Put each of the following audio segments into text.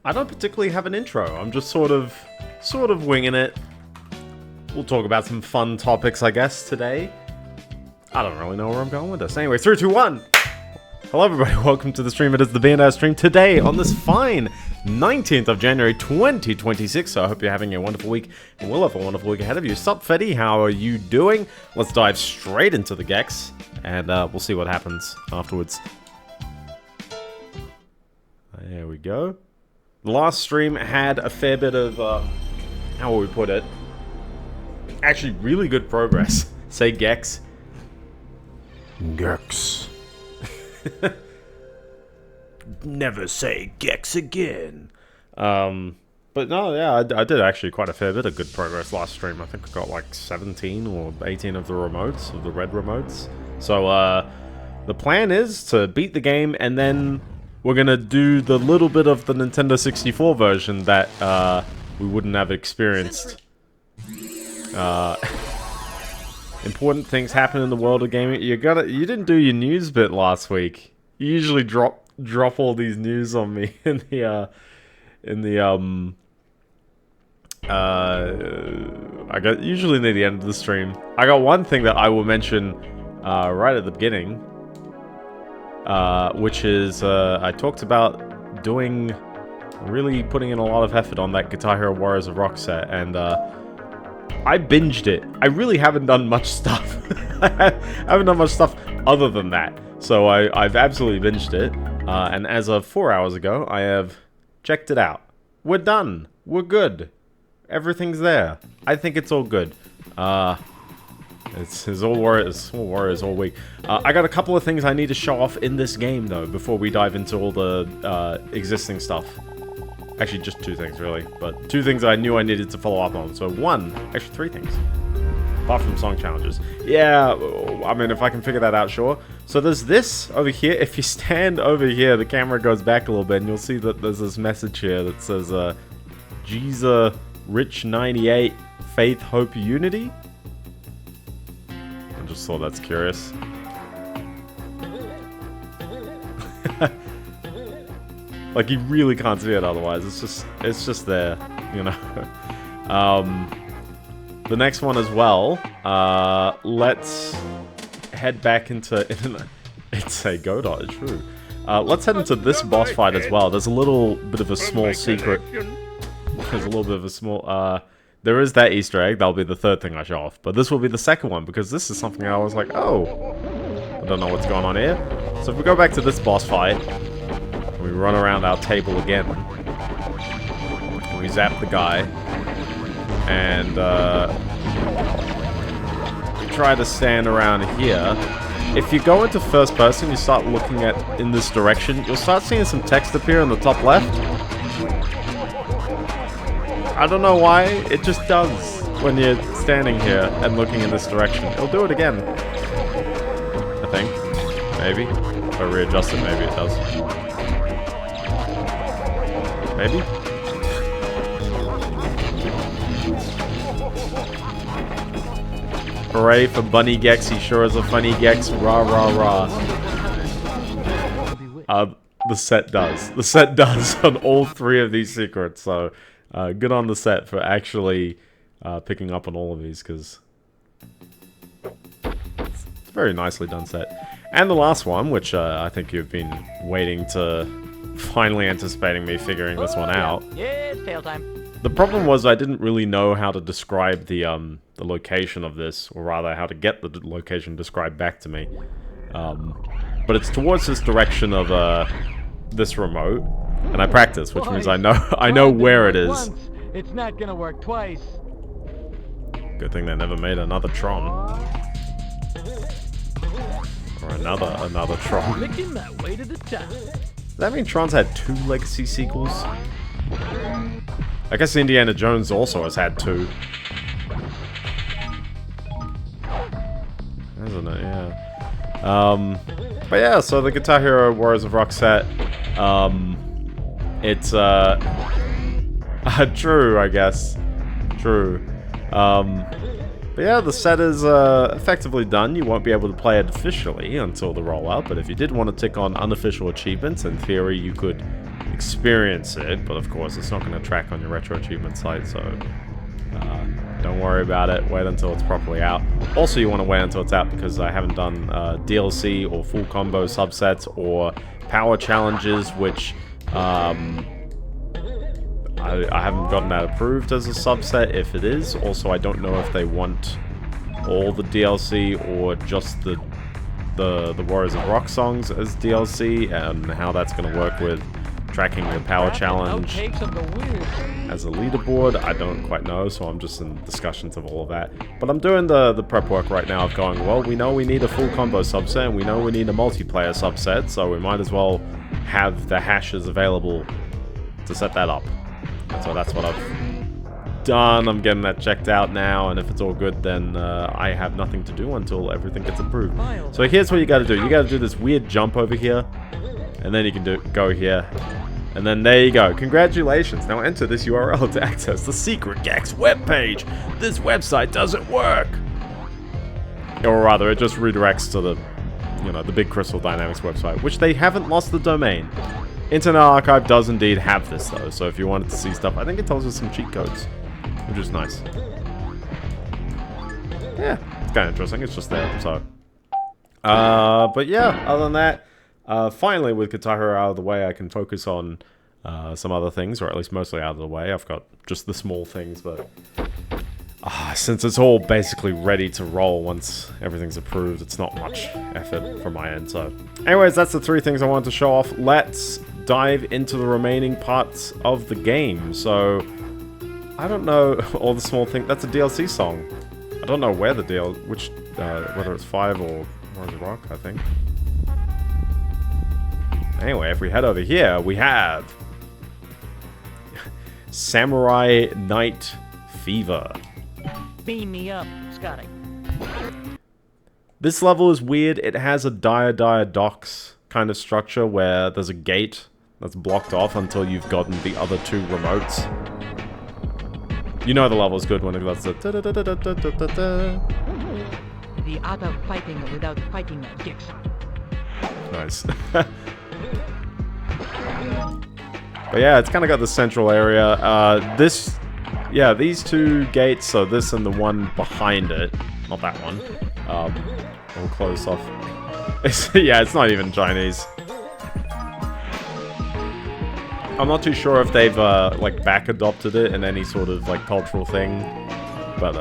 I don't particularly have an intro. I'm just sort of winging it. We'll talk about some fun topics, I guess, today. I don't really know where I'm going with this. Anyway, 3, 2, 1. Hello, everybody. Welcome to the stream. It is the Biendeo stream today on this fine 19th of January 2026. So I hope you're having a wonderful week, and we'll have a wonderful week ahead of you. Sup, Fetty? How are you doing? Let's dive straight into the Gex, and we'll see what happens afterwards. There we go. The last stream had a fair bit of, how will we put it? Actually, really good progress. Say Gex. Gex. Never say Gex again. But no, yeah, I did actually quite a fair bit of good progress last stream. I think I got like 17 or 18 of the remotes, of the red remotes. So, the plan is to beat the game, and then we're gonna do the little bit of the Nintendo 64 version that, we wouldn't have experienced. Important things happen in the world of gaming. You didn't do your news bit last week. You usually drop all these news on me in the usually near the end of the stream. I got one thing that I will mention right at the beginning, which is I talked about really putting in a lot of effort on that Guitar Hero Warriors of Rock set, and I binged it. I really haven't done much stuff. I haven't done much stuff other than that. So I've absolutely binged it. And as of 4 hours ago, I have checked it out. We're done. We're good. Everything's there. I think it's all good. It's all Warriors all week. I got a couple of things I need to show off in this game, though, before we dive into all the existing stuff. Actually, just two things, really. But two things I knew I needed to follow up on. So actually 3 things. Apart from song challenges. Yeah, I mean, if I can figure that out, sure. So there's this over here. If you stand over here, the camera goes back a little bit, and you'll see that there's this message here that says, Jesus Rich 98, Faith, Hope, Unity. I just thought that's curious. Like, you really can't see it otherwise. It's just there, you know. The next one as well. Let's head back into. It's a Godot, true. Let's head into this boss fight as well. There's a little bit of a small secret. There's a little bit of a small. There is that Easter egg. That'll be the third thing I show off. But this will be the second one, because this is something I was like, oh, I don't know what's going on here. So if we go back to this boss fight. We run around our table again. We zap the guy. And we try to stand around here. If you go into first person, you start looking in this direction, you'll start seeing some text appear on the top left. I don't know why, it just does when you're standing here and looking in this direction. It'll do it again. I think. Maybe. If I readjust it, maybe it does. Maybe? Hooray for Bunny Gex, he sure is a funny Gex, rah rah rah. The set does. The set does on all 3 of these secrets, so good on the set for actually picking up on all of these, because it's a very nicely done set. And the last one, which I think you've been waiting to... finally anticipating me figuring this one out. Yeah, it's fail time. The problem was I didn't really know how to describe the location of this, or rather how to get the location described back to me. But it's towards this direction of this remote, and I practice, which means I know where it is. It's not gonna work twice. Good thing they never made another Tron. Or another Tron. Making my way to the top. Does that mean Tron's had 2 legacy sequels? I guess Indiana Jones also has had 2. Isn't it? Yeah. But yeah, so the Guitar Hero Warriors of Rock set, it's, true, I guess. True. But yeah, the set is effectively done. You won't be able to play it officially until the rollout, but if you did want to tick on unofficial achievements, in theory you could experience it, but of course it's not going to track on your RetroAchievement site, so don't worry about it. Wait until it's properly out. Also, you want to wait until it's out because I haven't done DLC or full combo subsets or power challenges, which I haven't gotten that approved as a subset if it is. Also, I don't know if they want all the DLC or just the Warriors of Rock songs as DLC, and how that's going to work with tracking the power challenge as a leaderboard. I don't quite know, so I'm just in discussions of all of that. But I'm doing the prep work right now of going, well, we know we need a full combo subset, and we know we need a multiplayer subset, so we might as well have the hashes available to set that up. And so that's what I've done. I'm getting that checked out now, and if it's all good, then I have nothing to do until everything gets approved. So here's what you gotta do. You gotta do this weird jump over here, and then you can go here. And then there you go. Congratulations. Now enter this URL to access the secret Gex webpage. This website doesn't work. Or rather, it just redirects to the, the big Crystal Dynamics website, which they haven't lost the domain. Internet Archive does indeed have this though, so if you wanted to see stuff, I think it tells us some cheat codes, which is nice. Yeah, it's kind of interesting. It's just there, so. But yeah, other than that, finally, with Kotaku out of the way, I can focus on some other things, or at least mostly out of the way. I've got just the small things, but since it's all basically ready to roll once everything's approved, it's not much effort from my end. So, anyways, that's the 3 things I wanted to show off. Let's dive into the remaining parts of the game. So, I don't know all the small things. That's a DLC song. I don't know where the whether it's 5 or Warriors of Rock, I think. Anyway, if we head over here, we have Samurai Night Fever. Beam me up, Scotty. This level is weird. It has a Dire Docks kind of structure where there's a gate that's blocked off until you've gotten the other 2 remotes. You know the level's good when it does the da-da-da-da-da-da-da-da. The art of fighting without fighting Gecko. Nice. But yeah, it's kind of got the central area. These 2 gates, so this and the one behind it, not that one, all closed off. It's not even Chinese. I'm not too sure if they've like back adopted it in any sort of like cultural thing, but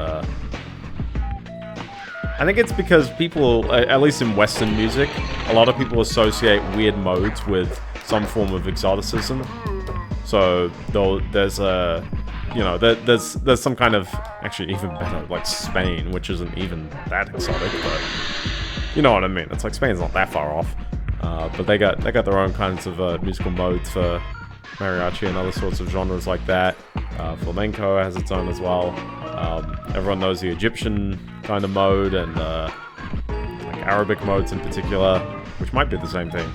I think it's because people, at least in Western music, a lot of people associate weird modes with some form of exoticism. So there's a, there's some kind of, actually even better, like Spain, which isn't even that exotic, but you know what I mean. It's like Spain's not that far off, but they got their own kinds of musical modes for mariachi and other sorts of genres like that. Flamenco has its own as well. Everyone knows the Egyptian kind of mode and like Arabic modes in particular, which might be the same thing.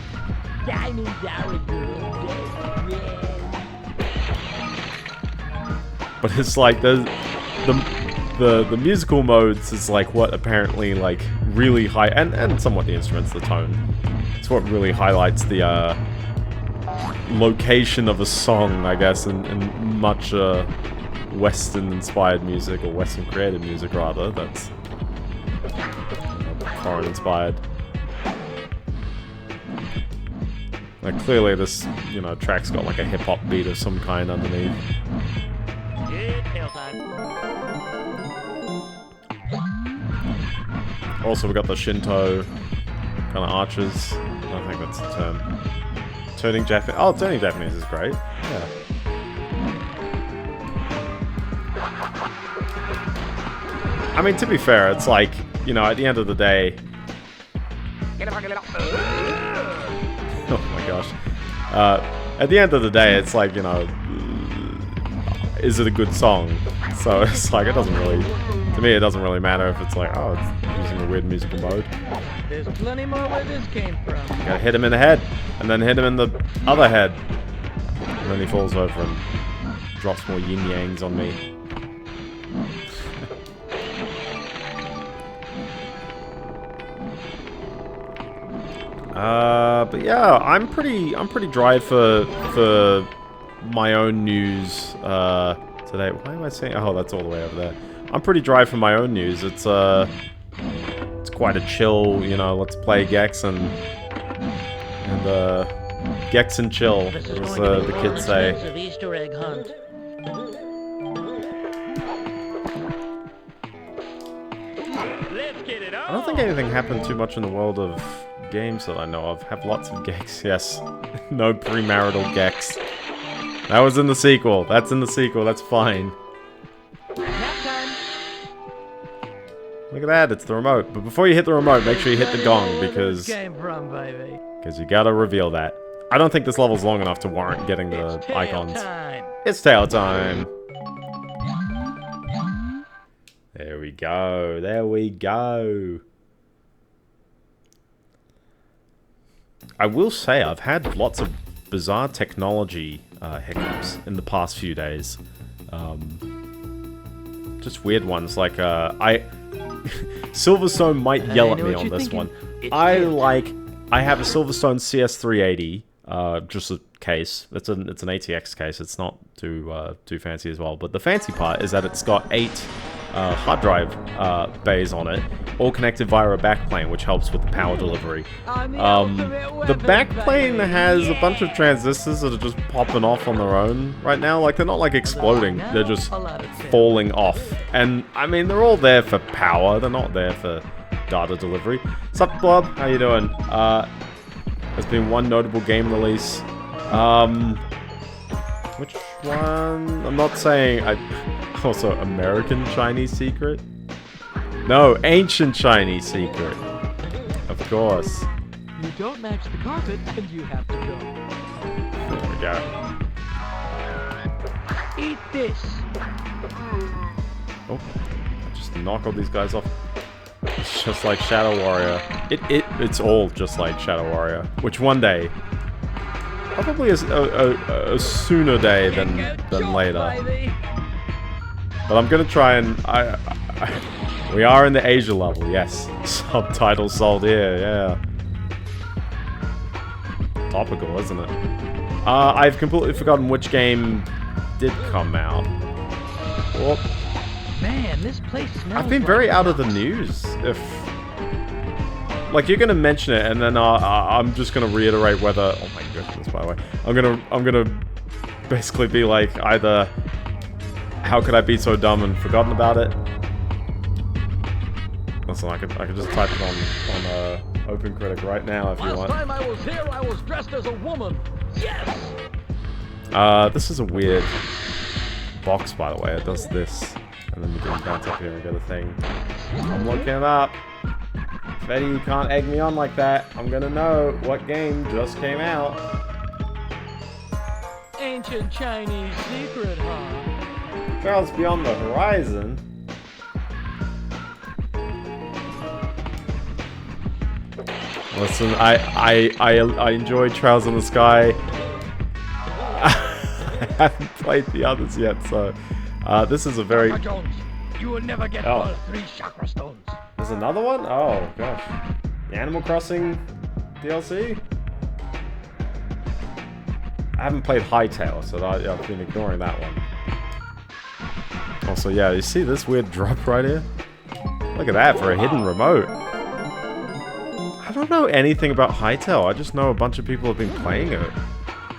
But it's like the musical modes is like what apparently like really high and somewhat the instruments, the tone. It's what really highlights the location of a song, I guess, in much Western-inspired music, or Western-created music, rather, that's foreign-inspired. Like, clearly this, track's got like a hip-hop beat of some kind underneath. Also, we got the Shinto kind of archers. I don't think that's the term. Turning Japanese is great. Yeah. I mean, to be fair, it's like, at the end of the day... Oh my gosh. At the end of the day, it's like, is it a good song? So it's like, it doesn't really... To me, it doesn't really matter if it's like, oh, it's using a weird musical mode. There's plenty more where this came from. You gotta hit him in the head, and then hit him in the other head. And then he falls over and drops more yin-yangs on me. But yeah, I'm pretty dry for my own news today. Why am I saying? Oh, that's all the way over there. I'm pretty dry for my own news. It's quite a chill, you know. Let's play Gex and Gex and chill, as the kids say. Easter egg hunt. Let's get it on. I don't think anything happened too much in the world of games that I know of. Have lots of Gex, yes. No premarital Gex. That was in the sequel. That's in the sequel. That's fine. Nap time. Look at that. It's the remote. But before you hit the remote, make sure you hit the gong because Came from, baby. you gotta reveal that. I don't think this level's long enough to warrant getting the It's tail icons. time. It's tail time. There we go. There we go. I will say I've had lots of bizarre technology hiccups in the past few days. Just weird ones, like Silverstone might yell at me on this one. I have a Silverstone CS380, just a case. It's an ATX case. It's not too fancy as well. But the fancy part is that it's got 8 hard drive bays on it, all connected via a backplane, which helps with the power delivery. The backplane has a bunch of transistors that are just popping off on their own right now. Like, they're not like exploding, they're just falling off. And I mean, they're all there for power, they're not there for data delivery. Sup, Blob? How you doing? There's been one notable game release. Which one? I'm not saying also American Chinese Secret? No, Ancient Chinese Secret. Of course. You don't match the carpet, and you have to go. There we go. Eat this. Oh, just knock all these guys off. It's just like Shadow Warrior. It's all just like Shadow Warrior. Which one day, probably a sooner day than later. But I'm gonna try and we are in the Asia level, yes. Subtitles sold here, yeah. Topical, isn't it? I've completely forgotten which game did come out. Whoop. Man, this place smells. I've been very out of the news. If like you're gonna mention it, and then I'm just gonna reiterate whether. Oh my goodness! By the way, I'm gonna basically be like either. How could I be so dumb and forgotten about it? Listen, I could just type it on OpenCritic right now if you want. Last time I was here, I was dressed as a woman. Yes. This is a weird box, by the way. It does this, and then you can bounce up here and get a thing. I'm looking it up. Betty, you can't egg me on like that. I'm gonna know what game just came out. Ancient Chinese Secret, huh? Trails Beyond the Horizon. Listen, I enjoy Trails in the Sky. I haven't played the others yet, so this is a very. Jones, you will never get all 3 chakra stones. There's another one? Oh gosh, the Animal Crossing DLC. I haven't played Hightail, so I've been ignoring that one. Also, yeah, you see this weird drop right here? Look at that for a hidden remote. I don't know anything about Hightail. I just know a bunch of people have been playing it.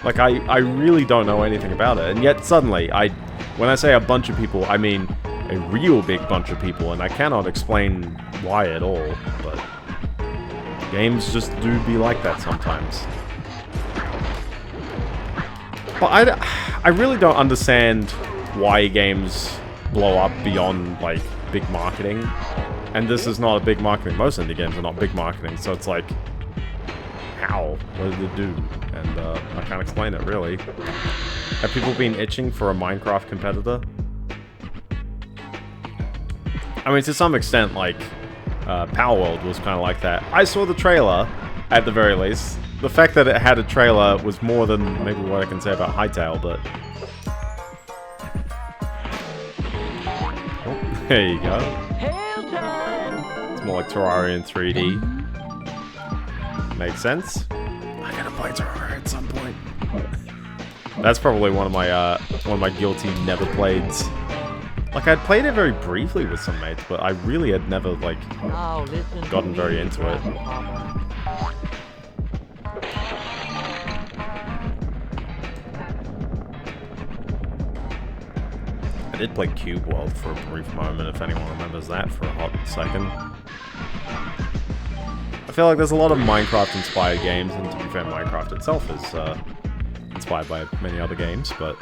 Like, I really don't know anything about it. And yet, suddenly, when I say a bunch of people, I mean a real big bunch of people. And I cannot explain why at all. But games just do be like that sometimes. But I really don't understand why games blow up beyond, like, big marketing. And this is not a big marketing. Most indie games are not big marketing, so it's like, how? What did it do? And I can't explain it, really. Have people been itching for a Minecraft competitor? I mean, to some extent, like, Power World was kind of like that. I saw the trailer, at the very least. The fact that it had a trailer was more than maybe what I can say about Hightail, but... Oh, there you go. It's more like Terraria in 3D. Makes sense. I gotta play Terraria at some point. That's probably one of my guilty never playeds. Like, I'd played it very briefly with some mates, but I really had never, like, gotten very into it. I did play Cube World for a brief moment, if anyone remembers that for a hot second. I feel like there's a lot of Minecraft-inspired games, and to be fair, Minecraft itself is inspired by many other games, but...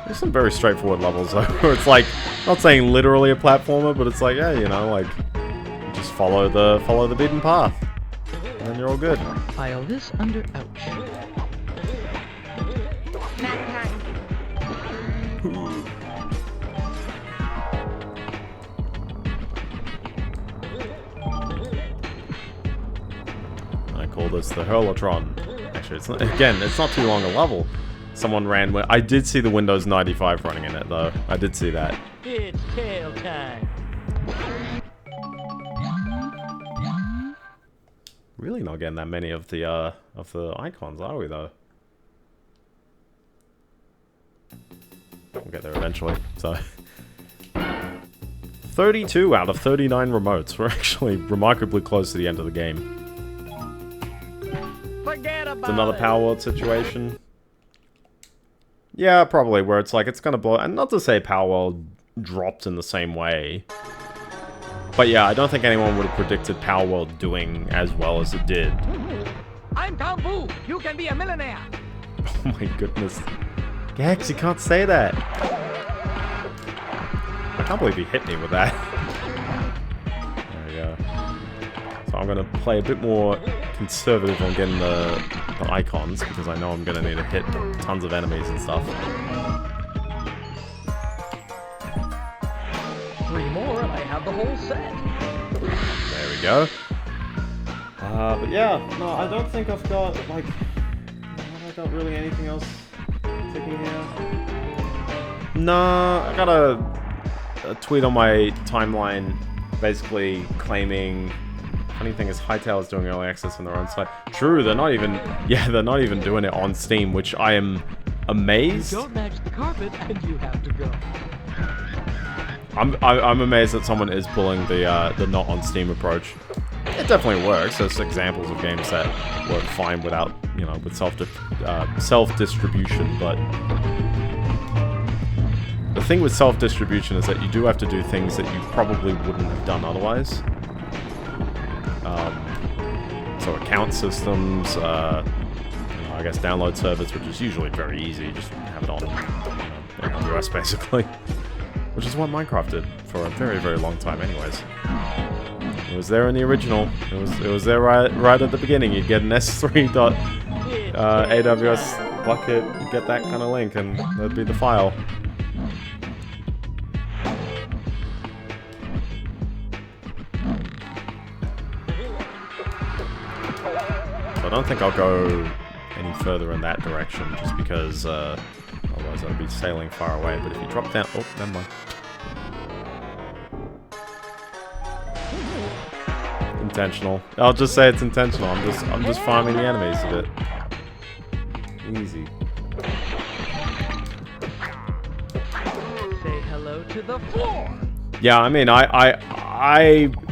There's some very straightforward levels, though, where it's like, not saying literally a platformer, but it's like, yeah, you know, like, you just follow the beaten path, and then you're all good. File this under ouch. I call this the Hurlatron. Actually, it's not, again, it's not too long a level. Someone ran... I did see the Windows 95 running in it, though. I did see that. It's tail time. Really not getting that many of the icons, are we, though? We'll get there eventually, so... 32 out of 39 remotes. We're actually remarkably close to the end of the game. Forget about It's another it. Power World situation. Yeah, probably, where it's like, it's gonna blow... And not to say Power World dropped in the same way. But yeah, I don't think anyone would have predicted Power World doing as well as it did. I'm Kung Fu. You can be a millionaire. Oh my goodness. Gex, you can't say that. I can't believe he hit me with that. There we go. So I'm gonna play a bit more conservative on getting the icons, because I know I'm gonna need to hit tons of enemies and stuff. 3 more and I have the whole set. There we go. But yeah, no, I don't think I've got, like... Have I got really anything else ticking here? No, I got a tweet on my timeline basically claiming... Funny thing is, Hytale is doing early access on their own site. True, they're not even... Yeah, they're not even doing it on Steam, which I am amazed. You don't match the carpet and you have to go. I'm amazed that someone is pulling the not on Steam approach. It definitely works. There's examples of games that work fine without, you know, with self-distribution, but the thing with self-distribution is that you do have to do things that you probably wouldn't have done otherwise. So account systems, I guess download servers, which is usually very easy. You just have it on AWS basically, which is what Minecraft did for a very, very long time, anyways. It was there in the original. It was there right at the beginning. You'd get an S3.AWS bucket, you get that kind of link, and that'd be the file. I don't think I'll go any further in that direction, just because otherwise I'd be sailing far away. But if you drop down... Oh, never mind. Intentional. I'll just say it's intentional. I'm just farming the enemies a bit. Easy. Say hello to the floor. Yeah, I mean,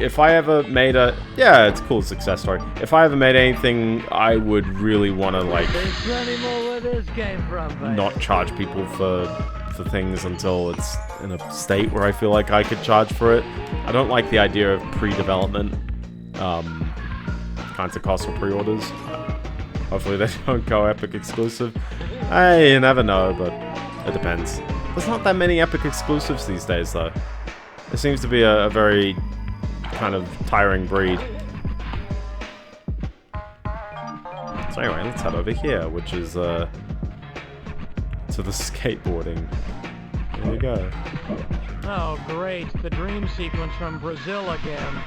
if I ever made a... Yeah, it's a cool success story. If I ever made anything, I would really want to, like... There's plenty more where this came from, baby. Not charge people for things until it's in a state where I feel like I could charge for it. I don't like the idea of pre-development kinds of costs for pre-orders. Hopefully they don't go Epic exclusive. Hey, you never know, but it depends. There's not that many Epic exclusives these days, though. It seems to be a very kind of tiring breed. So anyway, let's head over here, which is to the skateboarding. There you go. Oh, great. The dream sequence from Brazil again.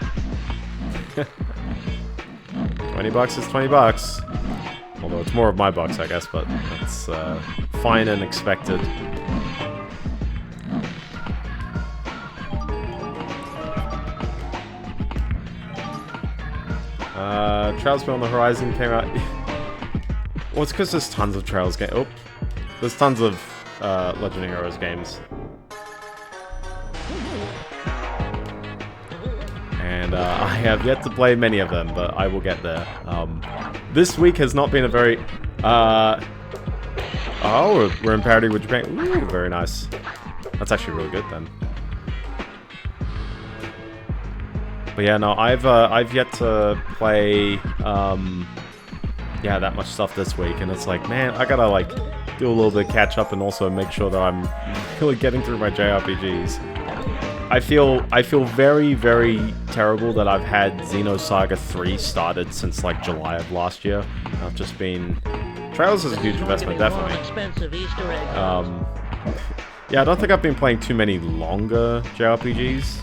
20 bucks is 20 bucks. Although it's more of my bucks, I guess, but that's fine and expected. Trails Beyond the Horizon came out. Well, it's because there's tons of Trails games. Oh, there's tons of Legend of Heroes games. And I have yet to play many of them, but I will get there. This week has not been a very... oh, we're in parity with Japan. Ooh, very nice. That's actually really good then. But yeah, no, I've yet to play yeah, that much stuff this week, and it's like, man, I gotta like do a little bit of catch up and also make sure that I'm really getting through my JRPGs. I feel very, very terrible that I've had Xenosaga 3 started since like July of last year. I've just been... Trails is a huge investment, definitely. Yeah, I don't think I've been playing too many longer JRPGs.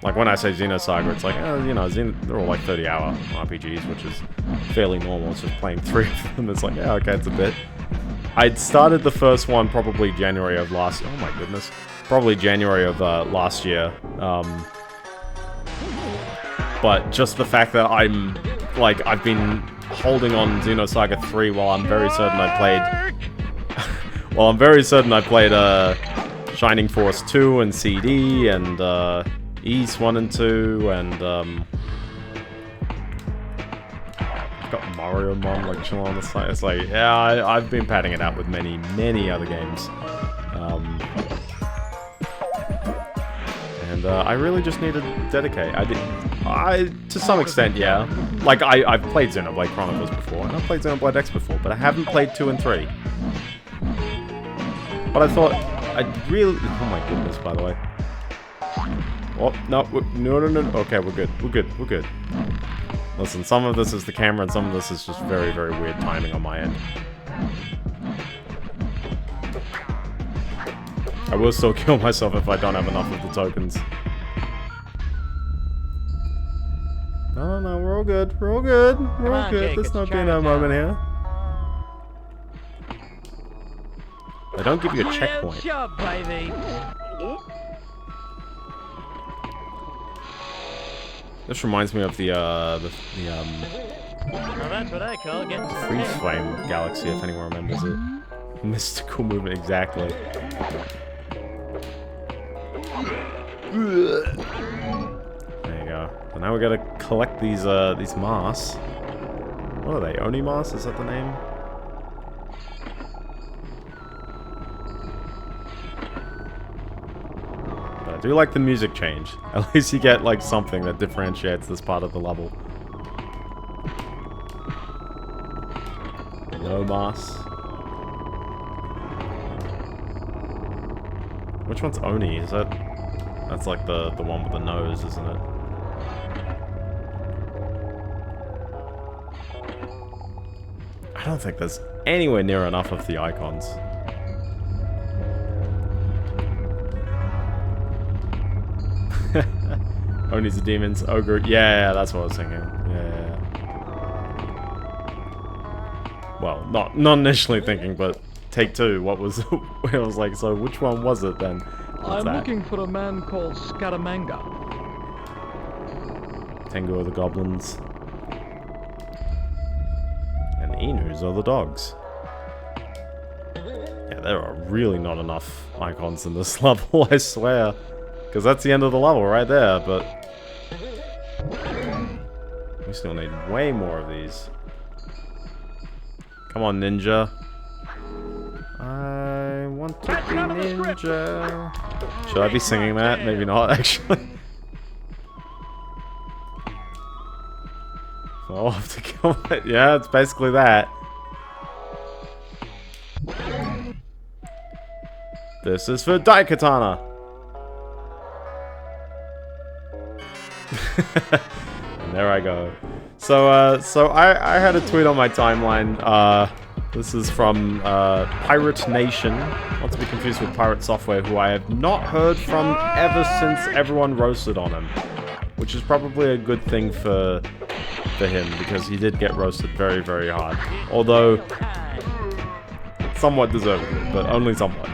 Like when I say Xenosaga, it's like, you know, they're all like 30-hour RPGs, which is fairly normal. It's just playing 3 of them. It's like, yeah, okay, it's a bit. I'd started the first one probably January of last... Oh my goodness. Probably January of last year. But just the fact that I'm... Like, I've been holding on Xenosaga 3 while I'm very certain I played... well, I'm very certain I played Shining Force 2 and CD and East 1 and 2 and... got Mario Mon like chilling on the side. It's like, yeah, I've been padding it out with many, many other games. And I really just need to dedicate. To some extent, yeah. Like, I've played Xenoblade Chronicles before, and I've played Xenoblade X before, but I haven't played 2 and 3. But I thought, I'd really... Oh my goodness, by the way. Oh, no, no. Okay, we're good. We're good. Listen, some of this is the camera, and some of this is just very, very weird timing on my end. I will still kill myself if I don't have enough of the tokens. No, we're all good. We're all good. We're all good. There's no being no moment here. They don't give you a checkpoint. Job, baby. This reminds me of the Well, that's what I call getting Freeze Flame Galaxy, if anyone remembers it. Mystical movement, exactly. There you go. So now we gotta collect these masks. What are they? Oni masks? Is that the name? But I do like the music change. At least you get like something that differentiates this part of the level. No masks. Which one's Oni? Is that... That's like the one with the nose, isn't it? I don't think there's anywhere near enough of the icons. Onis are demons, ogre... Yeah, that's what I was thinking. Yeah. Well, not initially thinking, but... Take 2, what was... I was like, so which one was it then? What's I'm that? looking for a man called Scaramanga. Tengu are the goblins. And the Inus are the dogs. Yeah, there are really not enough icons in this level, I swear. Because that's the end of the level right there, but... We still need way more of these. Come on, ninja. I want to be ninja. Should I be singing that? Maybe not, actually. So I'll have to kill it. Yeah, it's basically that. This is for Daikatana. And there I go. So I had a tweet on my timeline. This is from Pirate Nation, not to be confused with Pirate Software, who I have not heard from ever since everyone roasted on him. Which is probably a good thing for him, because he did get roasted very, very hard. Although, somewhat deservedly, but only somewhat.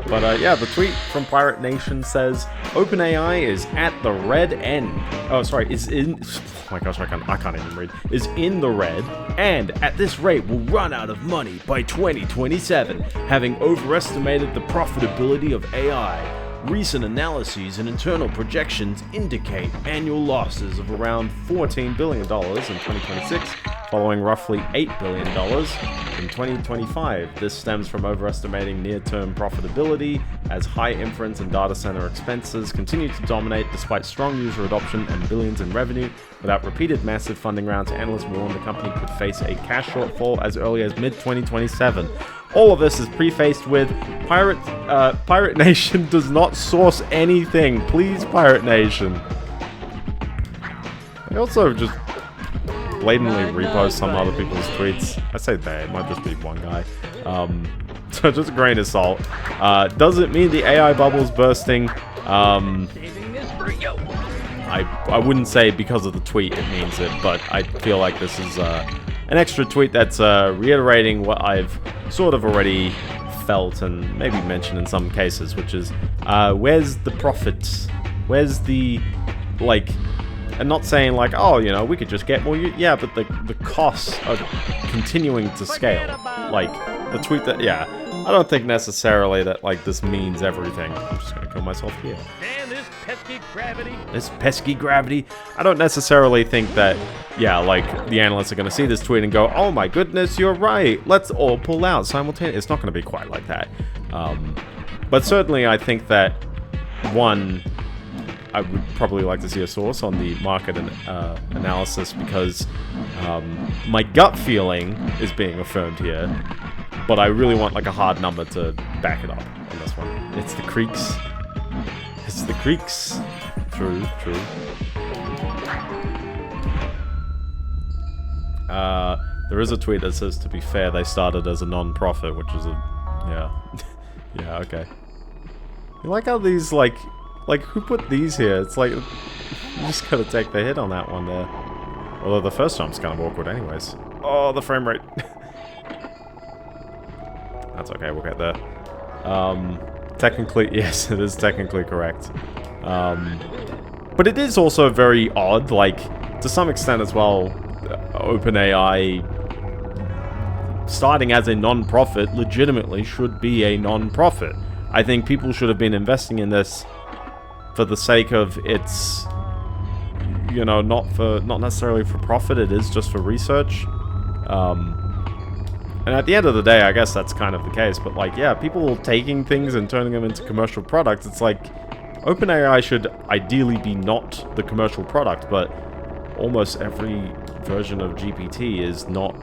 But But yeah, the tweet from Pirate Nation says, OpenAI is at the red end. Oh, sorry, is in... Oh my gosh, I can't even read. Is in the red, and at this rate will run out of money by 2027, having overestimated the profitability of AI. Recent analyses and internal projections indicate annual losses of around $14 billion in 2026, following roughly $8 billion in 2025. This stems from overestimating near-term profitability, as high inference and data center expenses continue to dominate despite strong user adoption and billions in revenue. Without repeated massive funding rounds, analysts warn the company could face a cash shortfall as early as mid-2027. All of this is prefaced with, Pirate Nation does not source anything. Please, Pirate Nation. They also just blatantly repost some other people's tweets. I say they, it might just be one guy. So just a grain of salt. Doesn't mean the AI bubble's bursting. I wouldn't say because of the tweet it means it, but I feel like this is an extra tweet that's reiterating what I've sort of already felt and maybe mentioned in some cases, which is, where's the profits? Where's the, like, and not saying like, oh, you know, we could just get more, yeah, but the costs of continuing to scale, like, the tweet that, yeah, I don't think necessarily that, like, this means everything. I'm just gonna kill myself here. And this pesky gravity. This pesky gravity. I don't necessarily think that, yeah, like, the analysts are gonna see this tweet and go, oh my goodness, you're right, let's all pull out simultaneously. It's not gonna be quite like that. But certainly I think that, one, I would probably like to see a source on the market analysis, because my gut feeling is being affirmed here, but I really want like a hard number to back it up on this one. It's the creeks. It's the creeks. True, true. There is a tweet that says, to be fair, they started as a non-profit, which is a, yeah. Yeah, okay. You like how these, like, who put these here? It's like, you just gotta take the hit on that one there. Although the first jump's kind of awkward anyways. Oh, the frame rate. That's okay, we'll get there. Technically, yes, it is technically correct. But it is also very odd, like, to some extent as well, OpenAI starting as a non-profit legitimately should be a non-profit. I think people should have been investing in this for the sake of its, you know, not necessarily for profit, it is just for research. And at the end of the day, I guess that's kind of the case, but like, yeah, people taking things and turning them into commercial products, it's like, OpenAI should ideally be not the commercial product, but almost every version of GPT is not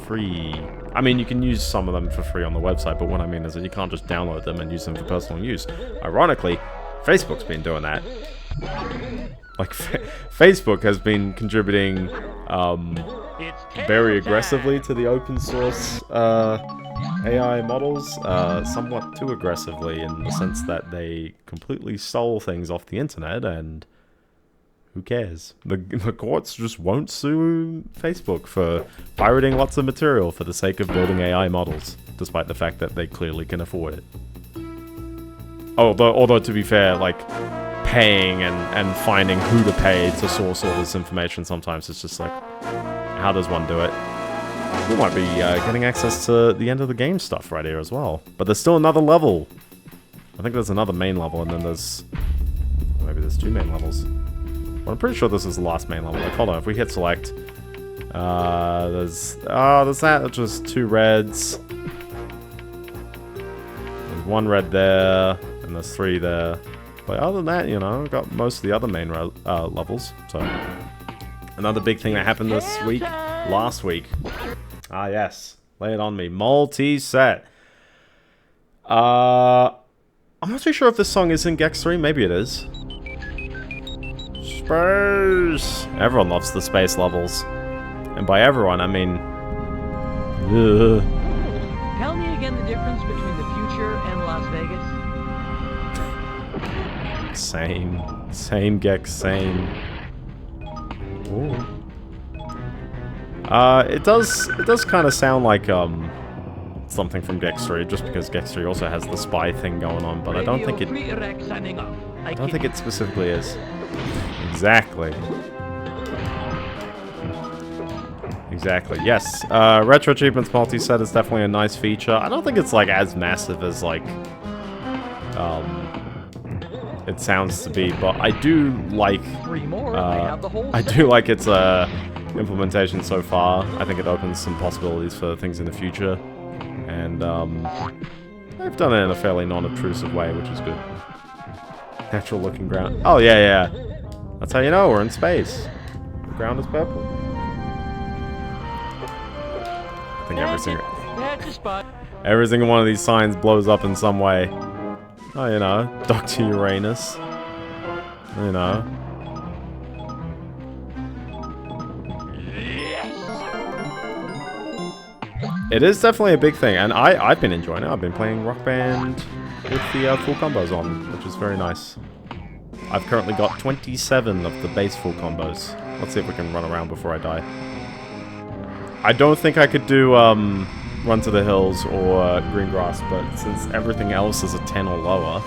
free. I mean, you can use some of them for free on the website, but what I mean is that you can't just download them and use them for personal use. Ironically, Facebook's been doing that. Like, Facebook has been contributing very aggressively to the open source AI models, somewhat too aggressively in the sense that they completely stole things off the internet, and who cares? The courts just won't sue Facebook for pirating lots of material for the sake of building AI models, despite the fact that they clearly can afford it. Although to be fair, like, paying and finding who to pay to source all this information sometimes it's just like, how does one do it? We might be getting access to the end of the game stuff right here as well. But there's still another level. I think there's another main level, and then there's, maybe there's two main levels. But I'm pretty sure this is the last main level. Like, hold on, if we hit select, there's that, just two reds. There's one red there, and there's three there. But other than that, you know, got most of the other main levels. So, another big thing that happened this week, last week. Ah, yes. Lay it on me. Multiset. I'm not too sure if this song is in Gex 3. Maybe it is. Space! Everyone loves the space levels. And by everyone, I mean... Ugh. Tell me again the difference between the future and Las Vegas. Same, Gex, same. Ooh. It does kind of sound like, something from Gex 3, just because Gex 3 also has the spy thing going on, but I don't think it... I don't think it specifically is. Exactly. Exactly, yes. RetroAchievement's multi-set is definitely a nice feature. I don't think it's, like, as massive as, like, it sounds to be, but I do like, I do like its, implementation so far. I think it opens some possibilities for things in the future. And, they've done it in a fairly non-obtrusive way, which is good. Natural looking ground. Oh, yeah, yeah. That's how you know we're in space. The ground is purple. I think every single one of these signs blows up in some way. Oh, you know, Dr. Uranus. You know. It is definitely a big thing, and I've been enjoying it. I've been playing Rock Band with the full combos on, which is very nice. I've currently got 27 of the base full combos. Let's see if we can run around before I die. I don't think I could do Run to the Hills or Green Grass, but since everything else is a 10 or lower,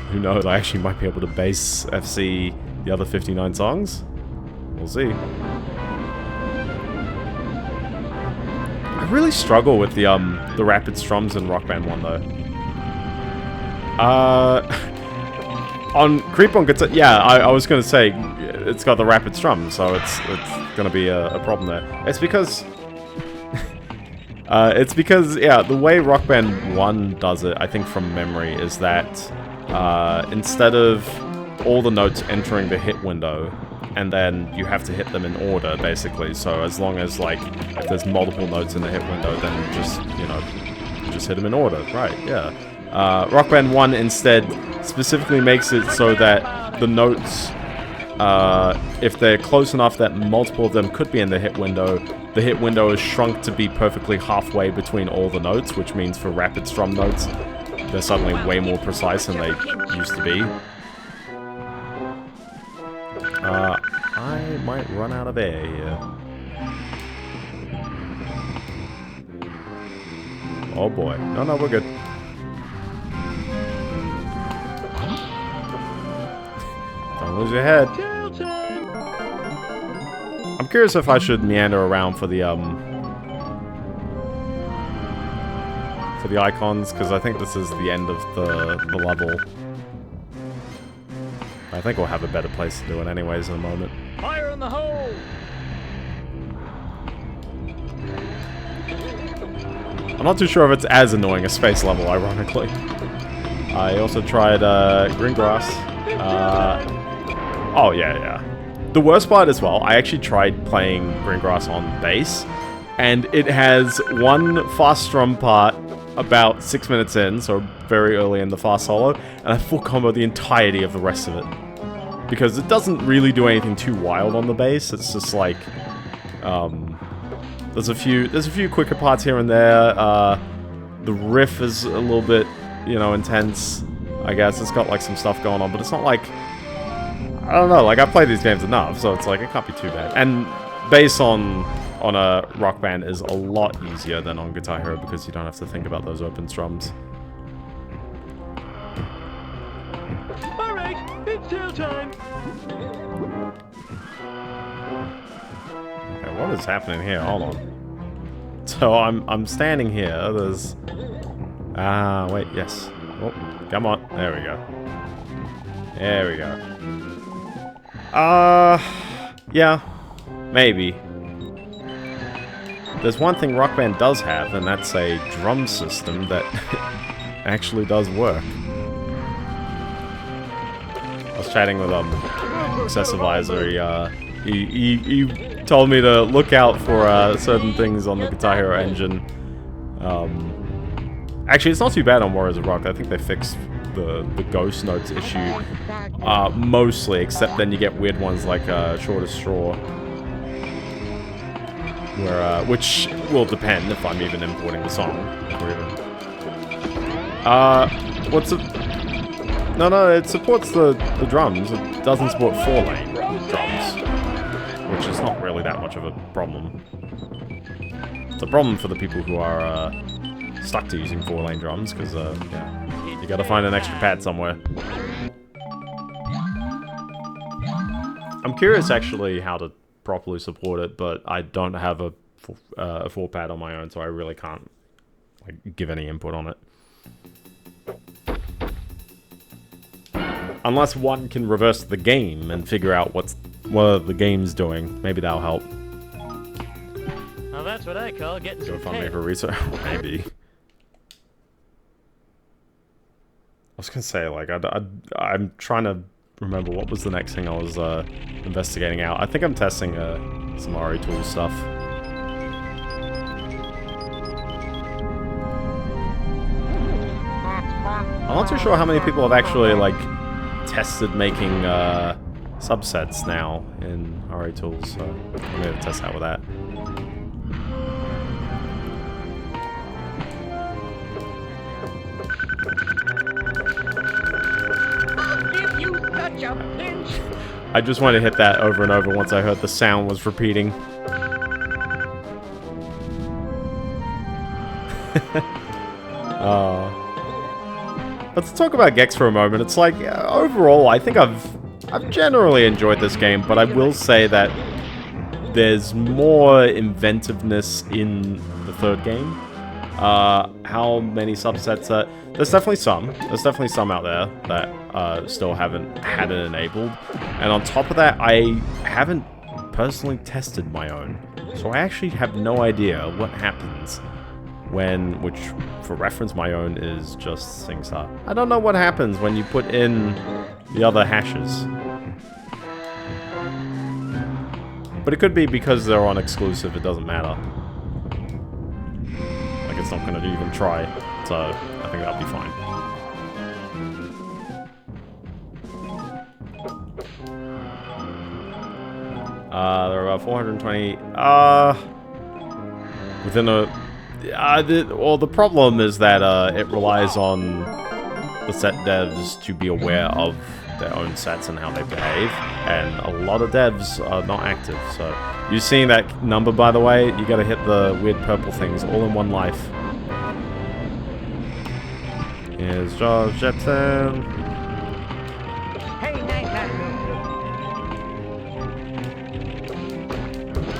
who knows, I actually might be able to base FC the other 59 songs. We'll see. I really struggle with the rapid strums in Rock Band 1 though. On Creep on guitar, yeah, I was gonna say it's got the rapid strum, so it's gonna be a problem there. It's because yeah, the way Rock Band 1 does it, I think from memory, is that instead of all the notes entering the hit window, and then you have to hit them in order, basically. So as long as, like, if there's multiple notes in the hit window, then just, you know, just hit them in order. Right, yeah. Rock Band 1 instead specifically makes it so that the notes, if they're close enough that multiple of them could be in the hit window is shrunk to be perfectly halfway between all the notes, which means for rapid strum notes, they're suddenly way more precise than they used to be. I might run out of air here. Oh boy. No, we're good. Don't lose your head. I'm curious if I should meander around for the icons, because I think this is the end of the level. I think we'll have a better place to do it anyways in a moment. Fire in the hole! I'm not too sure if it's as annoying as space level, ironically. I also tried Green Grass. Oh yeah. The worst part as well, I actually tried playing Green Grass on bass, and it has one fast strum part about 6 minutes in, so very early in the fast solo, and I full combo the entirety of the rest of it. Because it doesn't really do anything too wild on the bass, it's just like, there's a few quicker parts here and there, the riff is a little bit, you know, intense, I guess. It's got like some stuff going on, but it's not like, I don't know, like I played these games enough, so it's like, it can't be too bad. And bass on a Rock Band is a lot easier than on Guitar Hero because you don't have to think about those open strums. Alright, it's tail time! Okay, what is happening here? Hold on. So I'm standing here, there's... wait, yes. Oh, come on. There we go. There we go. Yeah. Maybe. There's one thing Rock Band does have, and that's a drum system that actually does work. I was chatting with Accessivisor, he told me to look out for certain things on the Guitar Hero engine. Actually, it's not too bad on Warriors of Rock. I think they fixed the ghost notes issue mostly, except then you get weird ones like Shortest Straw. Where, which will depend if I'm even importing the song. Or even... what's it? No, it supports the drums. It doesn't support 4-lane drums, which is not really that much of a problem. It's a problem for the people who are stuck to using 4-lane drums, because, yeah, you gotta find an extra pad somewhere. I'm curious, actually, how to properly support it, but I don't have a 4-pad on my own, so I really can't, like, give any input on it. Unless one can reverse the game and figure out what the game's doing. Maybe that'll help. Now that's what I call getting some GoFundMe pay. for research. Maybe. I was gonna say, like, I'm trying to remember what was the next thing I was investigating out. I think I'm testing some RetroAchievement stuff. I'm not too sure how many people have actually, like, tested making subsets now in RetroAchievement, so I'm gonna test out with that. I just wanted to hit that over and over once I heard the sound was repeating. But to talk about Gex for a moment, it's like, overall, I think I've generally enjoyed this game, but I will say that there's more inventiveness in the third game. How many subsets are... There's definitely some. There's definitely some out there that still haven't had it enabled. And on top of that, I haven't personally tested my own. So I actually have no idea what happens when, which for reference, my own is just SingStar. I don't know what happens when you put in the other hashes. But it could be because they're on exclusive, it doesn't matter. Like, it's not going to even try. So, I think that'll be fine. There are about 420... within a... well, the problem is that it relies on the set devs to be aware of their own sets and how they behave, and a lot of devs are not active, so... You've seen that number, by the way? You gotta hit the weird purple things all in one life. Here's George Jetson.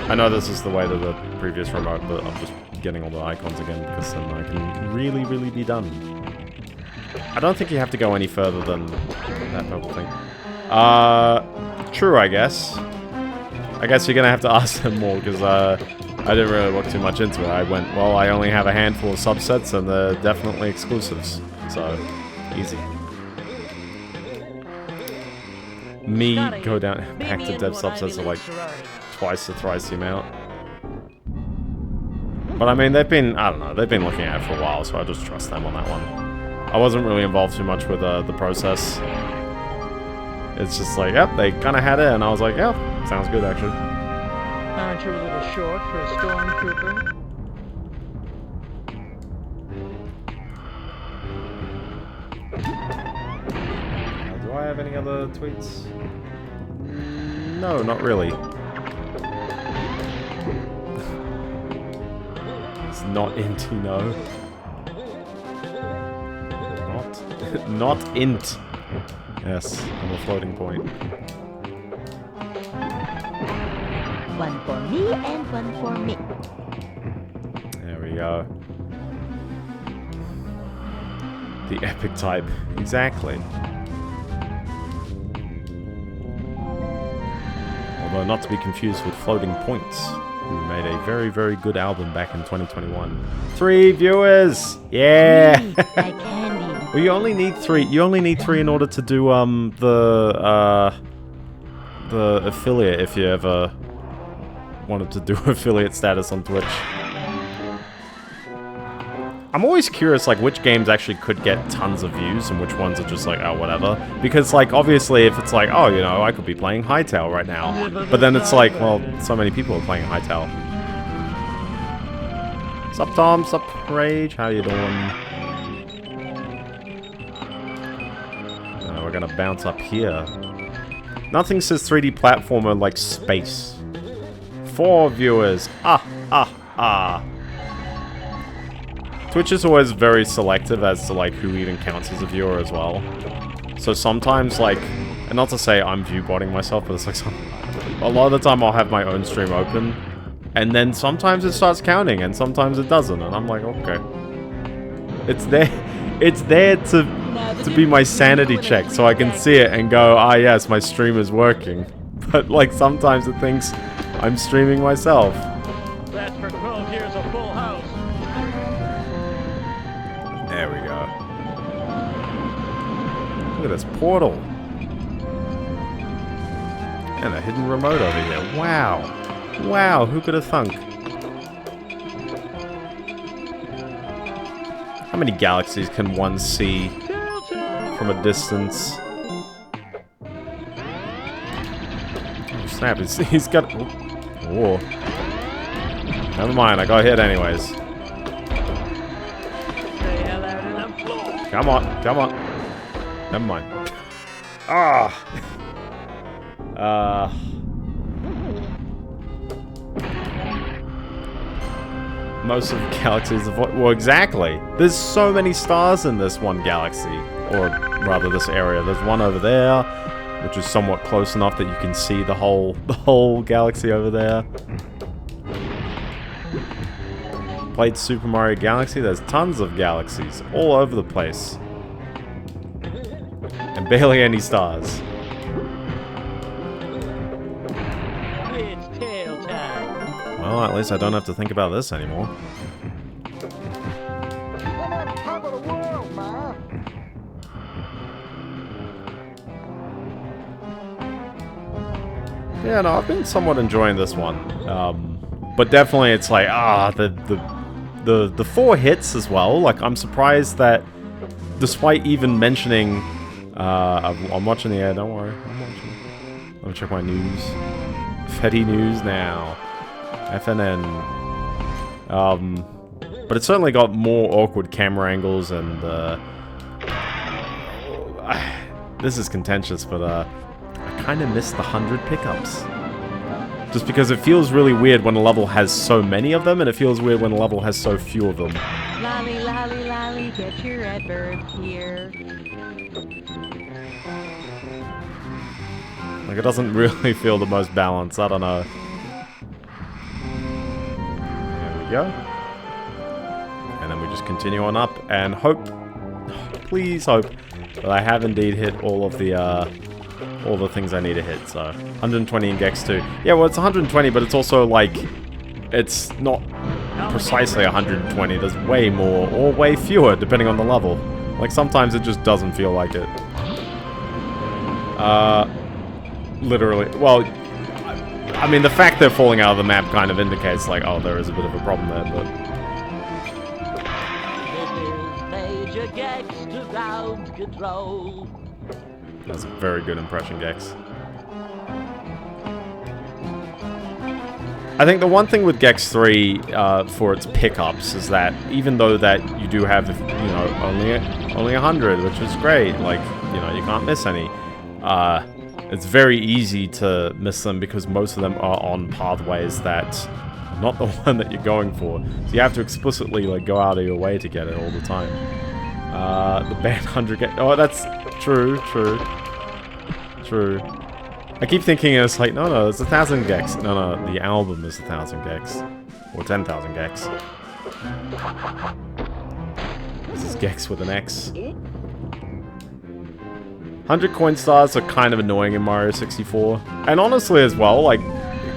I know this is the way to the previous remote, but I'm just getting all the icons again because then I can really, really be done. I don't think you have to go any further than that purple thing. True, I guess. I guess you're gonna have to ask them more because I didn't really look too much into it. I went, well, I only have a handful of subsets and they're definitely exclusives. So, easy. Me go down active dev subsets are like twice or thrice the amount. But I mean, they've been, I don't know, they've been looking at it for a while, so I just trust them on that one. I wasn't really involved too much with the process. It's just like, yep, they kind of had it, and I was like, yeah, sounds good actually. Aren't you a little short for a stormtrooper? Do I have any other tweets? No, not really. It's not int, you know. Not int. Yes, I'm a floating point. One for me and one for me. There we go. The epic type. Exactly. Although not to be confused with Floating Points, who made a very, very good album back in 2021. 3 viewers! Yeah! My candy. Well, you only need 3. You only need 3 in order to do the affiliate if you ever wanted to do affiliate status on Twitch. I'm always curious, like, which games actually could get tons of views and which ones are just like, oh, whatever. Because, like, obviously, if it's like, oh, you know, I could be playing Hytale right now. But then it's like, well, so many people are playing Hytale. Sup, Tom? Sup, Rage? How you doing? We're gonna bounce up here. Nothing says 3D platformer like space. 4 viewers. Twitch is always very selective as to, like, who even counts as a viewer as well. So sometimes, like, and not to say I'm view-botting myself, but it's like a lot of the time I'll have my own stream open, and then sometimes it starts counting, and sometimes it doesn't, and I'm like, okay. It's there to be my sanity check, so I can see it and go, ah yes, my stream is working. But, like, sometimes it thinks I'm streaming myself. That's for 12 years of Full House. There we go. Look at this portal. And a hidden remote over here. Wow. Wow, who could have thunk? How many galaxies can one see from a distance? Oh, snap, he's got... Whoa. Never mind, I got hit anyways. Come on, come on. Never mind. Ah! Most of the galaxies avoid... Well, exactly. There's so many stars in this one galaxy. Or, rather, this area. There's one over there, which is somewhat close enough that you can see the whole galaxy over there. Played Super Mario Galaxy. There's tons of galaxies all over the place. And barely any stars. It's tail time. Well, at least I don't have to think about this anymore. Yeah, no, I've been somewhat enjoying this one. But definitely it's like, the 4 hits as well. Like, I'm surprised that despite even mentioning... I'm watching the air, don't worry. I'm watching. Let me check my news. Fetty news now. FNN. But it's certainly got more awkward camera angles and, this is contentious, but, I kind of miss the 100 pickups. Just because it feels really weird when a level has so many of them, and it feels weird when a level has so few of them. Lolly, lolly, lolly, get your adverb here. Like, it doesn't really feel the most balanced, I don't know. There we go. And then we just continue on up, and hope, please hope, that I have indeed hit all the things I need to hit, so. 120 in Gex 2. Yeah, well, it's 120, but it's also, like, it's not precisely 120. There's way more, or way fewer, depending on the level. Like, sometimes it just doesn't feel like it. Literally. Well, I mean, the fact they're falling out of the map kind of indicates, like, oh, there is a bit of a problem there, but... This is Major Gex to ground control. That's a very good impression, Gex. I think the one thing with Gex 3 for its pickups is that even though that you do have, you know, only 100, which is great, like, you know, you can't miss any. It's very easy to miss them because most of them are on pathways that are not the one that you're going for. So you have to explicitly, like, go out of your way to get it all the time. The band 100 Gex... Oh, that's true. I keep thinking it's like, no, it's 1,000 Gex. No, the album is 1,000 Gex. Or 10,000 Gex. This is Gex with an X. 100 coin stars are kind of annoying in Mario 64. And honestly as well, like,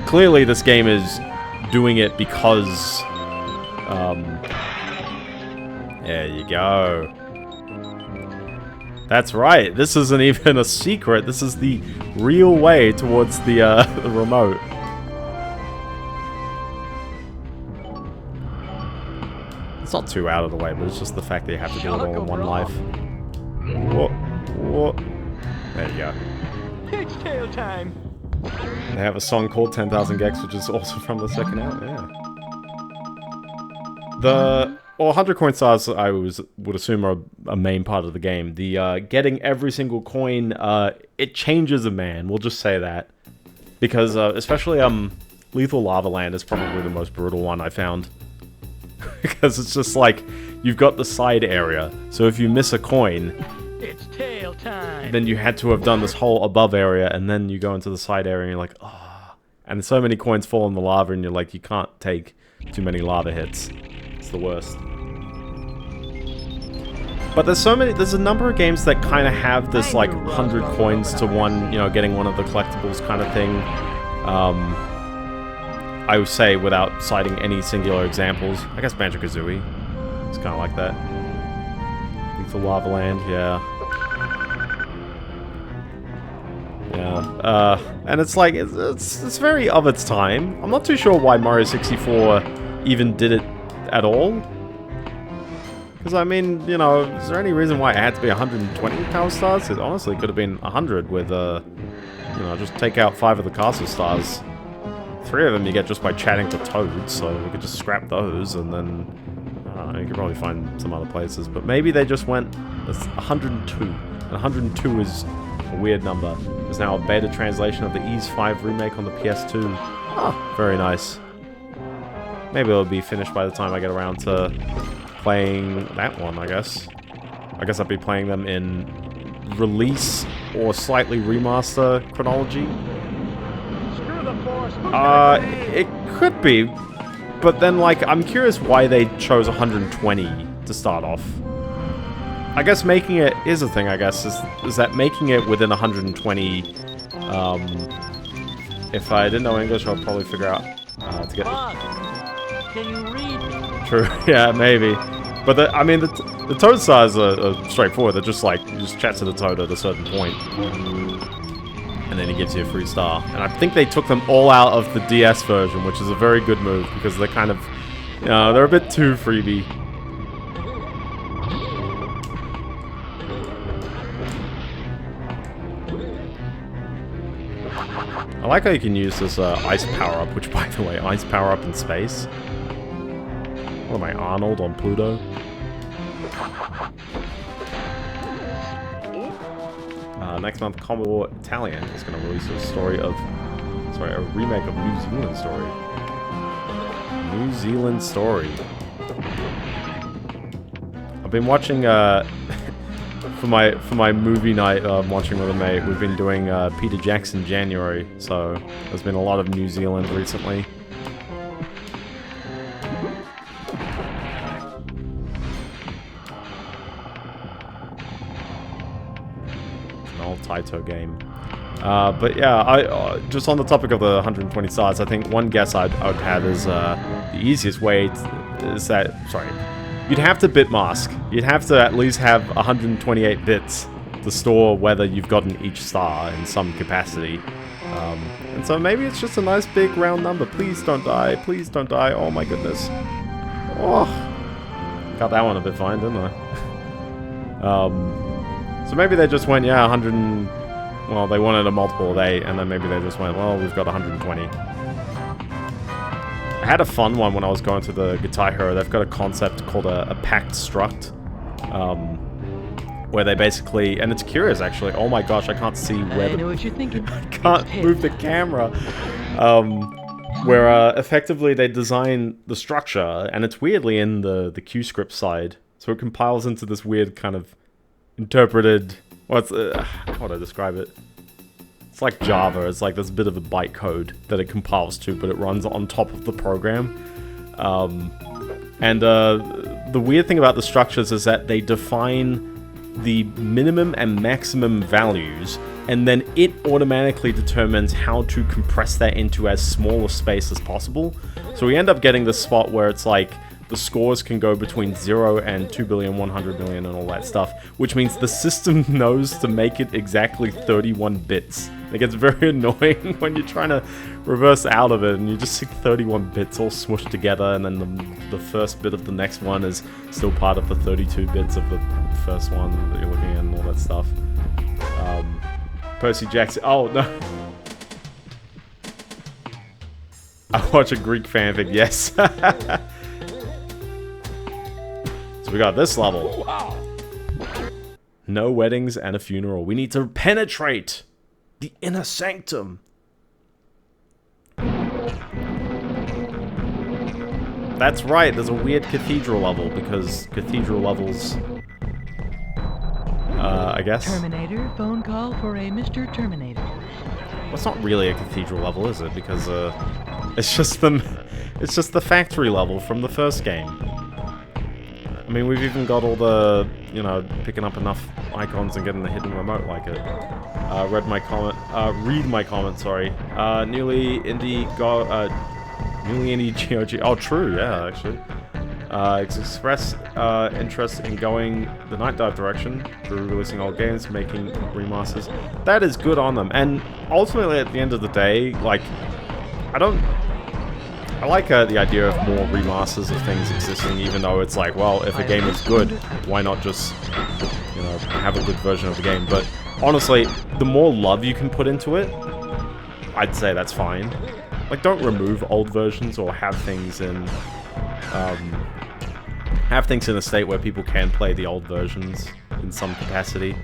clearly this game is doing it because... there you go. That's right, this isn't even a secret, this is the real way towards the remote. It's not too out of the way, but it's just the fact that you have to do it all in one life. What? There you go. It's tail time. They have a song called 10,000 Gex, which is also from the second album, yeah. The... Well, 100 coin stars, I would assume, are a main part of the game. The getting every single coin, it changes a man. We'll just say that, because especially Lethal Lava Land is probably the most brutal one I found. because it's just like, you've got the side area. So if you miss a coin, It's tail time. then you had to have done this whole above area, and then you go into the side area and you're like, oh. And so many coins fall in the lava and you're like, you can't take too many lava hits. It's the worst. But there's a number of games that kind of have this like 100 coins to one, you know, getting one of the collectibles kind of thing. I would say, without citing any singular examples, I guess Banjo-Kazooie. It's kind of like that. Lethal Lava Land, yeah. Yeah, and it's like, it's very of its time. I'm not too sure why Mario 64 even did it at all. Because, I mean, you know, is there any reason why it had to be 120 power stars? It honestly could have been 100 with, you know, just take out 5 of the castle stars. 3 of them you get just by chatting to Toad, so we could just scrap those, and then, I don't know, you could probably find some other places. But maybe they just went, it's 102. And 102 is a weird number. There's now a beta translation of the Ys 5 remake on the PS2. Ah, very nice. Maybe it'll be finished by the time I get around to playing that one, I guess. I guess I'll be playing them in release or slightly remaster chronology. Screw the force. It could be, but then, like, I'm curious why they chose 120 to start off. I guess making it is a thing, I guess, is that making it within 120, if I didn't know English, I'd probably figure out to get... Can you read? True, yeah, maybe. But, I mean, the Toad stars are straightforward. They're just like, you just chat to the Toad at a certain point. And then he gives you a free star. And I think they took them all out of the DS version, which is a very good move, because they're kind of, you know, they're a bit too freebie. I like how you can use this ice power-up, which, by the way, ice power-up in space. What am I, Arnold on Pluto? Next month, Commodore Italian is going to release a remake of New Zealand Story. New Zealand Story. I've been watching, for my movie night, I'm watching with a mate, we've been doing Peter Jackson January, so there's been a lot of New Zealand recently. Taito game. But yeah, just on the topic of the 120 stars, I think one guess I'd have is the easiest way is that, sorry, you'd have to bit mask. You'd have to at least have 128 bits to store whether you've gotten each star in some capacity. And so maybe it's just a nice big round number. Please don't die. Please don't die. Oh my goodness. Oh, got that one a bit fine, didn't I? So maybe they just went, yeah, 100 and... Well, they wanted a multiple of 8, and then maybe they just went, well, we've got 120. I had a fun one when I was going to the Guitar Hero. They've got a concept called a packed struct. Where they basically... And it's curious, actually. Oh my gosh, I can't see where I know what you're thinking. I can't move the camera. Where effectively they design the structure, and it's weirdly in the QScript side. So it compiles into this weird kind of interpreted, what's how would I describe it? It's like Java. It's like this bit of a bytecode that it compiles to, but it runs on top of the program. The weird thing about the structures is that they define the minimum and maximum values, and then it automatically determines how to compress that into as small a space as possible. So we end up getting this spot where it's like the scores can go between 0 and 2 billion, 100 million, and all that stuff, which means the system knows to make it exactly 31 bits. It gets very annoying when you're trying to reverse out of it, and you just see 31 bits all smushed together, and then the first bit of the next one is still part of the 32 bits of the first one that you're looking at, and all that stuff. Percy Jackson. Oh, no. I watch a Greek fanfic, yes. We got this level. No weddings and a funeral. We need to penetrate the inner sanctum. That's right, there's a weird cathedral level, because cathedral levels... I guess? Terminator, phone call for a Mr. Terminator. Well, it's not really a cathedral level, is it? Because, it's just the factory level from the first game. I mean, we've even got all the, you know, picking up enough icons and getting the hidden remote like it. Read my comment, sorry. Newly indie GOG. Oh, true, yeah, actually. Expressed interest in going the Night Dive direction through releasing old games, making remasters. That is good on them. And ultimately, at the end of the day, like, I like the idea of more remasters of things existing, even though it's like, well, if a game is good, why not just, you know, have a good version of the game? But honestly, the more love you can put into it, I'd say that's fine. Like, don't remove old versions or have things in a state where people can play the old versions in some capacity.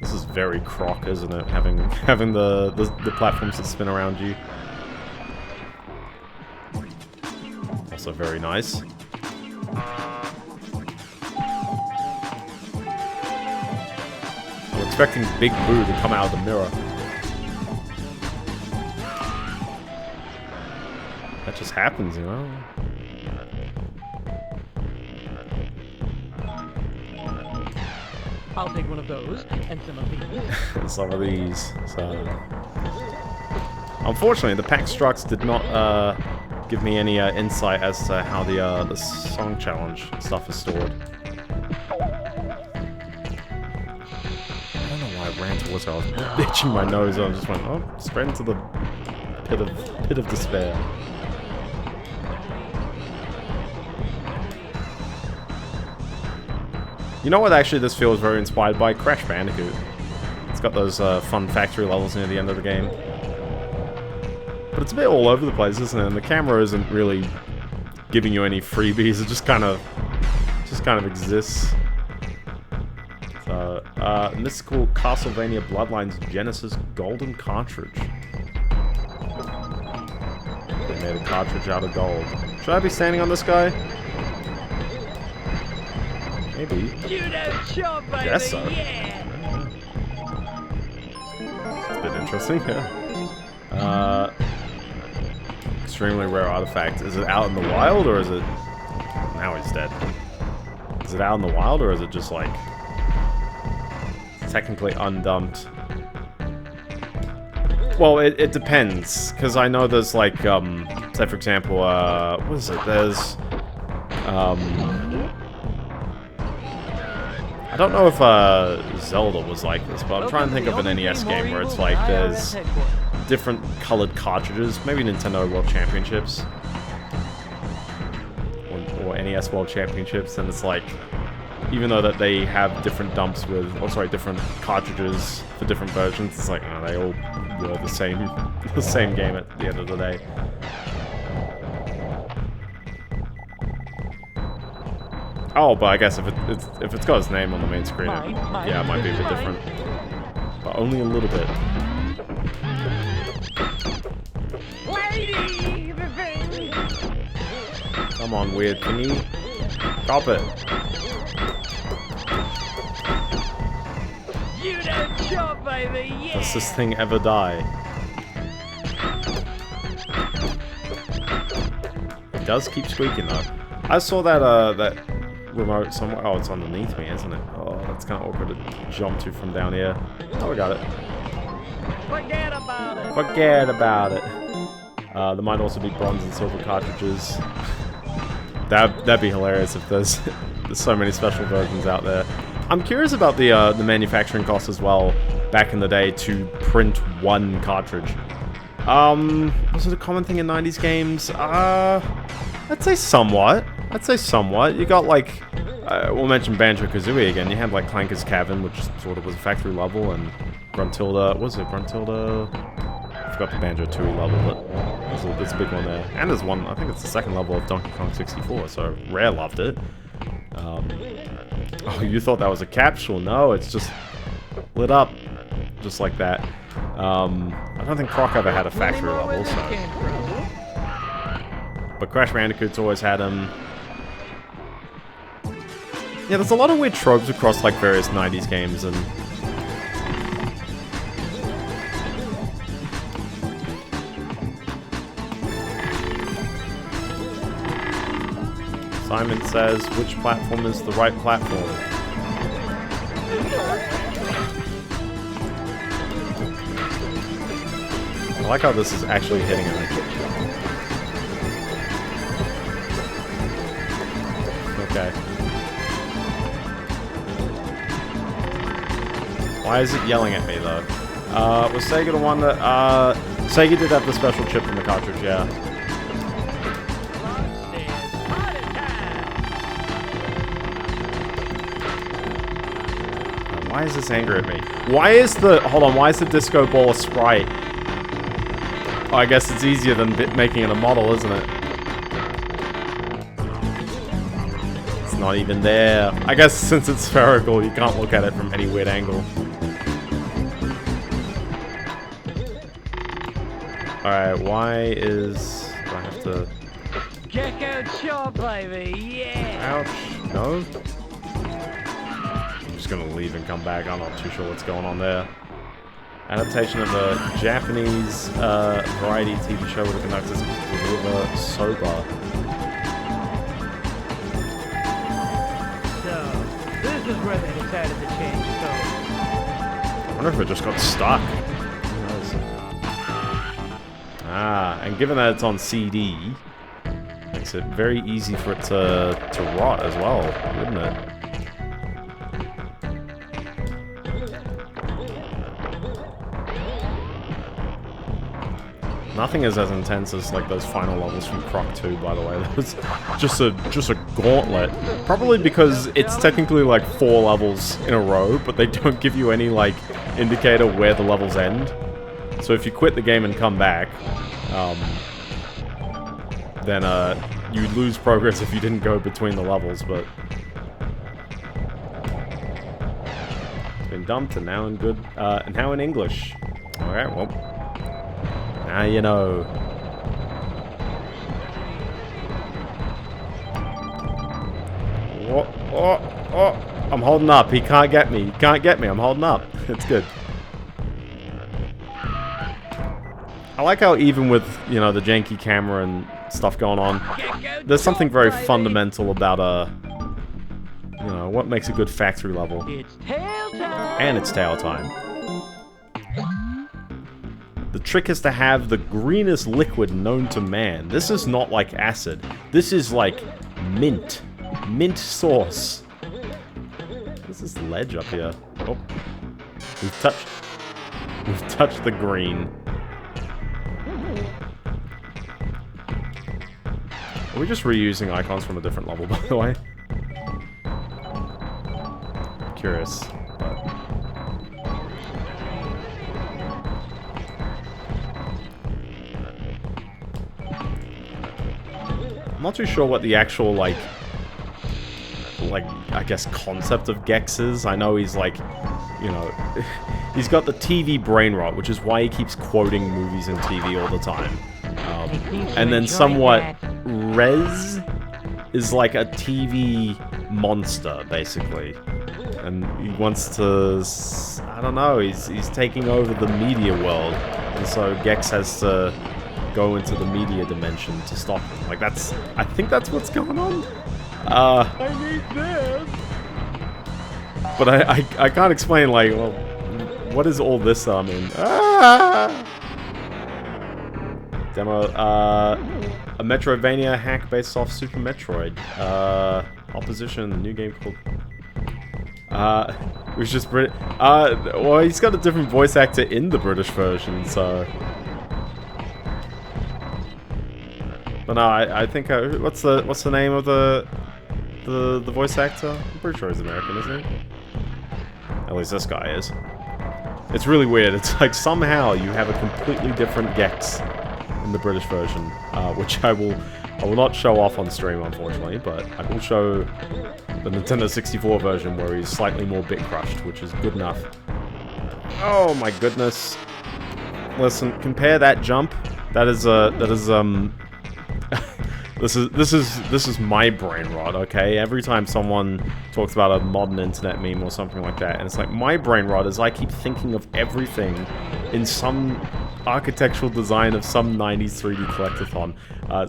This is very croc, isn't it? Having the platforms that spin around you. Also very nice. I'm expecting Big Boo to come out of the mirror. That just happens, you know? I'll take one of those, and some of these. Some of these. So, unfortunately, the pack structs did not give me any insight as to how the song challenge stuff is stored. I don't know why I ran towards her. I was itching my nose and I just went, oh, straight into the pit of despair. You know what, actually, this feels very inspired by Crash Bandicoot. It's got those fun factory levels near the end of the game. But it's a bit all over the place, isn't it? And the camera isn't really giving you any freebies. It just kind of exists. So, mystical Castlevania Bloodlines Genesis Golden Cartridge. They made a cartridge out of gold. Should I be standing on this guy? Maybe. Guess so. Yeah. It's a bit interesting, yeah. Extremely rare artifact. Is it out in the wild, or is it... Now he's dead. Is it out in the wild, or is it just, like... technically undumped? Well, it depends, because I know there's, like, say, for example, what is it? There's, I don't know if Zelda was like this, but I'm trying to think of an NES game where it's like there's different colored cartridges, maybe Nintendo World Championships or NES World Championships, and it's like, even though that they have different dumps with, or sorry, different cartridges for different versions, it's like, oh, they all were the same game at the end of the day. Oh, but I guess if it's got his name on the main screen, yeah, it might be a bit different. But only a little bit. Come on, weird thingy. Stop it. You don't chop, baby, yeah. Does this thing ever die? It does keep squeaking though. I saw that that remote somewhere. Oh, it's underneath me, isn't it? Oh, that's kind of awkward to jump to from down here. Oh, we got it. Forget about it. Forget about it. There might also be bronze and silver cartridges. That'd be hilarious if there's so many special versions out there. I'm curious about the manufacturing costs as well. Back in the day, to print one cartridge. Was it a common thing in 90s games? I'd say somewhat. You got, like, we'll mention Banjo-Kazooie again. You had, like, Clanker's Cavern, which sort of was a factory level, and Gruntilda... What was it? Gruntilda... I forgot the Banjo-Tooie level, but there's a big one there. And there's one, I think it's the second level of Donkey Kong 64, so Rare loved it. Oh, you thought that was a capsule? No, it's just lit up. Just like that. I don't think Croc ever had a factory level, so... but Crash Bandicoot's always had them. Yeah, there's a lot of weird tropes across like various 90s games, and Simon says, which platform is the right platform? I like how this is actually hitting him. Okay. Why is it yelling at me, though? Was Sega the one that... Sega did have the special chip in the cartridge, yeah. Why is this angry at me? Why is the... Hold on, why is the disco ball a sprite? Oh, I guess it's easier than making it a model, isn't it? It's not even there. I guess since it's spherical, you can't look at it from any weird angle. Alright, why is... Do I have to... Gecko chop, baby, yeah! Ouch. No? I'm just gonna leave and come back. I'm not too sure what's going on there. Adaptation of a Japanese variety TV show with the conductors deliver soba. So, this is where they decided to change code. I wonder if it just got stuck. Who knows? Ah, and given that it's on CD, makes it very easy for it to rot as well, wouldn't it? Nothing is as intense as like those final levels from Croc 2, by the way. That was just a gauntlet. Probably because it's technically like 4 levels in a row, but they don't give you any like indicator where the levels end. So if you quit the game and come back, then you lose progress if you didn't go between the levels. But it's been dumped and now in good, now in English. All right, well. Now you know. Oh, I'm holding up. He can't get me. He can't get me. I'm holding up. It's good. I like how even with, you know, the janky camera and stuff going on, there's something very fundamental about you know, what makes a good factory level. It's tail time. And it's tail time. The trick is to have the greenest liquid known to man. This is not like acid. This is like mint. Mint sauce. What's this ledge up here? Oh. We've touched the green. Are we just reusing icons from a different level, by the way? Curious. I'm not too sure what the actual, like, I guess, concept of Gex is. I know he's, like, you know, he's got the TV brain rot, which is why he keeps quoting movies and TV all the time. And then somewhat, Rez is like a TV monster, basically. And he wants to, I don't know, he's taking over the media world. And so Gex has to go into the media dimension to stop him. Like, that's... I think that's what's going on. I need this! But I can't explain, like, well, what is all this, I mean? Ah! Demo, a Metroidvania hack based off Super Metroid. Opposition, a new game called... it was just Brit... well, he's got a different voice actor in the British version, so... But no, I think what's the name of the voice actor? I'm pretty sure he's American, isn't he? At least this guy is. It's really weird. It's like somehow you have a completely different Gex in the British version, which I will not show off on stream, unfortunately, but I will show the Nintendo 64 version where he's slightly more bit crushed, which is good enough. Oh my goodness! Listen, compare that jump. That is This is my brain rot, okay? Every time someone talks about a modern internet meme or something like that, and it's like, my brain rot is I keep thinking of everything in some architectural design of some 90s 3D collect-a-thon.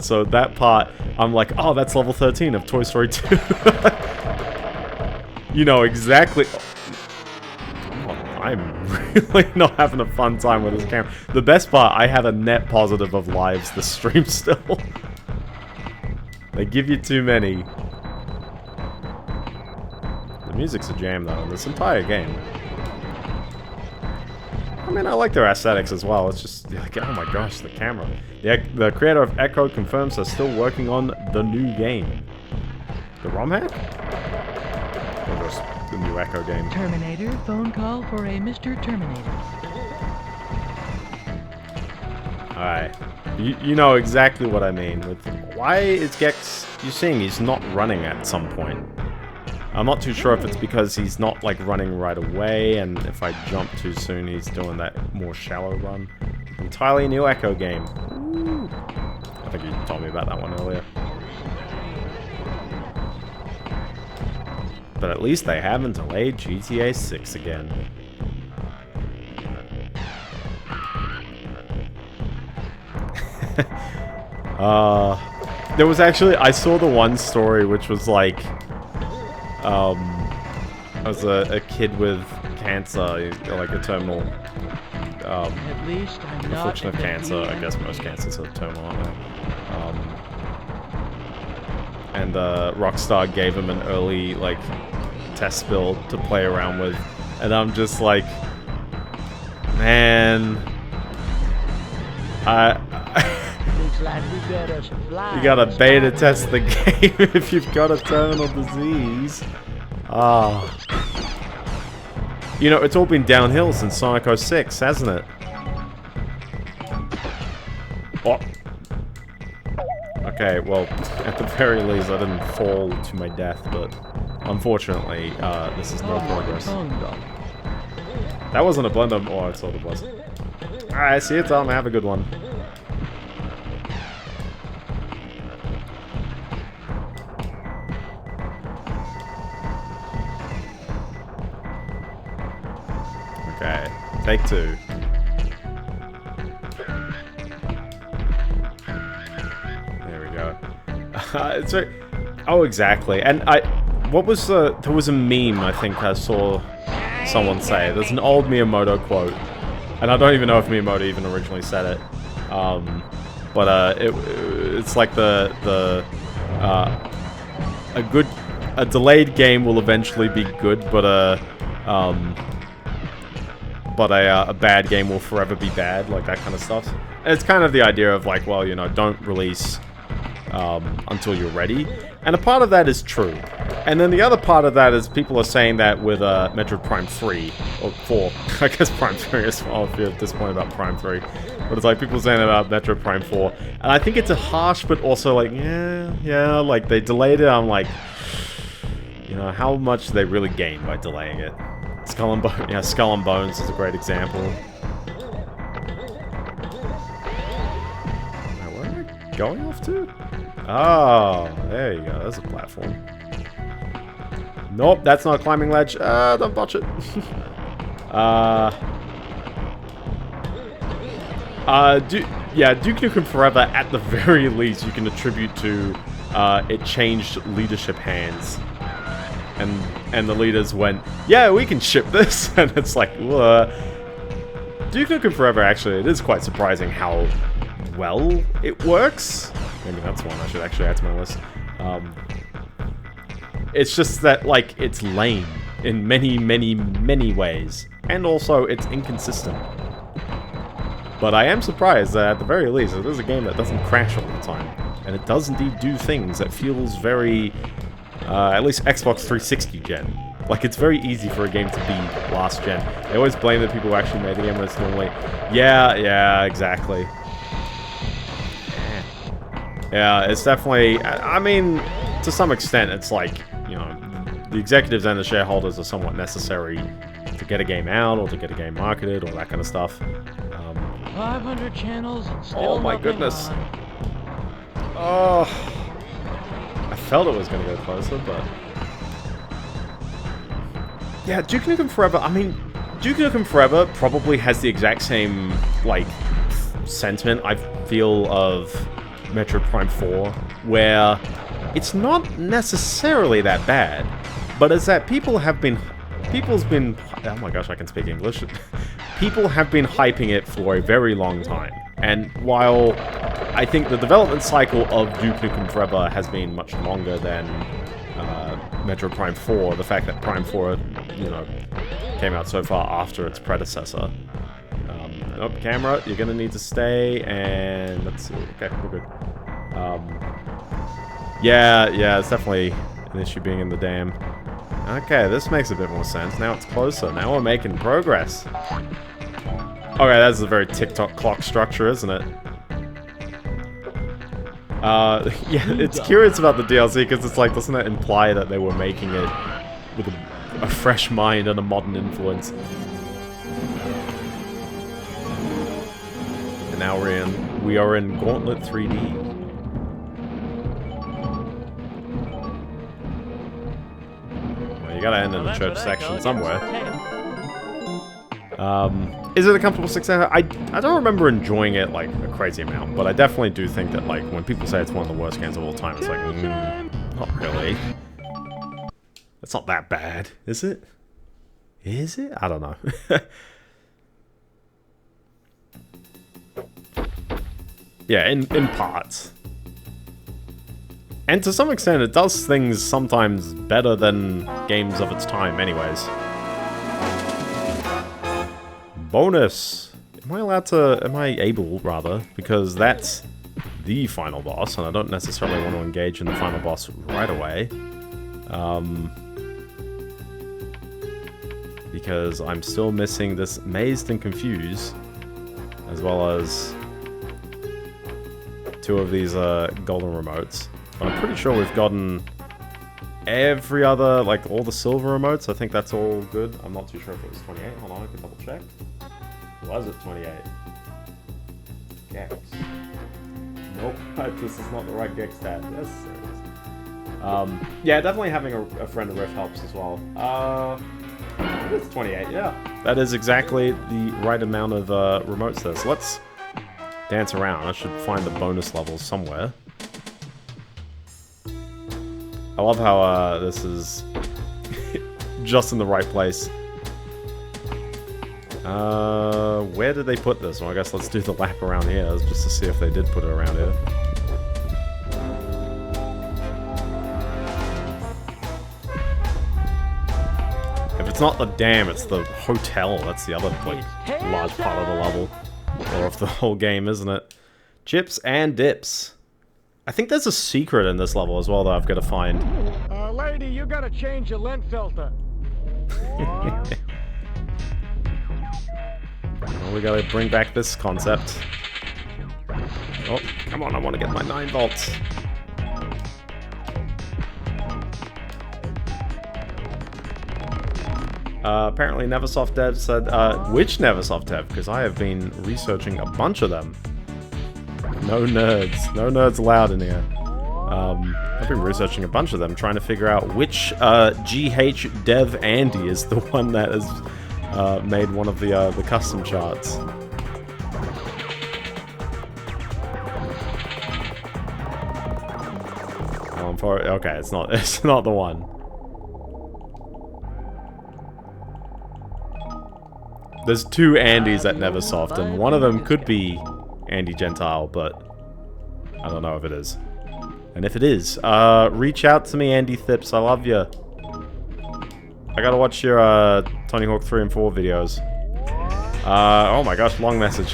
So that part, I'm like, oh, that's level 13 of Toy Story 2. You know, exactly... I'm really not having a fun time with this camera. The best part, I had a net positive of lives this stream still. They give you too many. The music's a jam though, in this entire game. I mean, I like their aesthetics as well. It's just like, oh my gosh, the camera. The creator of Echo confirms they're still working on the new game. The ROM hack? Or just the new Echo game? Terminator, phone call for a Mr. Terminator. Alright. You know exactly what I mean. With why is Gex... You're seeing he's not running at some point. I'm not too sure if it's because he's not, like, running right away, and if I jump too soon, he's doing that more shallow run. Entirely new Echo game. Ooh. I think you told me about that one earlier. But at least they haven't delayed GTA 6 again. There was actually, I saw the one story which was like, as a kid with cancer, like a terminal, At least I'm not affliction of cancer. I guess most cancers are terminal, aren't they? And Rockstar gave him an early, like, test build to play around with, and I'm just like, man, you gotta beta test the game if you've got a terminal disease. You know, it's all been downhill since Sonic 06, hasn't it? Oh. Okay, well, at the very least, I didn't fall to my death, but unfortunately, this is no progress. That wasn't a blender. Oh, I thought it was. Alright, see you, Tom. Have a good one. Okay, take two. There we go. It's right. Oh, exactly. And what was there was a meme I think I saw someone say. There's an old Miyamoto quote, and I don't even know if Miyamoto even originally said it. But it's like a delayed game will eventually be good, but a bad game will forever be bad, like that kind of stuff. And it's kind of the idea of like, well, you know, don't release until you're ready. And a part of that is true. And then the other part of that is people are saying that with Metroid Prime 3, or 4, I guess Prime 3 as well, if you're disappointed about Prime 3. But it's like people saying about Metroid Prime 4. And I think it's a harsh, but also like, yeah, like they delayed it. I'm like, you know, how much do they really gain by delaying it? Skull and Bones is a great example. Now, where am I going off to? Oh, there you go. There's a platform. Nope, that's not a climbing ledge. Don't botch it. Duke Nukem Forever, at the very least, you can attribute to it changed leadership hands. And the leaders went, yeah, we can ship this. And it's like, Duke Nukem Forever, actually, it is quite surprising how well it works. Maybe that's one I should actually add to my list. It's just that, like, it's lame in many, many, many ways. And also, it's inconsistent. But I am surprised that, at the very least, it is a game that doesn't crash all the time. And it does indeed do things that feels very... at least Xbox 360 gen. Like, it's very easy for a game to be last gen. They always blame the people who actually made the game when it's normally... Yeah, exactly. Yeah, it's definitely... I mean, to some extent, it's like, you know, the executives and the shareholders are somewhat necessary to get a game out, or to get a game marketed, or that kind of stuff. 500 channels and still oh my nothing goodness. on. Oh... felt it was going to go closer, but... Yeah, Duke Nukem Forever, I mean, Duke Nukem Forever probably has the exact same, like, sentiment I feel of Metro Prime 4, where it's not necessarily that bad, but it's that people's been, oh my gosh, I can speak English. People have been hyping it for a very long time, and while I think the development cycle of Duke Nukem Forever has been much longer than Metro Prime 4, the fact that Prime 4, you know, came out so far after its predecessor. Oh, camera, you're gonna need to stay, and let's see. Okay, we're good. Yeah, it's definitely an issue being in the dam. Okay, this makes a bit more sense. Now it's closer. Now we're making progress. Okay, that's a very TikTok clock structure, isn't it? Yeah, it's curious about the DLC because it's like, doesn't it imply that they were making it with a fresh mind and a modern influence? And now we are in Gauntlet 3D. Well, you gotta end in the church section somewhere. Is it a comfortable 6 hour? I don't remember enjoying it like a crazy amount, but I definitely do think that like when people say it's one of the worst games of all time, it's like, not really. It's not that bad, is it? Is it? I don't know. Yeah, in parts. And to some extent, it does things sometimes better than games of its time anyways. Bonus! Am I allowed to... Am I able, rather? Because that's the final boss, and I don't necessarily want to engage in the final boss right away. Because I'm still missing this Mazed and Confused, as well as 2 of these golden remotes. But I'm pretty sure we've gotten every other, like all the silver remotes. I think that's all good. I'm not too sure if it was 28. Hold on, I can double check. Was it 28? Gex. Nope, this is not the right Gex tab. That's serious. Yeah, definitely having a friend of Rift helps as well. It's 28, yeah. That is exactly the right amount of remotes there. So let's dance around. I should find the bonus levels somewhere. I love how this is just in the right place. Where did they put this? Well, I guess let's do the lap around here just to see if they did put it around here. If it's not the dam, it's the hotel. That's the other, like, large part of the level. Or of the whole game, isn't it? Chips and dips. I think there's a secret in this level as well that I've got to find. Lady, you gotta change your lint filter. Well, we gotta bring back this concept. Oh, come on, I want to get my 9 volts. Apparently Neversoft Dev said, which Neversoft Dev? Because I have been researching a bunch of them. No nerds. No nerds allowed in here. I've been researching a bunch of them, trying to figure out which GH Dev Andy is the one that has made one of the custom charts. Okay, it's not the one. There's 2 Andys at Neversoft, and one of them could be Andy Gentile, but I don't know if it is. And if it is, reach out to me, Andy Thips. I love you. I gotta watch your Tony Hawk 3 and 4 videos. Oh my gosh, long message.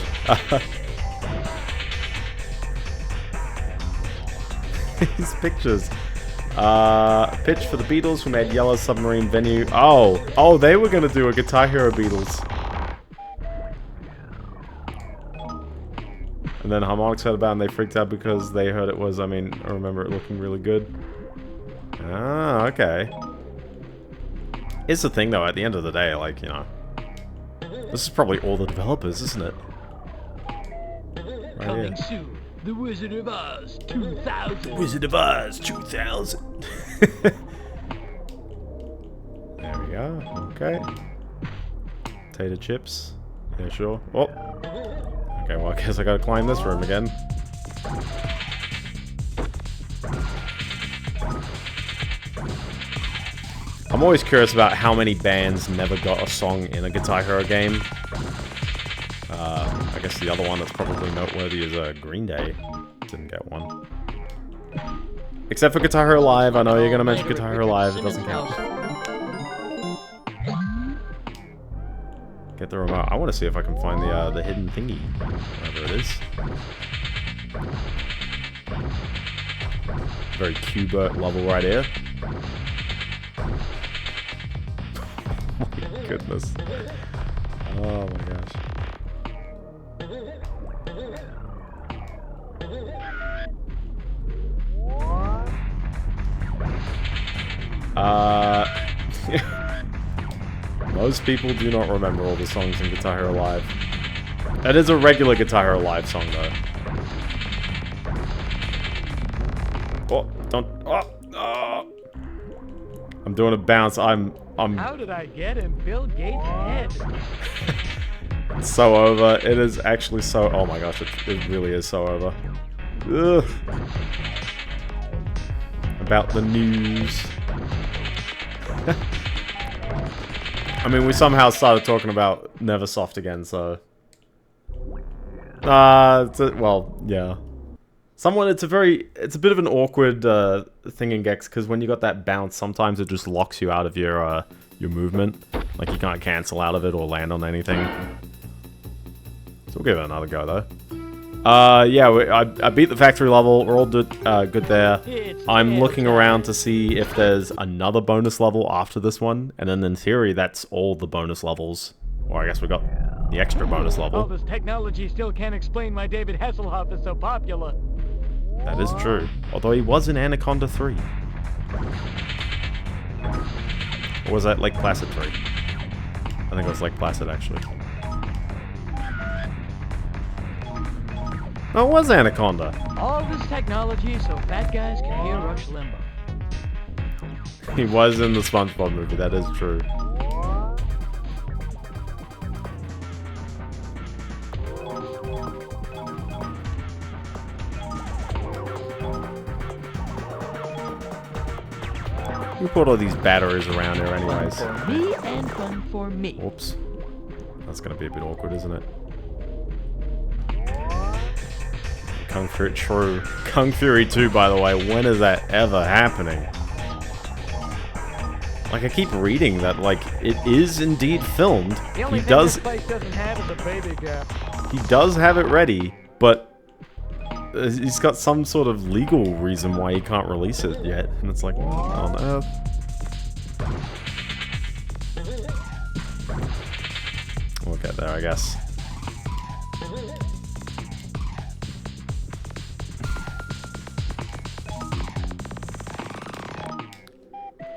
These pictures. Pitch for the Beatles who made Yellow Submarine Venue. Oh, they were gonna do a Guitar Hero Beatles. And then Harmonix heard about it and they freaked out because they heard it was, I remember it looking really good. Ah, okay. It's the thing though, at the end of the day, like, you know, this is probably all the developers, isn't it? Right Coming here. soon. The Wizard of Oz 2000. Wizard of Oz 2000. There we go. Okay. Potato chips. Yeah, sure. Oh. Okay, well, I guess I gotta climb this room again. I'm always curious about how many bands never got a song in a Guitar Hero game. I guess the other one that's probably noteworthy is Green Day. Didn't get one. Except for Guitar Hero Live. I know you're gonna mention Guitar Hero Live. It doesn't count. Get the remote. I want to see if I can find the hidden thingy, whatever it is. Very Q-Bert level right here. Oh my goodness. Oh my gosh. Most people do not remember all the songs in Guitar Hero Live. That is a regular Guitar Hero Live song, though. Oh, don't. Oh, oh. I'm doing a bounce. I'm. How did I get in Bill Gates' head? It's so over. It is actually so. Oh my gosh, it really is so over. Ugh. About the news. I mean, we somehow started talking about Neversoft again, so... well, yeah. Somewhat, it's a bit of an awkward thing in Gex, because when you got that bounce, sometimes it just locks you out of your movement. Like, you can't cancel out of it or land on anything. So we'll give it another go, though. Yeah, I beat the factory level. We're all good there. I'm looking around to see if there's another bonus level after this one. And then in theory, that's all the bonus levels. Or I guess we got the extra bonus level. All this technology still can't explain why David Hasselhoff is so popular. That is true. Although he was in Anaconda 3. Or was that Lake Placid 3? I think it was Lake Placid, actually. Oh, it was Anaconda. All this technology so fat guys can hear Rush Limbaugh. He was in the SpongeBob movie, that is true. We put all these batteries around here anyways. Fun for me and fun for me. Oops. That's gonna be a bit awkward, isn't it? Kung Fury, true. Kung Fury 2, by the way, when is that ever happening? Like, I keep reading that, like, it is indeed filmed. The only thing this place doesn't have is a baby gap. He does have it ready, but he's got some sort of legal reason why he can't release it yet. And it's like, what on earth? We'll get there, I guess.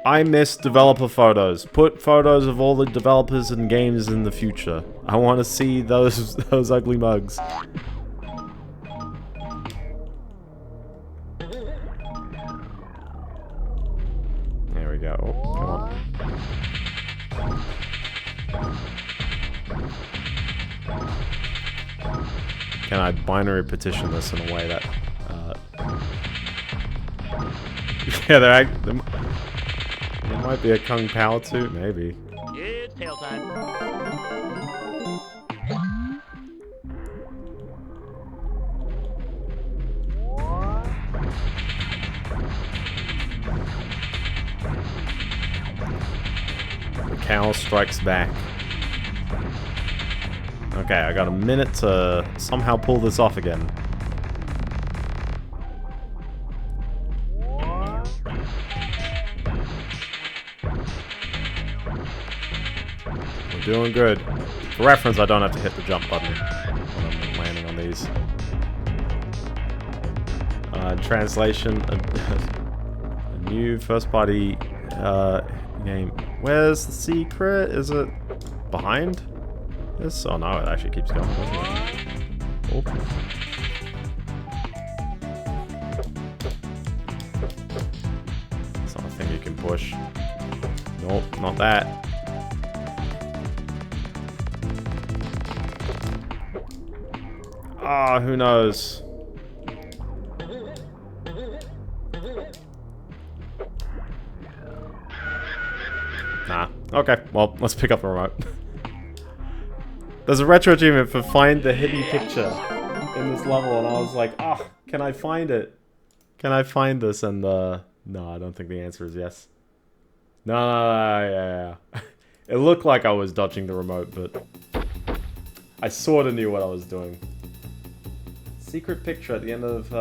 I miss developer photos. Put photos of all the developers and games in the future. I want to see those ugly mugs. There we go. Oh, come on. Can I binary petition this in a way that... yeah, there might be a Kung Pao too, maybe. It's tail time. The cow strikes back. Okay, I got a minute to somehow pull this off again. We're doing good. For reference, I don't have to hit the jump button when I'm landing on these. Translation, a new first-party game. Where's the secret? Is it behind this? Oh no, it actually keeps going, doesn't it? Oh. push. Nope, not that. Ah, who knows? Nah. Okay, well, let's pick up the remote. There's a retro achievement for find the hidden picture in this level, and I was like, oh, can I find it? Can I find this? And, no, I don't think the answer is yes. No, yeah. It looked like I was dodging the remote, but I sort of knew what I was doing. Secret picture at the end of,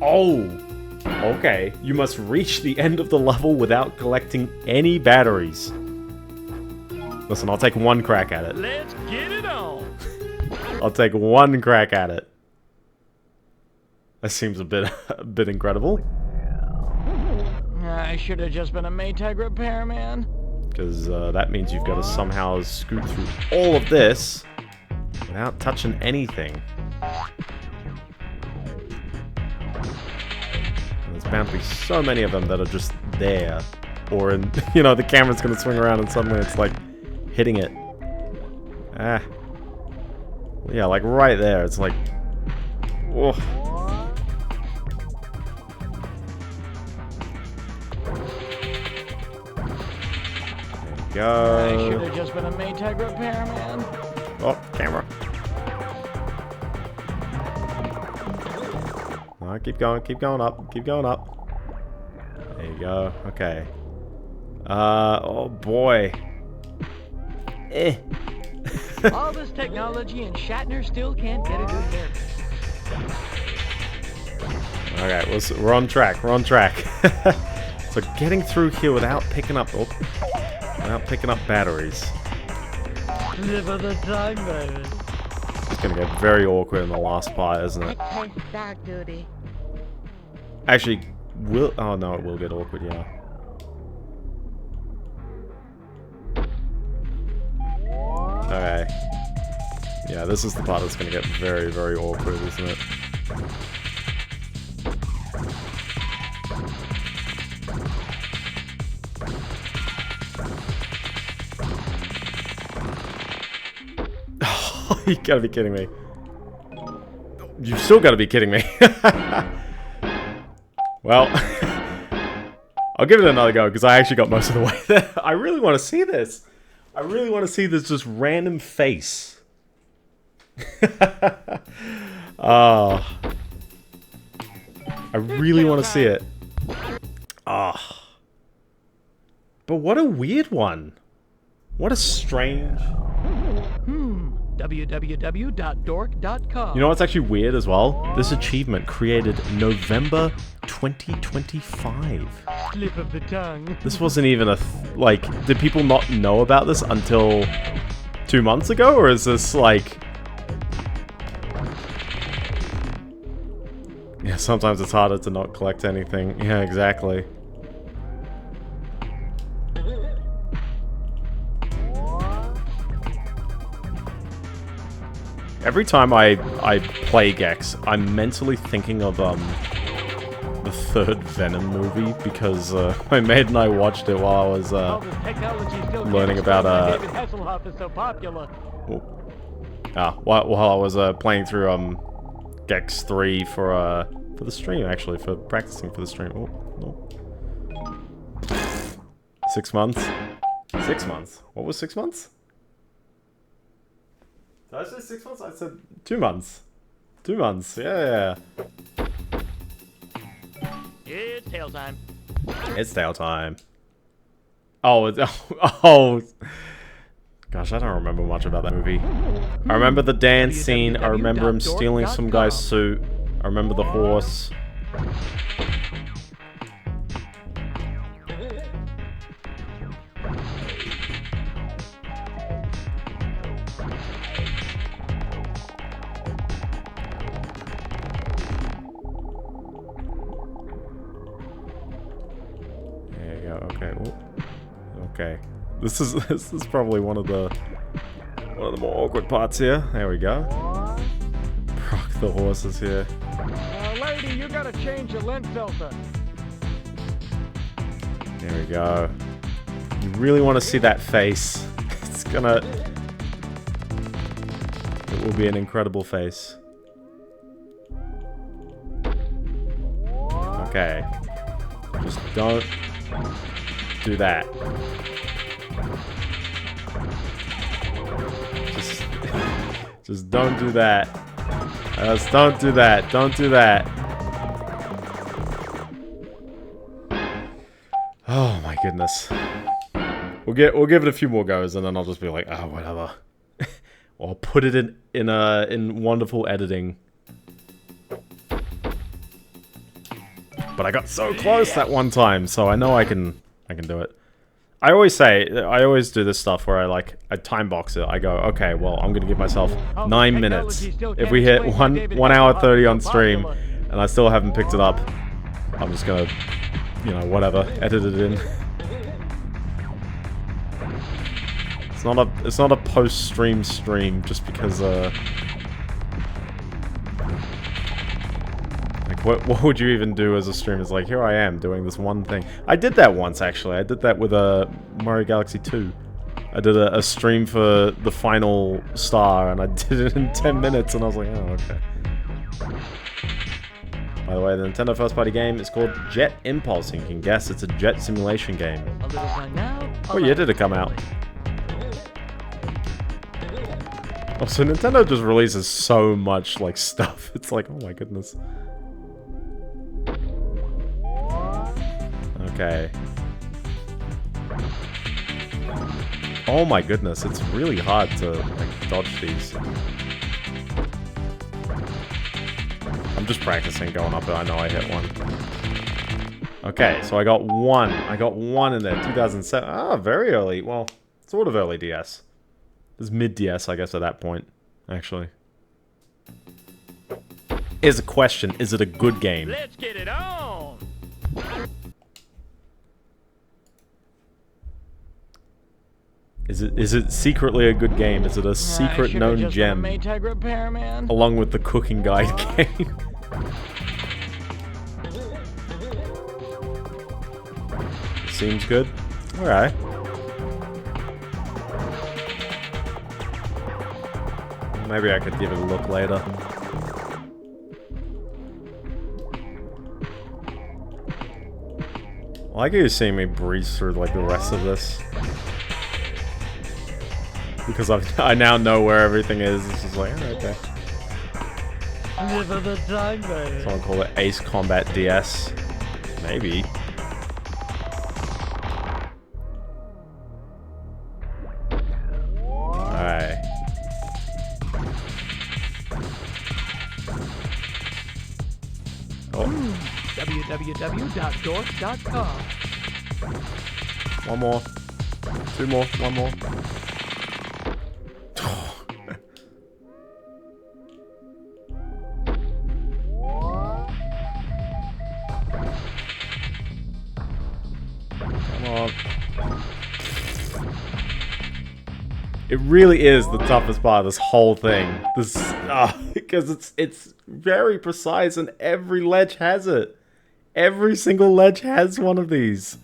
Oh! Okay. You must reach the end of the level without collecting any batteries. Listen, I'll take one crack at it. Let's get it on. I'll take one crack at it. That seems a bit incredible. I should have just been a Maytag repairman. Because that means you've got to somehow scoot through all of this without touching anything. And there's bound to be so many of them that are just there. Or, in, you know, the camera's going to swing around and suddenly it's like hitting it. Ah. Yeah, like right there. It's like... Oh. I should have just been a Maytag repairman. Oh, camera. Alright, keep going up, keep going up. There you go, okay. Oh boy. Eh. All this technology and Shatner still can't get a good haircut. Alright, we're on track, we're on track. So getting through here without picking up... Oh, without picking up batteries. Live of the time, baby. It's gonna get very awkward in the last part, isn't it? Dog duty. Actually, will... Oh no, it will get awkward, yeah. Okay. Yeah, this is the part that's gonna get very, very awkward, isn't it? You gotta be kidding me. You still gotta be kidding me. Well, I'll give it another go because I actually got most of the way there. I really want to see this. I really want to see this just random face. Oh. I really want to see it. Oh. But what a weird one. What a strange... www.dork.com. You know what's actually weird as well? This achievement created November 2025. Slip of the tongue. This wasn't even a... like, did people not know about this until 2 months ago? Or is this like... Yeah, sometimes it's harder to not collect anything. Yeah, exactly. Every time I play Gex, I'm mentally thinking of the third Venom movie because my mate and I watched it while I was learning about David Hasselhoff is so popular. While I was playing through Gex 3 for the stream, actually, for practicing for the stream. Oh, no. 6 months. 6 months. What was 6 months? Did I say 6 months? I said 2 months. 2 months, yeah. It's tail time. It's tail time. Oh, oh. Gosh, I don't remember much about that movie. I remember the dance scene. I remember him stealing some guy's suit. I remember the horse. Okay. This is probably one of the more awkward parts here. There we go. Proc the horses here. Lady, you gotta change your lens filter. There we go. You really want to see that face. It's gonna... It will be an incredible face. Okay. Just don't do that. Just don't do that. Just don't do that. Don't do that. Oh my goodness. We'll give it a few more goes and then I'll just be like, oh whatever. Or put it in wonderful editing. But I got so close that one time, so I know I can do it. I always do this stuff where I time box it. I go, okay, well, I'm gonna give myself 9 minutes. If we hit 1 hour 30 on stream and I still haven't picked it up, I'm just gonna, you know, whatever, edit it in. It's not a post-stream stream just because like what would you even do as a stream? It's like, here I am doing this one thing. I did that once actually. I did that with Mario Galaxy 2. I did a stream for the final star and I did it in 10 minutes and I was like, oh okay. By the way, the Nintendo first party game is called Jet Impulse, and you can guess it's a jet simulation game. What year did it come out? Oh, so Nintendo just releases so much, like, stuff. It's like, oh my goodness. Okay. Oh my goodness, it's really hard to, like, dodge these. I'm just practicing going up, but I know I hit one. Okay, so I got one. I got one in there, 2007. Ah, very early. Well, sort of early DS. It's mid-DS, I guess, at that point, actually. Here's a question. Is it a good game? Let's get it on! Is it secretly a good game? Is it a secret known gem? Repair, man. Along with the cooking guide game. Seems good. Alright. Maybe I could give it a look later. I like how you're seeing me breeze through like the rest of this. Because I now know where everything is. It's just like, oh, okay. Someone call it Ace Combat DS. Maybe. Alright. Oh. www.dork.com. One more. Two more. One more. It really is the toughest part of this whole thing. This, because it's very precise and every ledge has it. Every single ledge has one of these.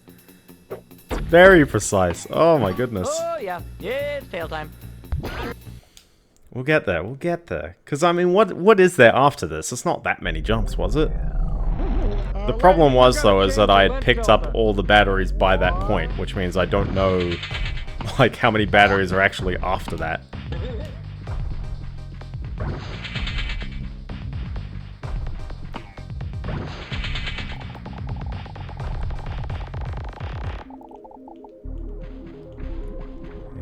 It's very precise. Oh my goodness. Oh yeah, it's fail time. We'll get there. We'll get there. Because I mean, what is there after this? It's not that many jumps, was it? The problem was though is that I had picked up all the batteries by that point, which means I don't know. Like, how many batteries are actually after that?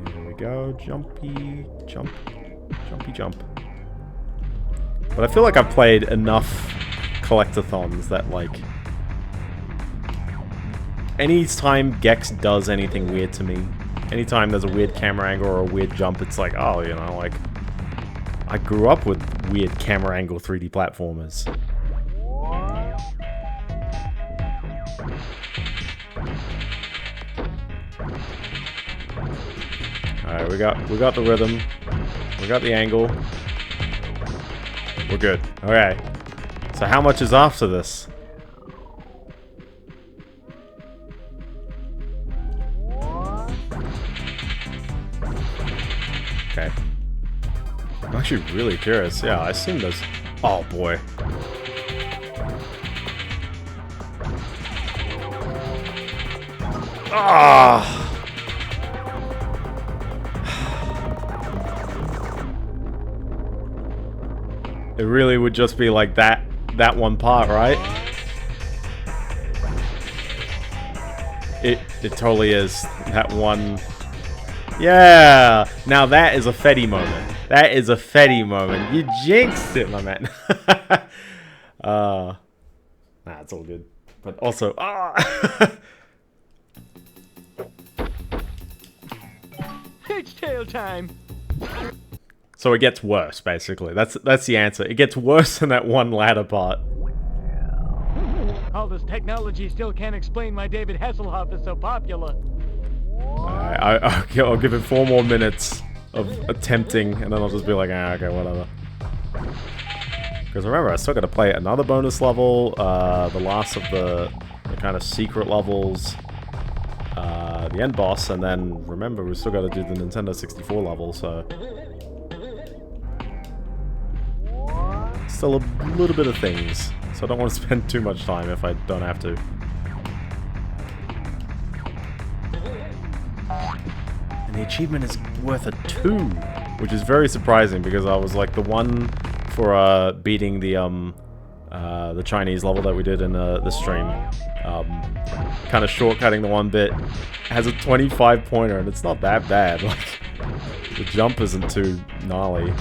Here we go. Jumpy, jump. Jumpy, jump. But I feel like I've played enough collect-a-thons that, like... anytime Gex does anything weird to me, anytime there's a weird camera angle or a weird jump, it's like, oh, you know, like... I grew up with weird camera angle 3D platformers. Alright, we got the rhythm. We got the angle. We're good. Alright. So how much is after this? actually really curious. Yeah, I assume there's... Oh, boy. Ah! It really would just be like that one part, right? It totally is. That one... Yeah! Now that is a Fetty moment. That is a Fetty moment. You jinxed it, my man. Nah, it's all good. But also... It's tail time. So it gets worse, basically. That's the answer. It gets worse than that one ladder part. All this technology still can't explain why David Hasselhoff is so popular. I'll give it 4 more minutes of attempting, and then I'll just be like, ah, okay, whatever. Because remember, I still got to play another bonus level, the last of the kind of secret levels, the end boss, and then remember, we still got to do the Nintendo 64 level, so... Still a little bit of things, so I don't want to spend too much time if I don't have to. And the achievement is worth a 2, which is very surprising because I was like the one for beating the Chinese level that we did in the stream. Kind of shortcutting the one bit, has a 25 pointer and it's not that bad. Like the jump isn't too gnarly.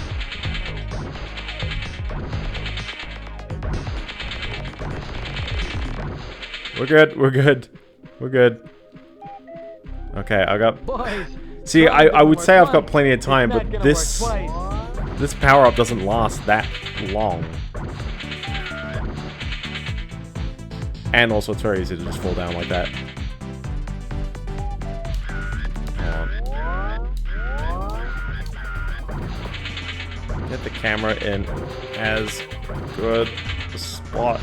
We're good, we're good, we're good. Okay, I got... Boys, See, I would say I've got plenty of time, but this power-up doesn't last that long. And also it's very easy to just fall down like that. Get the camera in as good a spot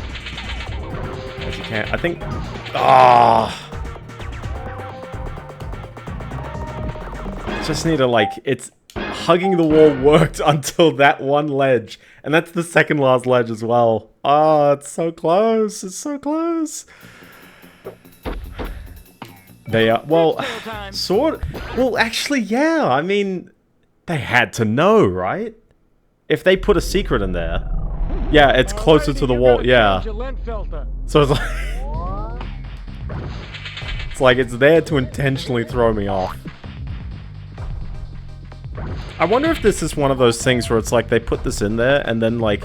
as you can. I think... Just need to, like, it's... Hugging the wall worked until that one ledge. And that's the second last ledge as well. Oh, it's so close. It's so close. They are... Well, sort... Well, actually, yeah. I mean, they had to know, right? If they put a secret in there... Yeah, it's closer to the wall. Yeah. So it's like... It's like it's there to intentionally throw me off. I wonder if this is one of those things where it's like they put this in there and then like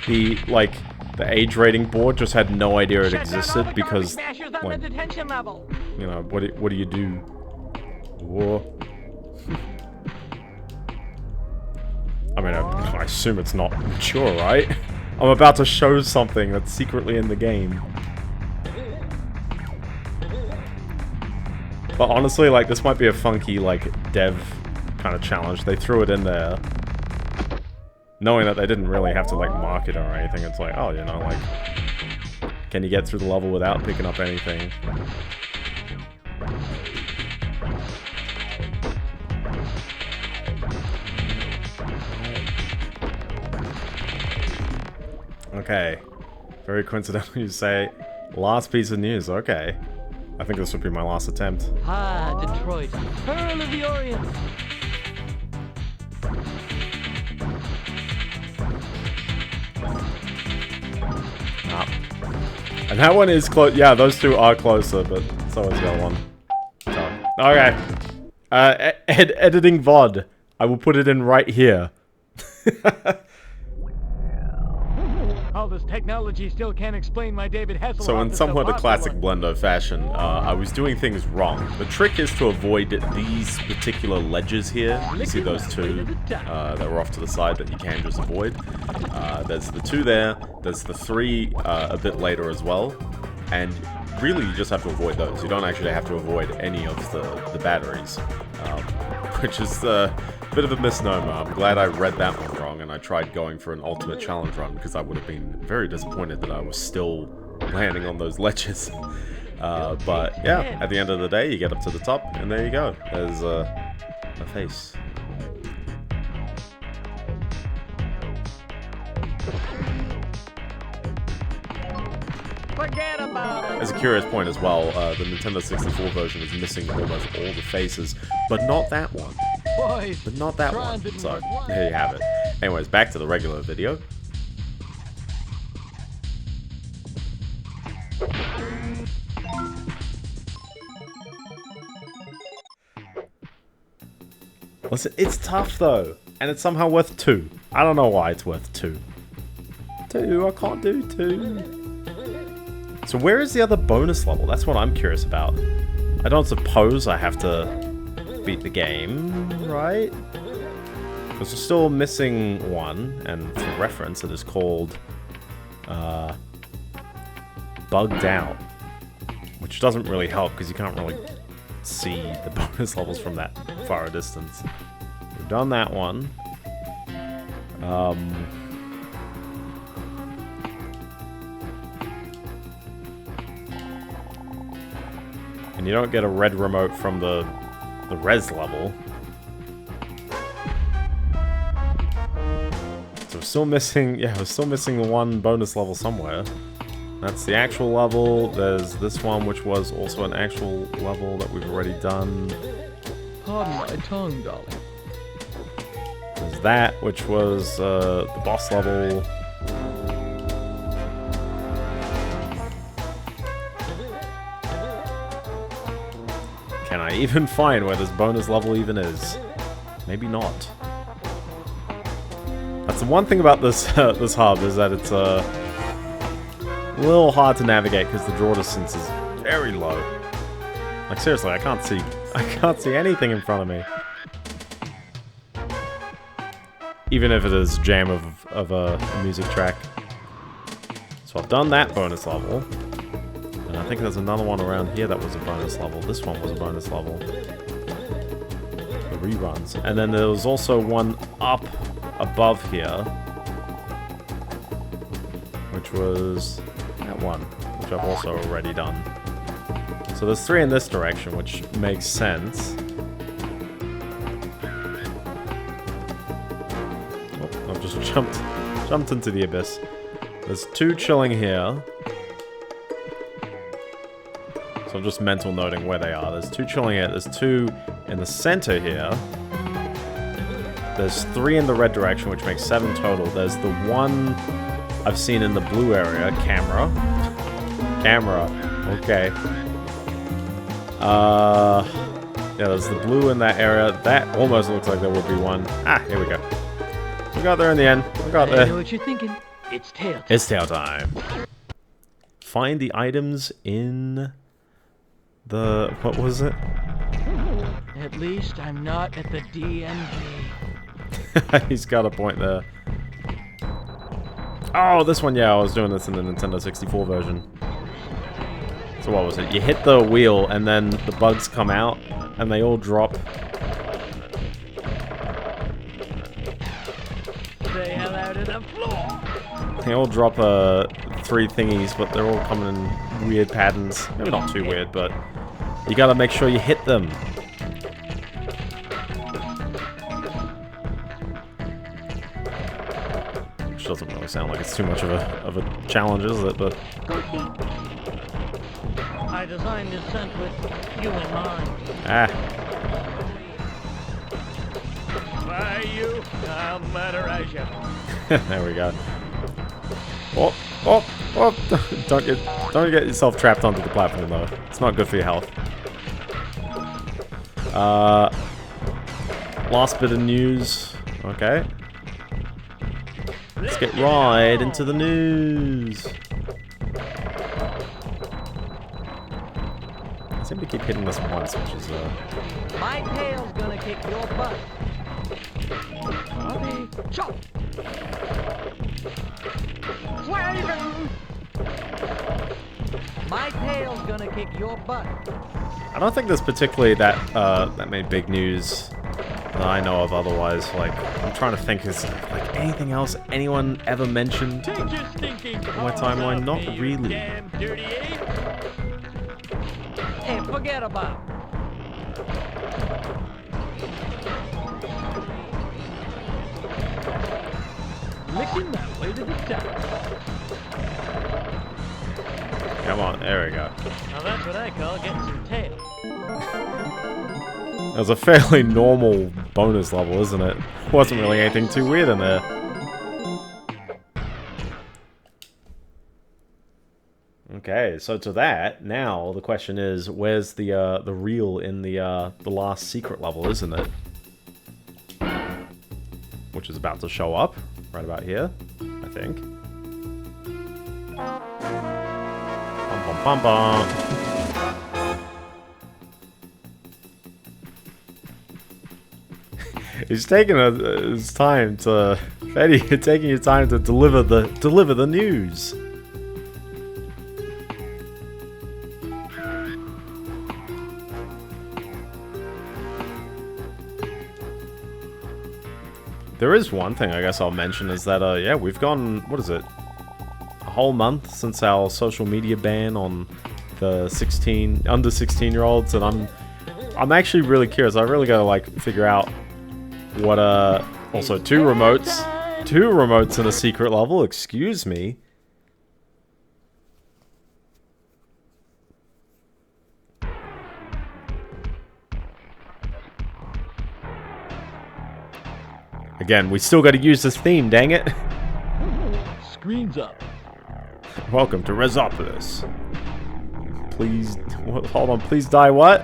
the age rating board just had no idea it existed because like, you know, what do you do? Whoa. I mean, I assume it's not mature, right? I'm about to show something that's secretly in the game. But honestly, like, this might be a funky, like, dev kind of challenge. They threw it in there knowing that they didn't really have to, like, mark it or anything. It's like, oh, you know, like, can you get through the level without picking up anything? Okay. Very coincidental you say last piece of news. Okay. I think this would be my last attempt. Ah, Detroit, Pearl of the Orient. And that one is close. Yeah, those two are closer, but so is the other one. So, okay. Editing VOD. I will put it in right here. All this technology still can't explain why David Hasselhoff So in somewhat a classic Biendeo fashion, I was doing things wrong. The trick is to avoid these particular ledges here. You see those two that were off to the side that you can just avoid. There's the two there. There's the three a bit later as well. And really you just have to avoid those. You don't actually have to avoid any of the batteries. Which is a bit of a misnomer. I'm glad I read that one wrong and I tried going for an ultimate challenge run because I would have been very disappointed that I was still landing on those ledges. But yeah, at the end of the day, you get up to the top and there you go. There's a face. Forget about it. As a curious point as well, the Nintendo 64 version is missing almost all the faces, but not that one. Boys, But not that Tron one. didn't So, work once. there you have it. Anyways, back to the regular video. Listen, it's tough though, and it's somehow worth 2. I don't know why it's worth 2. 2, I can't do 2. So where is the other bonus level? That's what I'm curious about. I don't suppose I have to beat the game, right? Because we're still missing one, and for reference, it is called Bugged Out, which doesn't really help because you can't really see the bonus levels from that far a distance. We've done that one. And you don't get a red remote from the res level. So we're still missing, yeah, we're still missing one bonus level somewhere. That's the actual level. There's this one, which was also an actual level that we've already done. Pardon my tongue, darling. There's that, which was the boss level. Can I even find where this bonus level even is? Maybe not. That's the one thing about this this hub, is that it's a little hard to navigate because the draw distance is very low. Like seriously, I can't see anything in front of me. Even if it is jam of a music track. So I've done that bonus level. And I think there's another one around here that was a bonus level. This one was a bonus level. The reruns. And then there was also one up above here. Which was that one. Which I've also already done. So there's 3 in this direction, which makes sense. Oh, I've just jumped into the abyss. There's 2 chilling here. So I'm just mental noting where they are. There's 2 chilling here. There's 2 in the center here. There's 3 in the red direction, which makes 7 total. There's the one I've seen in the blue area. Camera. Okay. Yeah, there's the blue in that area. That almost looks like there would be one. Ah, here we go. We got there in the end. We got I know there. what you're thinking. It's tail time. It's tail time. Find the items in the... what was it? At least I'm not at the DMV. He's got a point there. Oh, this one, yeah, I was doing this in the Nintendo 64 version. So what was it? You hit the wheel and then the bugs come out and they all drop. Say hello to the floor. They all drop 3 thingies, but they're all coming in weird patterns. Maybe not too weird, but you gotta make sure you hit them. Which doesn't really sound like it's too much of a challenge, is it? But I designed this scent with you in mind. By you, I'll murderize you. There we go. Oh, oh, oh! Don't get yourself trapped onto the platform though. It's not good for your health. Last bit of news. Okay. Let's get right into the news. I seem to keep hitting this once, which is My tail's gonna kick your butt. Bobby, Chop! My tail's gonna kick your butt. I don't think there's particularly that many big news that I know of otherwise. Like, I'm trying to think, is like anything else anyone ever mentioned take your stinking my paws timeline? off Not me, you really. damn dirty ape. Hey, forget about it. licking my way to the top. Come on, there we go. Now that's what I call getting some tail. That was a fairly normal bonus level, isn't it? Wasn't really anything too weird in there. Okay, so to that, now the question is, where's the reel in the last secret level, isn't it? Which is about to show up right about here, I think. Bum bum bum bum. He's taking his time to, Eddie, you're taking your time to deliver the news. There is one thing I guess I'll mention is that, yeah, we've gone, what is it, a whole month since our social media ban on the under 16-year-olds, and I'm actually really curious. I really gotta, like, figure out what, also two remotes in a secret level, excuse me. Again, we still gotta use this theme, dang it. Screens up. Welcome to Resopolis. Please, hold on, please die what?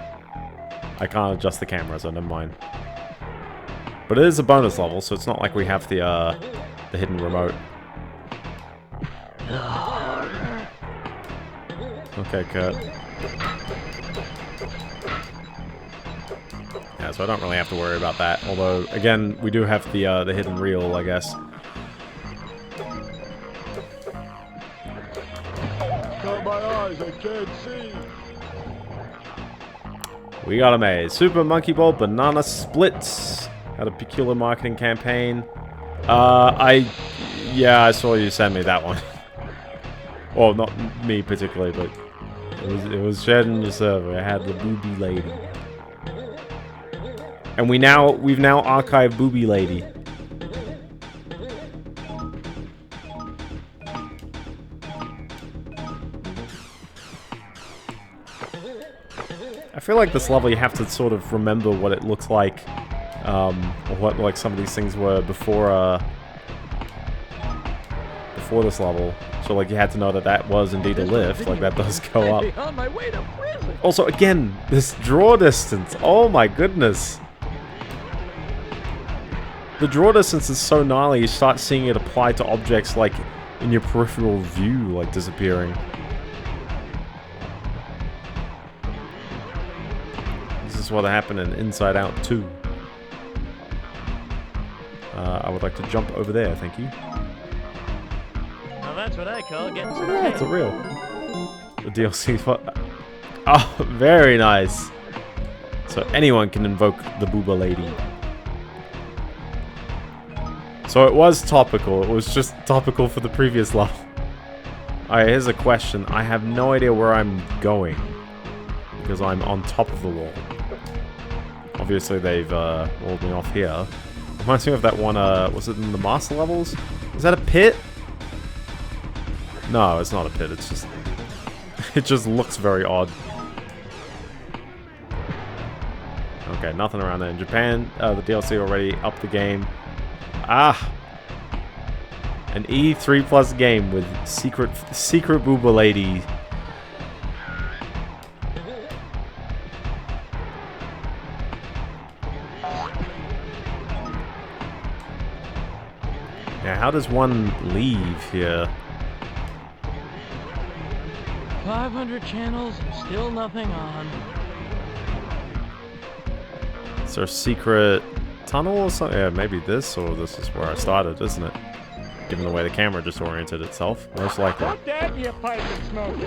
I can't adjust the camera, so never mind. But it is a bonus level, so it's not like we have the hidden remote. Okay, Kurt. Yeah, so I don't really have to worry about that. Although, again, we do have the hidden reel, I guess. Got my eyes, I can't see. We got a maze. Super Monkey Ball Banana Splits. Had a peculiar marketing campaign. Yeah, I saw you send me that one. Well, not me particularly, but it was shared in the server. I had the booby lady. And we've now archived Booby Lady. I feel like this level you have to sort of remember what it looks like, or what like some of these things were before this level. So like you had to know that that was indeed a lift, like that does go up. On my way to prison. Also, again, this draw distance. Oh my goodness. The draw distance is so gnarly, you start seeing it apply to objects like in your peripheral view, like disappearing. This is what happened in Inside Out 2. I would like to jump over there, thank you. Now that's what I call getting some Yeah, it's a real. The DLC for... Oh, very nice. So anyone can invoke the Booba Lady. So it was topical. It was just topical for the previous level. Alright, here's a question. I have no idea where I'm going. Because I'm on top of the wall. Obviously they've walled me off here. Reminds me of that one, was it in the master levels? Is that a pit? No, it's not a pit. It's just... it just looks very odd. Okay, nothing around there. In Japan, the DLC already upped the game. Ah! An E3 plus game with secret Booba Lady. Yeah, how does one leave here? 500 channels, still nothing on. Is there a secret tunnel or something? Yeah, maybe this, or this is where I started, isn't it? Given the way the camera just oriented itself, most likely. Fuck that, you pipe and smoke.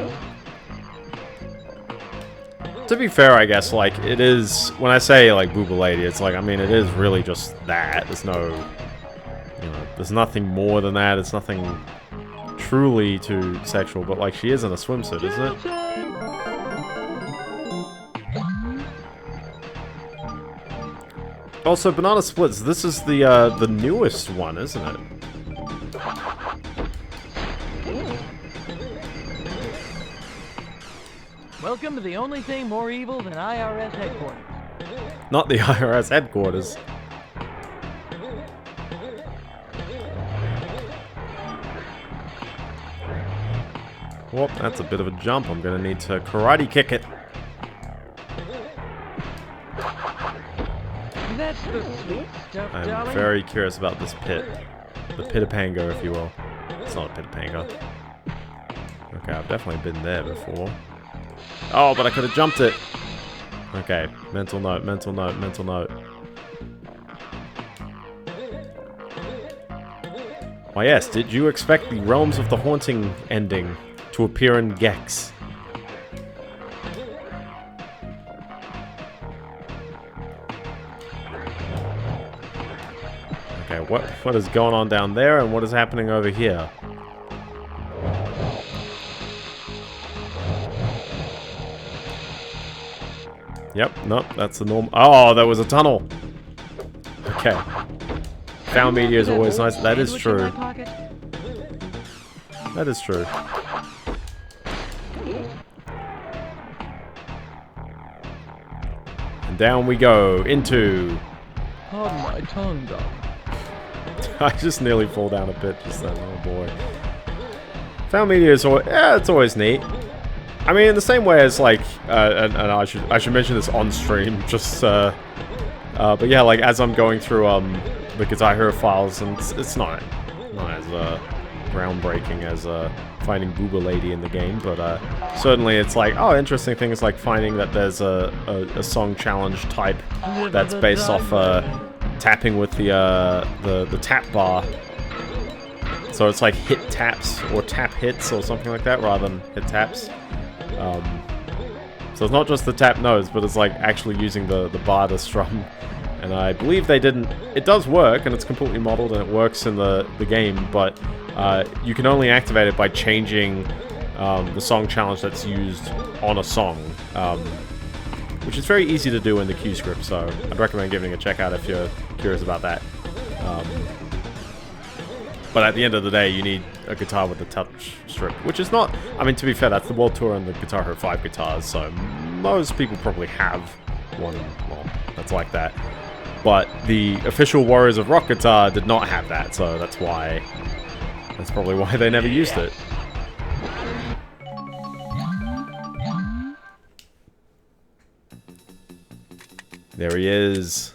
To be fair, I guess, like, it is, when I say, like, Booba Lady, it's like, I mean, it is really just that. There's no, you know, there's nothing more than that. It's nothing truly too sexual, but, like, she is in a swimsuit, isn't it? Also, Banana Splits, this is the newest one, isn't it? Welcome to the only thing more evil than IRS headquarters. Not the IRS headquarters. Whoop, that's a bit of a jump. I'm gonna need to karate kick it. That's the sweet stuff, I'm darling. very curious about this pit. The Pitapango, if you will. It's not a Pitapango. Okay, I've definitely been there before. Oh, but I could have jumped it. Okay, mental note, mental note, mental note. Oh yes, did you expect the Realms of the Haunting ending to appear in Gex? Okay, what is going on down there and what is happening over here? Yep, nope, that's the normal. Oh, there was a tunnel. Okay. Found media is always nice. That is true. That is true. And down we go into. Pardon my tongue, darling. I just nearly fall down a pit just then. Oh boy. Found media is always, yeah, it's always neat. I mean, in the same way as like, and I should mention this on stream, just but yeah, like as I'm going through the Guitar Hero files, and it's not as groundbreaking as finding Booba Lady in the game, but certainly it's like, oh, interesting things like finding that there's a song challenge type that's based off tapping with the tap bar. So it's like hit taps or tap hits or something like that rather than hit taps. So it's not just the tap notes, but it's like actually using the bar to strum. And I believe they didn't. It does work, and it's completely modeled, and it works in the game. But you can only activate it by changing the song challenge that's used on a song, which is very easy to do in the Q script. So I'd recommend giving it a check out if you're curious about that. But at the end of the day, you need a guitar with a touch strip, which is not... I mean, to be fair, that's the World Tour and the Guitar Hero 5 guitars, so most people probably have one, well, that's like that. But the official Warriors of Rock guitar did not have that, so that's why... That's probably why they never used it. There he is.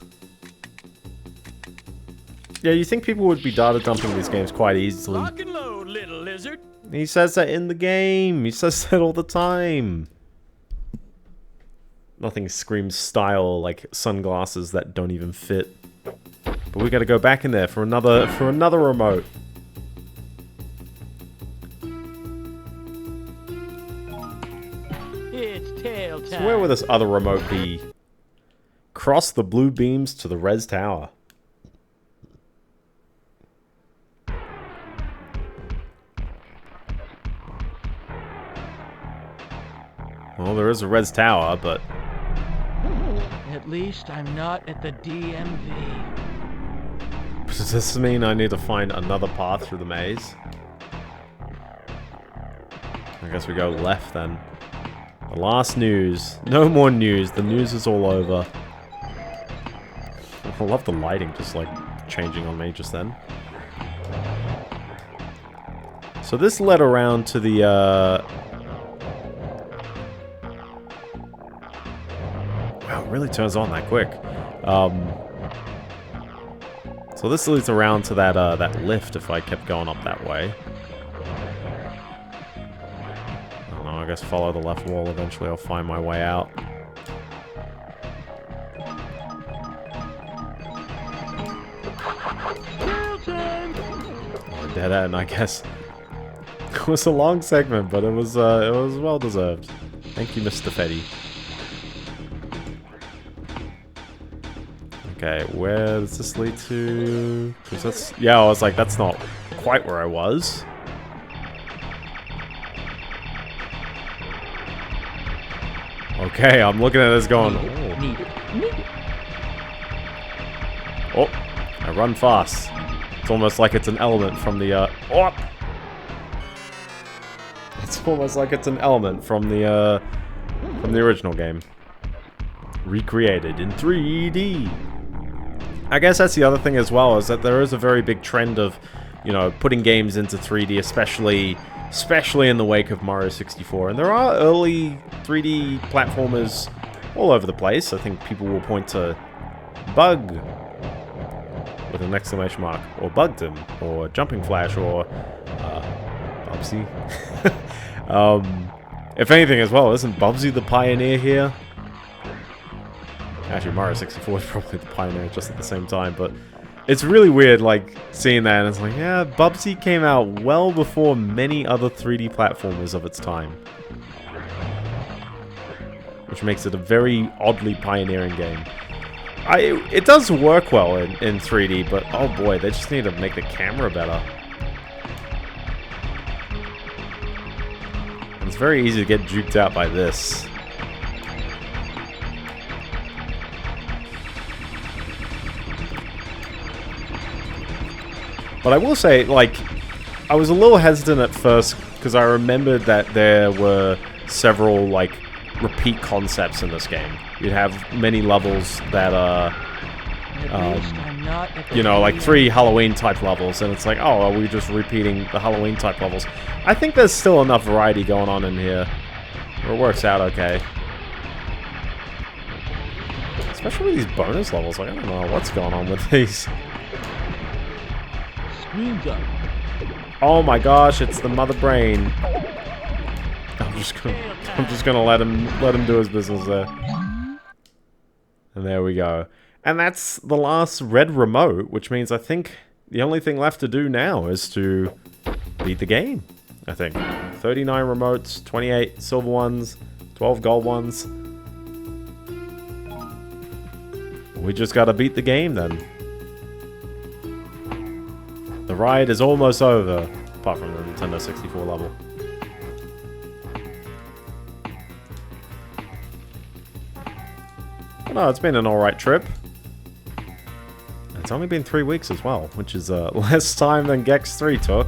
Yeah, you think people would be data dumping these games quite easily. Lock and load, little lizard. He says that in the game. He says that all the time. Nothing screams style like sunglasses that don't even fit. But we gotta go back in there for another remote. It's tail time. So where would this other remote be? Cross the blue beams to the res tower. Well, there is a res tower, but... At least I'm not at the DMV. Does this mean I need to find another path through the maze? I guess we go left then. The last news. No more news. The news is all over. I love the lighting just like changing on me just then. So this led around to the wow, it really turns on that quick. So this leads around to that that lift if I kept going up that way. I don't know, I guess follow the left wall, eventually I'll find my way out. Oh, dead end, I guess. It was a long segment, but it was well deserved. Thank you, Mr. Fetty. Okay, where does this lead to? 'Cause that's, yeah, I was like, that's not quite where I was. Okay, I'm looking at this going, oh, I run fast. It's almost like it's an element from the, oh! It's almost like it's an element from the from the original game. Recreated in 3D. I guess that's the other thing as well, is that there is a very big trend of, you know, putting games into 3D, especially in the wake of Mario 64. And there are early 3D platformers all over the place. I think people will point to Bug with an exclamation mark, or Bugdom, or Jumping Flash, or Bubsy. If anything as well, isn't Bubsy the pioneer here? Actually, Mario 64 is probably the pioneer just at the same time, but it's really weird, like, seeing that, and it's like, yeah, Bubsy came out well before many other 3D platformers of its time. Which makes it a very oddly pioneering game. It does work well in 3D, but oh boy, they just need to make the camera better. And it's very easy to get juked out by this. But I will say, like, I was a little hesitant at first because I remembered that there were several, like, repeat concepts in this game. You'd have many levels that are, you know, like 3 Halloween-type levels, and it's like, oh, are we just repeating the Halloween-type levels? I think there's still enough variety going on in here where it works out okay. Especially with these bonus levels, like, I don't know what's going on with these. Oh my gosh, it's the mother brain. I'm just gonna let him do his business there. And there we go. And that's the last red remote, which means I think the only thing left to do now is to beat the game, I think. 39 remotes, 28 silver ones, 12 gold ones. We just gotta beat the game then. The ride is almost over, apart from the Nintendo 64 level. No, it's been an alright trip. It's only been 3 weeks as well, which is less time than Gex 3 took.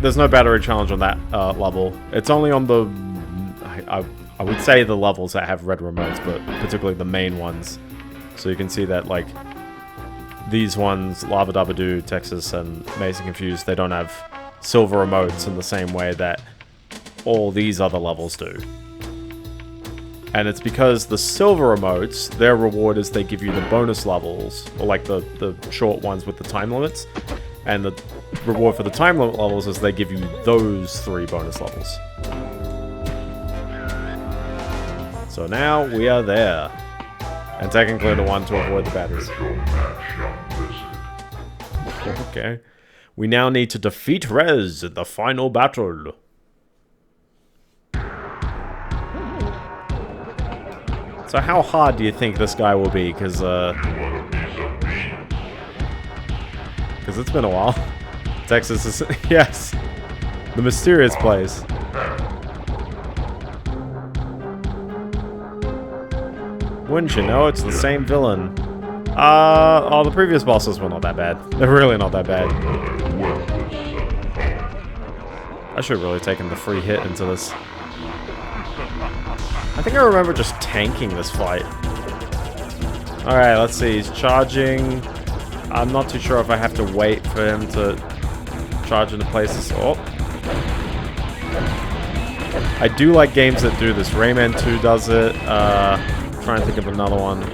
There's no battery challenge on that level. It's only on the... I would say the levels that have red remotes, but particularly the main ones. So you can see that, like, these ones, Lava Dabba Doo, Texas, and Maze and Confused, they don't have silver remotes in the same way that all these other levels do. And it's because the silver remotes, their reward is they give you the bonus levels, or like the short ones with the time limits. And the reward for the time limit levels is they give you those 3 bonus levels. So now we are there. And technically the one to avoid the batteries. Okay. We now need to defeat Rez in the final battle. So how hard do you think this guy will be? Because it's been a while. Texas is... yes. The mysterious place. Wouldn't you know, it's the same villain. Oh, the previous bosses were not that bad. They're really not that bad. I should have really taken the free hit into this. I think I remember just tanking this fight. Alright, let's see. He's charging. I'm not too sure if I have to wait for him to charge into places. Oh. I do like games that do this. Rayman 2 does it. Try and think of another one.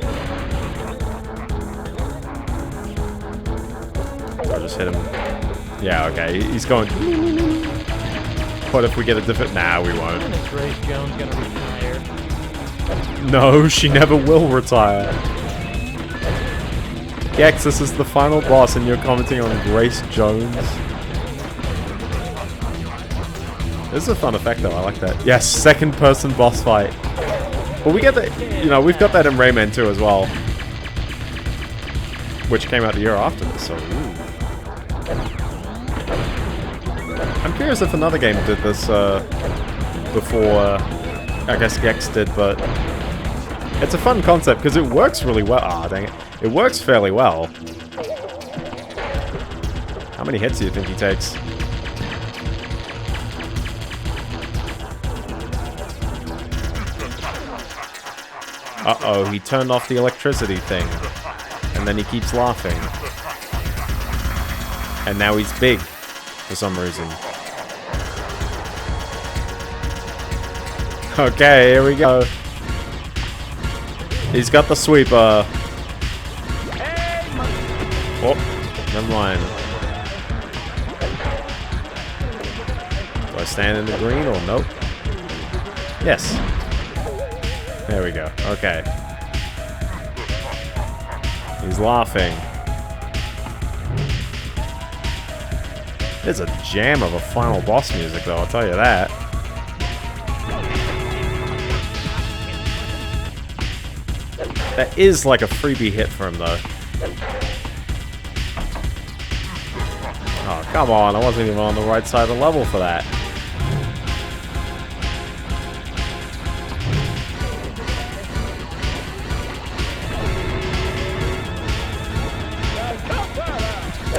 I'll just hit him. Yeah, okay. He's going... What if we get a different... Nah, we won't. When is Grace Jones gonna retire? No, she never will retire. Gex, this is the final boss and you're commenting on Grace Jones. This is a fun effect though, I like that. Yes, second person boss fight. But we get that, you know, we've got that in Rayman 2 as well. Which came out the year after this, so ooh. I'm curious if another game did this before, I guess Gex did, but it's a fun concept because it works really well. Ah, dang it. It works fairly well. How many hits do you think he takes? Uh-oh, he turned off the electricity thing. And then he keeps laughing. And now he's big, for some reason. Okay, here we go. He's got the sweeper. Oh, never mind. Do I stand in the green or nope? Yes. There we go. Okay. He's laughing. It's a jam of a final boss music, though, I'll tell you that. That is like a freebie hit for him, though. Oh, come on. I wasn't even on the right side of the level for that.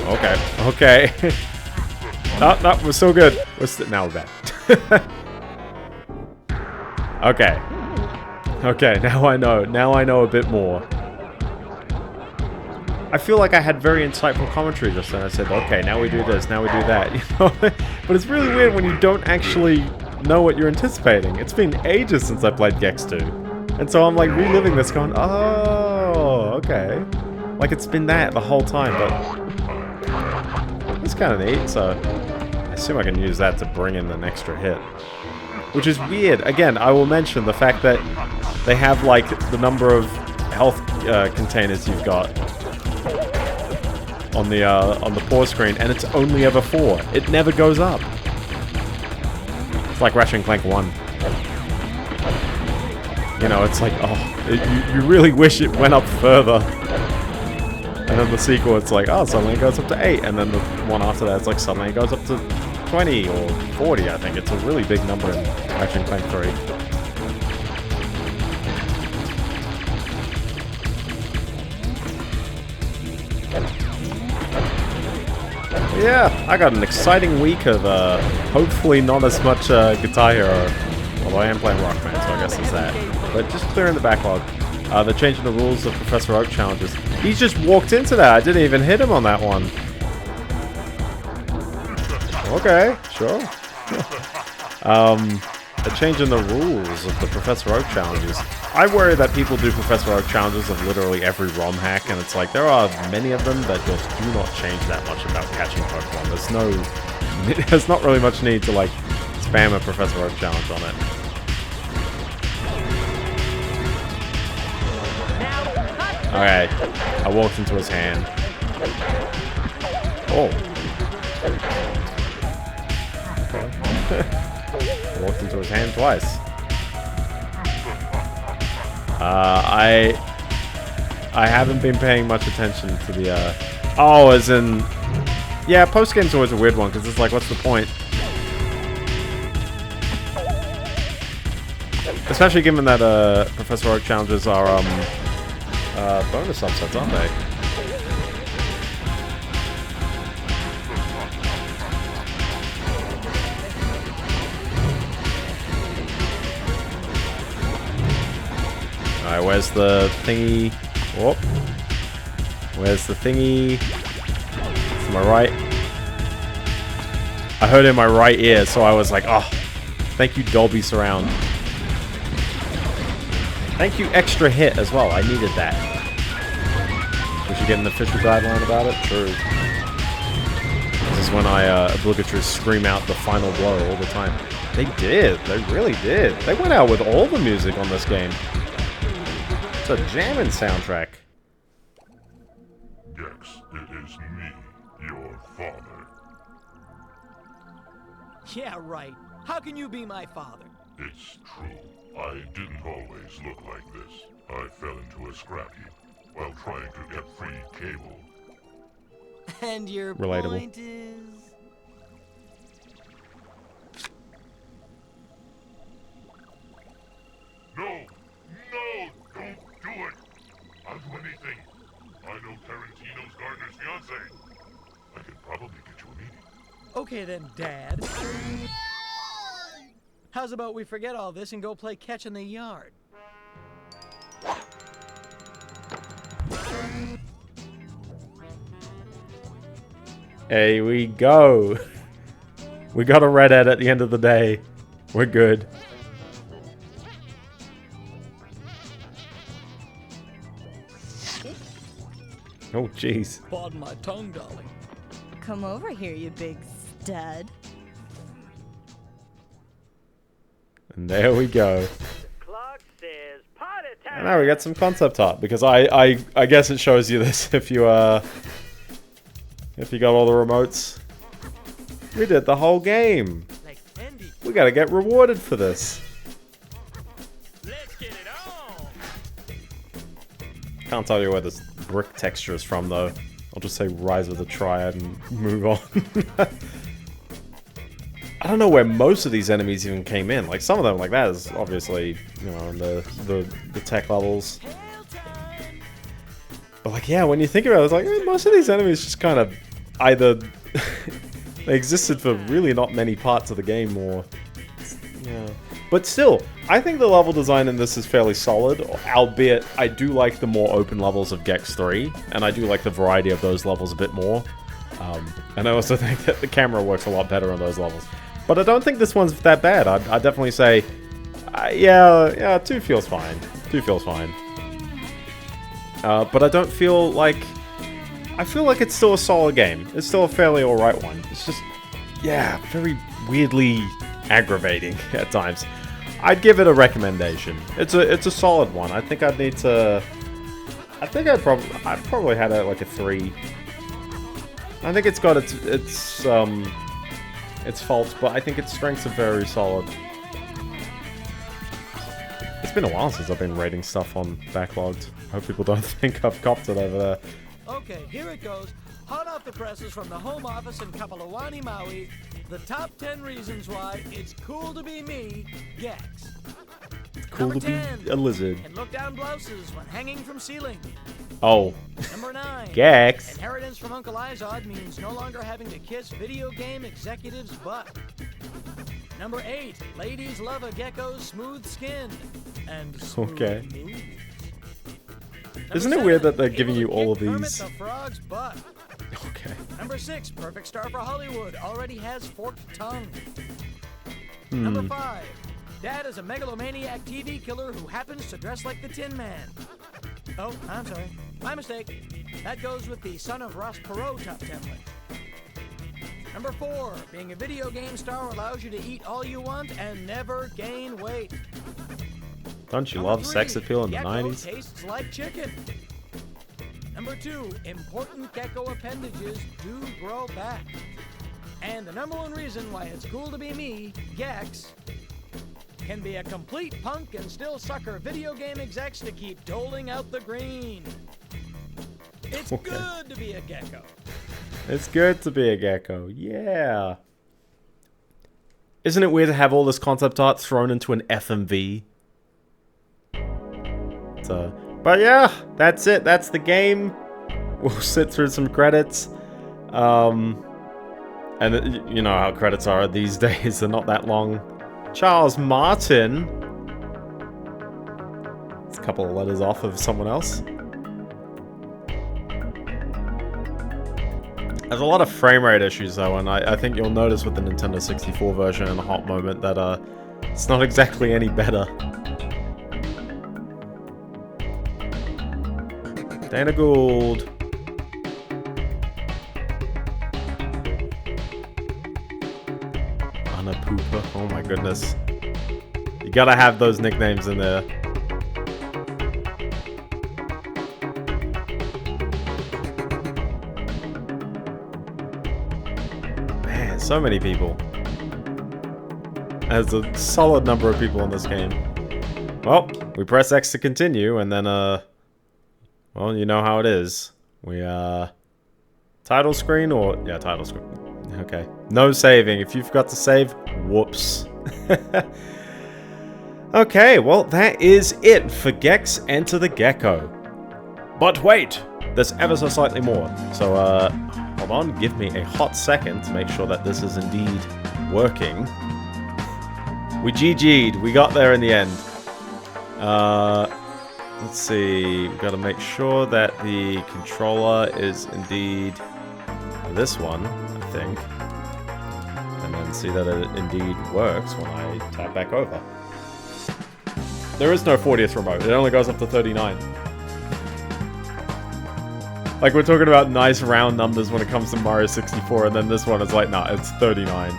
Okay. Okay. No, no, we're still good. Now we're bad. Okay. Okay, now I know. Now I know a bit more. I feel like I had very insightful commentary just then. I said, okay, now we do this, now we do that, you know? But it's really weird when you don't actually know what you're anticipating. It's been ages since I played Gex 2. And so I'm like reliving this going, oh, okay. Like it's been that the whole time, but it's kind of neat, so I assume I can use that to bring in an extra hit. Which is weird. Again, I will mention the fact that they have like the number of health containers you've got on the pause screen, and it's only ever 4. It never goes up. It's like Ratchet & Clank 1. You know, it's like, oh, you really wish it went up further. And then the sequel, it's like, oh, suddenly it goes up to 8, and then the one after that, it's like suddenly it goes up to 20 or 40, I think. It's a really big number in Ratchet & Clank 3. Yeah, I got an exciting week of hopefully not as much Guitar Hero. Although I am playing Rockman, so I guess it's that. But just clearing the backlog. They're changing the rules of Professor Oak challenges. He just walked into that. I didn't even hit him on that one. Okay, sure. They're changing the rules of the Professor Oak challenges. I worry that people do Professor Oak challenges of literally every ROM hack, and it's like, there are many of them that just do not change that much about catching Pokemon. There's not really much need to, like, spam a Professor Oak challenge on it. Okay, I walked into his hand. Oh. I walked into his hand twice. I haven't been paying much attention to the, oh, as in... Yeah, post-game's always a weird one, because it's like, what's the point? Especially given that, Professor Oak challenges are, bonus subsets, aren't they? Alright, where's the thingy? Whoop. Where's the thingy? To my right. I heard it in my right ear, so I was like, oh, thank you, Dolby Surround. Thank you, Extra Hit, as well. I needed that. We should get an official guideline about it? True. This is when I obligatory scream out the final blow all the time. They did. They really did. They went out with all the music on this game. It's a jamming soundtrack. Gex, it is me, your father. Yeah, right. How can you be my father? It's true. I didn't always look like this. I fell into a scrap heap while trying to get free cable. And your Relatable. point is... No! No! Don't do it! I'll do anything. I know Tarantino's Gardner's fiancé. I could probably get you a meeting. Okay then, Dad. How's about we forget all this and go play catch in the yard? Here we go. We got a redhead at the end of the day. We're good. Oh, jeez. Pardon my tongue, darling. Come over here, you big stud. And there we go. Clock says party time. And now we got some concept art, because I guess it shows you this if you got all the remotes. We did the whole game. Like Andy. We gotta get rewarded for this. Let's get it on. Can't tell you where this brick texture is from though. I'll just say Rise of the Triad and move on. I don't know where most of these enemies even came in. Like some of them like that is obviously, you know, in the tech levels. But like yeah, when you think about it, it's like most of these enemies just kind of either they existed for really not many parts of the game or yeah. But still, I think the level design in this is fairly solid, albeit I do like the more open levels of Gex 3, and I do like the variety of those levels a bit more. And I also think that the camera works a lot better on those levels. But I don't think this one's that bad. I'd definitely say, yeah, 2 feels fine. 2 feels fine. But I don't feel like... I feel like it's still a solid game. It's still a fairly alright one. It's just, yeah, very weirdly aggravating at times. I'd give it a recommendation. It's a solid one. I think I'd need to... I think I'd probably had it like a 3. I think it's got its faults, but I think its strengths are very solid. It's been a while since I've been rating stuff on Backlogged. I hope people don't think I've copped it over there. Okay, here it goes. Hot off the presses from the home office in Kapolowani, Maui. The top 10 reasons why it's cool to be me, Gex. Cool Number to be 10, a lizard. can look down blouses when hanging from ceiling. Oh. Number 9, Gex. inheritance from Uncle Izod means no longer having to kiss video game executives' butt. Number 8, ladies love a gecko's smooth skin. And smooth Okay. moves. Isn't Number it weird 7, that they're giving able you to all kick of Kermit these? the Frog's butt. Okay. Number 6, perfect star for Hollywood, already has forked tongue. Number 5, Dad is a megalomaniac TV killer who happens to dress like the Tin Man. Oh, I'm sorry. My mistake. That goes with the son of Ross Perot top template. Number 4, being a video game star allows you to eat all you want and never gain weight. Don't you Number love 3, sex appeal in the Gecko 90s? tastes like chicken. Number 2, important gecko appendages do grow back. And the number 1 reason why it's cool to be me, Gex, can be a complete punk and still sucker video game execs to keep doling out the green. It's Okay. good to be a gecko. It's good to be a gecko. Yeah. Isn't it weird to have all this concept art thrown into an FMV? But yeah, that's it. That's the game. We'll sit through some credits. And you know how credits are these days. They're not that long. Charles Martin. It's a couple of letters off of someone else. There's a lot of frame rate issues though, and I think you'll notice with the Nintendo 64 version in a hot moment that it's not exactly any better. Dana Gould. Anna Pooper. Oh my goodness. You gotta have those nicknames in there. Man, so many people. There's a solid number of people in this game. Well, we press X to continue, and then, well, you know how it is. We, title screen or... Yeah, title screen. Okay. No saving. If you forgot to save, whoops. Okay, well, that is it for Gex Enter the Gecko. But wait! There's ever so slightly more. So, hold on. Give me a hot second to make sure that this is indeed working. We GG'd. We got there in the end. Let's see, we've got to make sure that the controller is indeed this one, I think. And then see that it indeed works when I tab back over. There is no 40th remote, it only goes up to 39. Like, we're talking about nice round numbers when it comes to Mario 64, and then this one is like, nah, it's 39.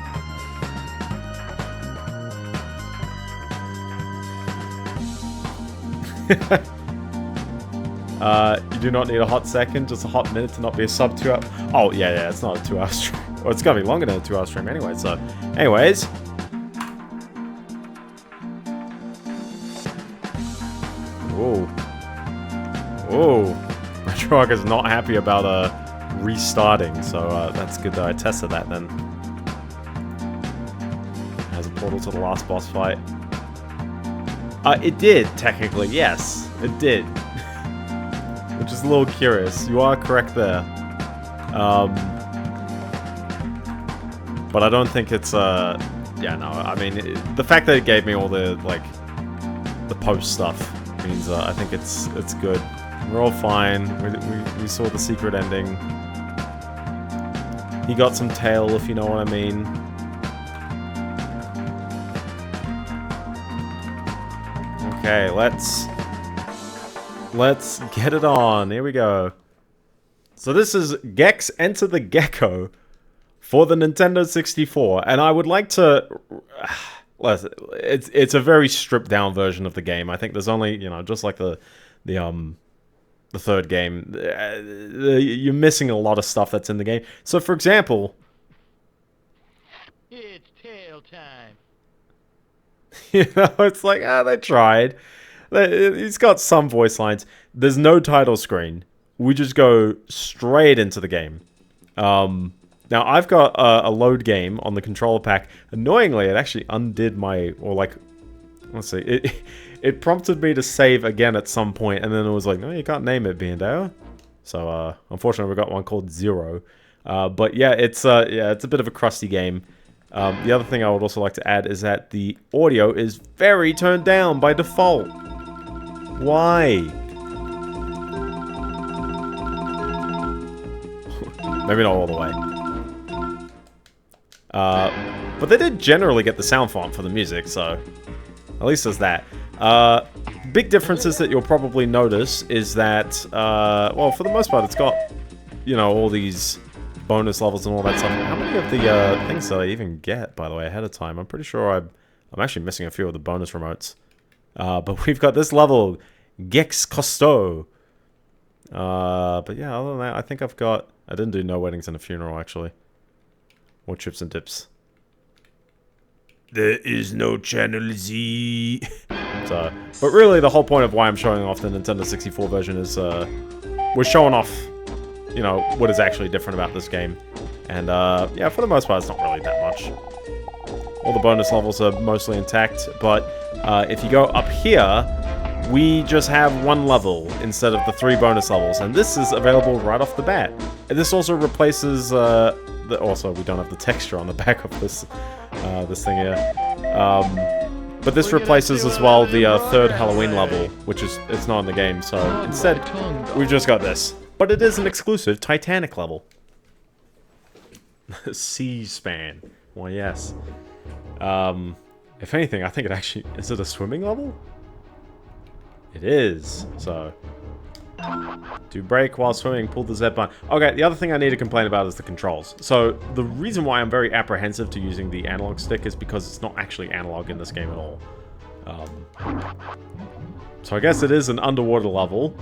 You do not need a hot second, just a hot minute to not be a sub 2 hour. Oh, yeah, it's not a 2 hour stream. Well, it's gonna be longer than a 2 hour stream anyway, so. Anyways. Whoa. Whoa. RetroAchievement is not happy about restarting, so that's good that I tested that then. Has a portal to the last boss fight. It did, technically, yes. It did. Which is a little curious. You are correct there. But I don't think it's, yeah, no, I mean, the fact that it gave me all the, like, the post stuff means I think it's good. We're all fine. We saw the secret ending. He got some tail, if you know what I mean. Okay, let's get it on. Here we go. So this is Gex Enter the Gecko for the Nintendo 64, and I would like to... It's a very stripped down version of the game. I think there's only, you know, just like the third game, you're missing a lot of stuff that's in the game. So, for example... It's tail time. You know, it's like, they tried. He's got some voice lines. There's no title screen. We just go straight into the game. Now, I've got a load game on the controller pack. Annoyingly, it actually undid my... Or, like... Let's see. It prompted me to save again at some point, and then it was like, no, you can't name it, Biendeo. So, unfortunately, we got one called Zero. But, yeah, it's a bit of a crusty game. The other thing I would also like to add is that the audio is very turned down by default. Why? Maybe not all the way. But they did generally get the sound font for the music, so at least there's that. Big differences that you'll probably notice is that, well, for the most part, it's got, you know, all these bonus levels and all that stuff. How many of the things that I even get, by the way, ahead of time? I'm pretty sure I'm actually missing a few of the bonus remotes. But we've got this level, Gex Costo. But yeah, other than that, I think I didn't do no weddings and a funeral, actually. Or chips and dips. There is no Channel Z. So, but really, the whole point of why I'm showing off the Nintendo 64 version is, we're showing off, you know, what is actually different about this game. And, yeah, for the most part, it's not really that much. All the bonus levels are mostly intact, but if you go up here, we just have one level instead of the 3 bonus levels, and this is available right off the bat. And this also replaces, also, we don't have the texture on the back of this this thing here. But this replaces as well the 3rd Halloween level, which is, it's not in the game, so instead, we've just got this. But it is an exclusive Titanic level. C-SPAN. Well, yes. If anything, I think it actually... Is it a swimming level? It is, so... To brake while swimming, pull the Z button. Okay, the other thing I need to complain about is the controls. So, the reason why I'm very apprehensive to using the analog stick is because it's not actually analog in this game at all. So I guess it is an underwater level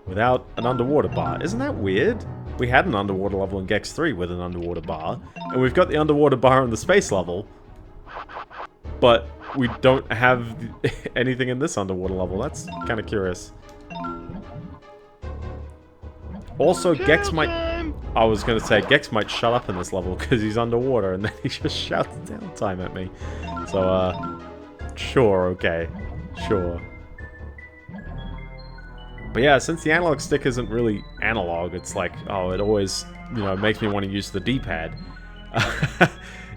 without an underwater bar. Isn't that weird? We had an underwater level in Gex 3 with an underwater bar, and we've got the underwater bar in the space level, but we don't have anything in this underwater level. That's kind of curious. Also, Gex might... I was going to say, Gex might shut up in this level because he's underwater, and then he just shouts downtime at me. So, sure, okay. Sure. But yeah, since the analog stick isn't really analog, it's like, oh, it always, you know, makes me want to use the D-pad.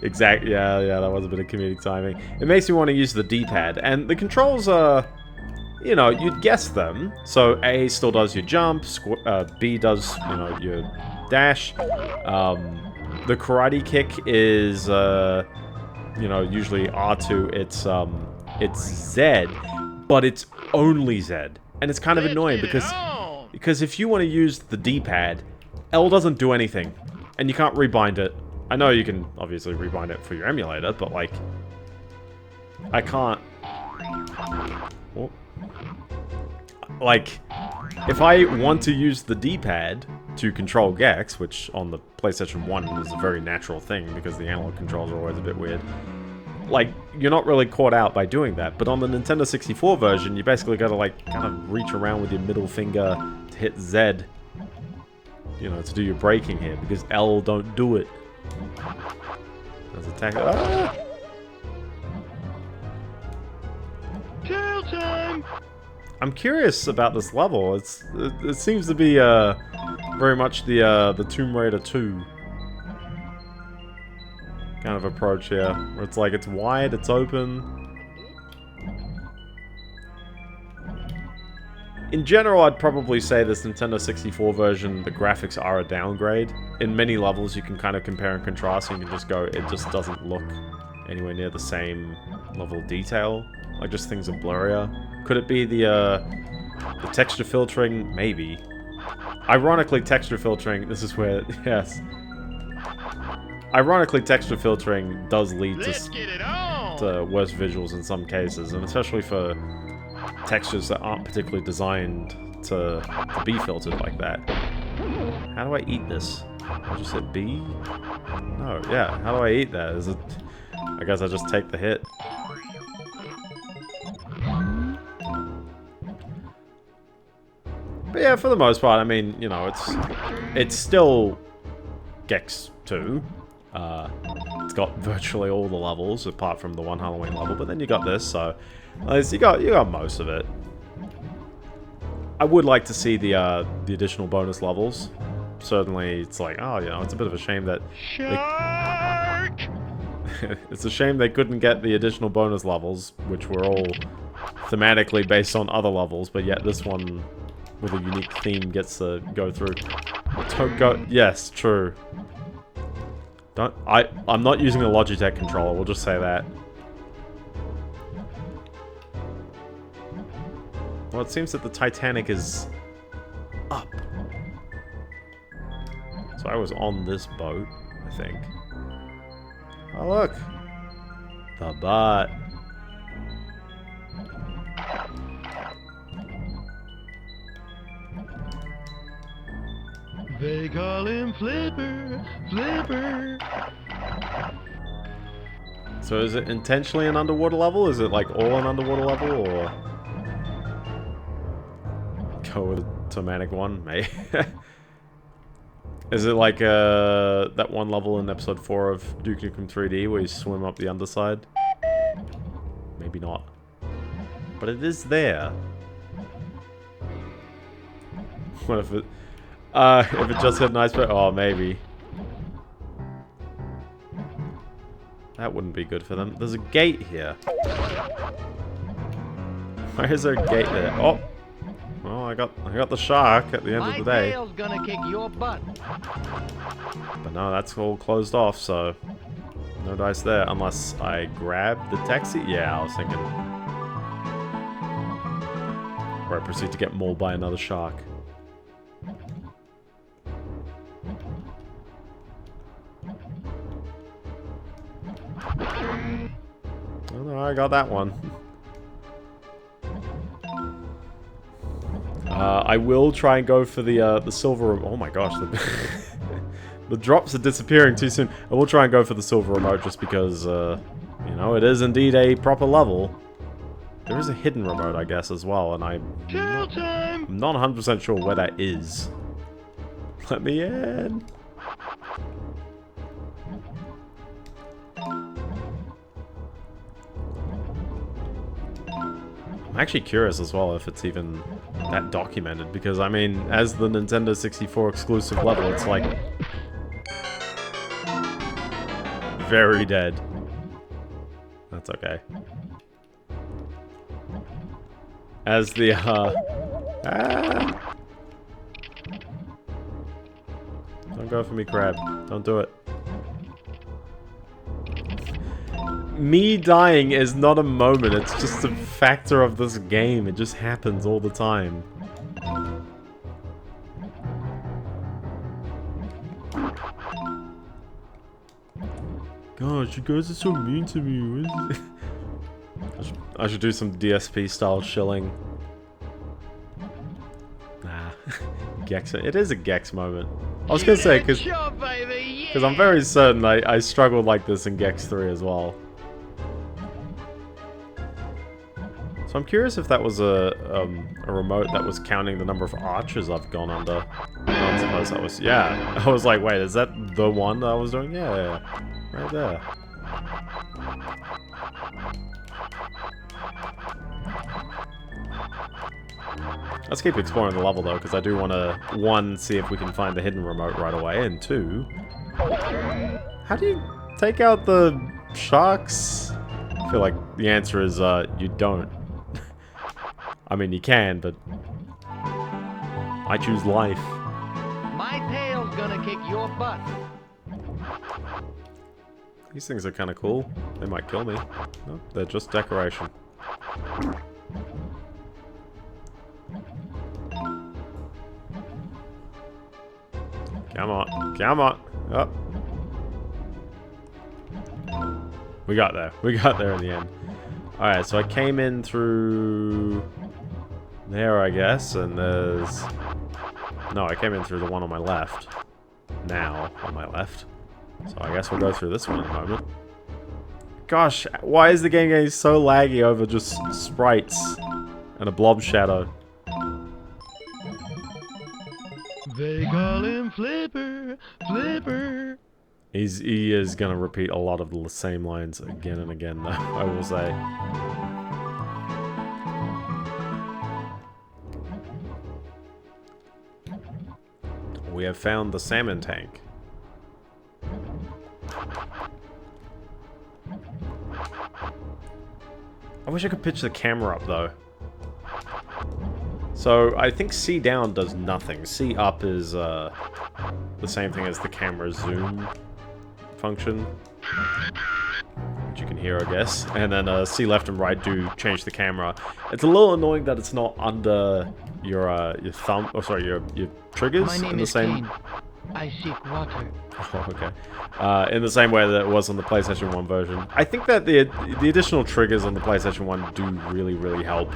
Exactly, yeah, that was a bit of comedic timing. It makes me want to use the D-pad, and the controls are... You know, you'd guess them. So A still does your jump, B does, you know, your dash. The karate kick is, you know, usually R2. It's Z, but it's only Z, and it's kind of annoying because if you want to use the D-pad, L doesn't do anything, and you can't rebind it. I know you can obviously rebind it for your emulator, but like, I can't. Oh. Like, if I want to use the D-pad to control Gex, which on the PlayStation 1 is a very natural thing because the analog controls are always a bit weird, like, you're not really caught out by doing that. But on the Nintendo 64 version, you basically gotta, like, kind of reach around with your middle finger to hit Z, you know, to do your braking here, because L don't do it. There's attack. Ah! Kill time! I'm curious about this level. It seems to be very much the Tomb Raider 2 kind of approach here, where it's like it's wide, it's open. In general, I'd probably say this Nintendo 64 version, the graphics are a downgrade. In many levels, you can kind of compare and contrast, and you can just go, it just doesn't look anywhere near the same level of detail. Like, just things are blurrier. Could it be the texture filtering? Maybe. Ironically, texture filtering, this is where, yes. Ironically, texture filtering does lead to worse visuals in some cases, and especially for textures that aren't particularly designed to be filtered like that. How do I eat this? I just hit B? No, yeah, how do I eat that? Is it... I guess I just take the hit. But yeah, for the most part, I mean, you know, it's still Gex 2. It's got virtually all the levels, apart from the one Halloween level, but then you got this, so at least you got most of it. I would like to see the additional bonus levels. Certainly, it's like, oh, you know, it's a bit of a shame that... Shark! It's a shame they couldn't get the additional bonus levels, which were all thematically based on other levels, but yet this one with a unique theme gets to go through. Don't go... Yes, true. Don't... I'm not using a Logitech controller, we'll just say that. Well, it seems that the Titanic is up. So I was on this boat, I think. Oh, look! The butt. They call him Flipper, Flipper. So is it intentionally an underwater level? Is it like all an underwater level, or go with a thematic one? Maybe. Is it like that one level in episode 4 of Duke Nukem 3D where you swim up the underside? Maybe not. But it is there. What if it... if it just had an iceberg? Oh, maybe. That wouldn't be good for them. There's a gate here. Why is there a gate there? Oh! Well, I got the shark at the end of the day. My tail's gonna kick your butt. But no, that's all closed off, so... No dice there, unless I grab the taxi? Yeah, I was thinking... Or I proceed to get mauled by another shark. Oh no, I got that one. I will try and go for the silver... Oh my gosh, the drops are disappearing too soon. I will try and go for the silver remote just because, you know, it is indeed a proper level. There is a hidden remote, I guess, as well, and I'm not 100% sure where that is. Let me in! I'm actually curious as well if it's even that documented, because, I mean, as the Nintendo 64 exclusive level, it's like... very dead. That's okay. As the, Don't Don't go for me, crab. Don't do it. Me dying is not a moment, it's just a factor of this game. It just happens all the time. Gosh, you guys are so mean to me. What is it? I should do some DSP style shilling. Nah. Gex. It is a Gex moment. I was gonna say, because I'm very certain I struggled like this in Gex 3 as well. So I'm curious if that was a remote that was counting the number of arches I've gone under. I suppose that was, yeah. I was like, wait, is that the one that I was doing? Yeah, right there. Let's keep exploring the level though, because I do want to, 1, see if we can find the hidden remote right away, and 2, how do you take out the sharks? I feel like the answer is you don't. I mean, you can, but I choose life. My tail's gonna kick your butt. These things are kind of cool. They might kill me. Nope, they're just decoration. Come on, come on. Up. We got there. We got there in the end. Alright, so I came in through there, I guess, and there's... No, I came in through the one on my left. Now, on my left. So I guess we'll go through this one in a moment. Gosh, why is the game getting so laggy over just sprites and a blob shadow? They call him Flipper, Flipper. He is gonna repeat a lot of the same lines again and again, though, I will say. We have found the salmon tank. I wish I could pitch the camera up, though. So, I think C down does nothing. C up is the same thing as the camera zoom function, which you can hear, I guess. And then C left and right do change the camera. It's a little annoying that it's not under your thumb, or sorry, your triggers. My name in the is same. Kane. I seek water. Oh, okay. In the same way that it was on the PlayStation 1 version. I think that the additional triggers on the PlayStation 1 do really help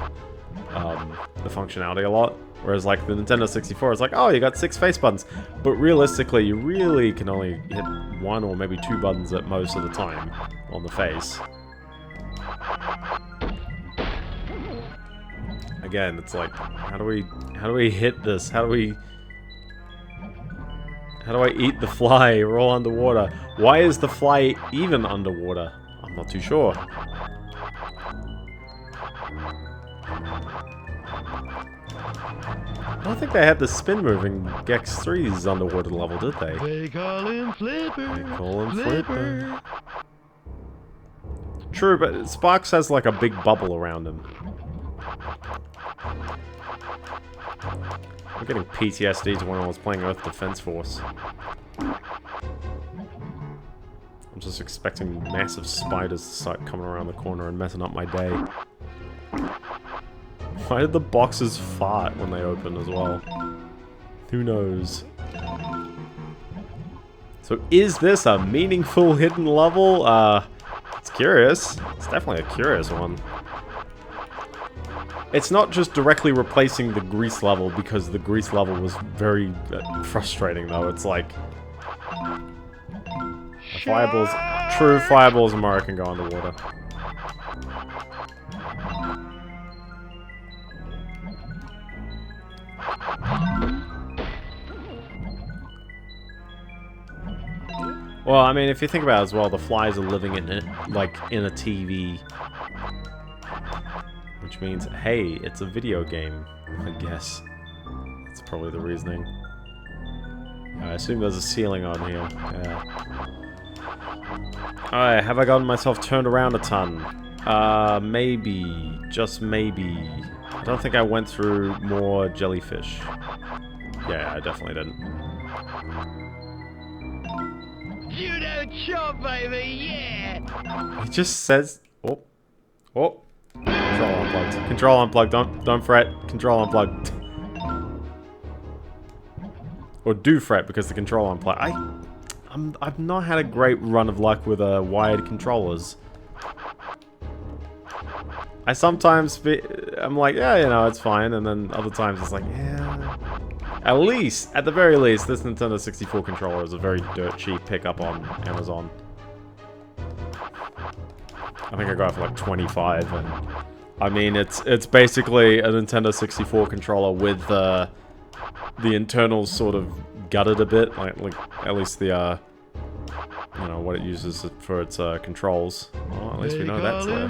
the functionality a lot. Whereas like the Nintendo 64, it's like, oh, you got 6 face buttons. But realistically, you really can only hit 1 or maybe 2 buttons at most of the time on the face. Again, it's like, how do we hit this? How do I eat the fly? We're all underwater. Why is the fly even underwater? I'm not too sure. I don't think they had the spin move in Gex 3's underwater level, did they? They call him Flipper. They call him Flipper. True, but Sparks has like a big bubble around him. I'm getting PTSD to when I was playing Earth Defense Force. I'm just expecting massive spiders to start coming around the corner and messing up my day. Why did the boxes fart when they open as well? Who knows? So is this a meaningful hidden level? It's curious. It's definitely a curious one. It's not just directly replacing the Grease level, because the Grease level was very frustrating, though. It's like... Fireballs... True, fireballs and Mario can go underwater. Well, I mean, if you think about it as well, the flies are living in it, like, in a TV. Which means, hey, it's a video game, I guess. That's probably the reasoning. I assume there's a ceiling on here. Yeah. Alright, have I gotten myself turned around a ton? Maybe. Just maybe. I don't think I went through more jellyfish. Yeah, I definitely didn't. Judo chop, baby, yeah! He just says, oh, oh, control unplugged. Control unplugged. Don't fret. Control unplugged. Or do fret because the control unplugged. I've not had a great run of luck with wired controllers. I sometimes I'm like, yeah, you know, it's fine, and then other times it's like, yeah. At the very least, this Nintendo 64 controller is a very dirt cheap pickup on Amazon. I think I got it for like 25, and I mean, it's basically a Nintendo 64 controller with the internals sort of gutted a bit, like at least the you know, what it uses for its controls. Well, at least we know that's there.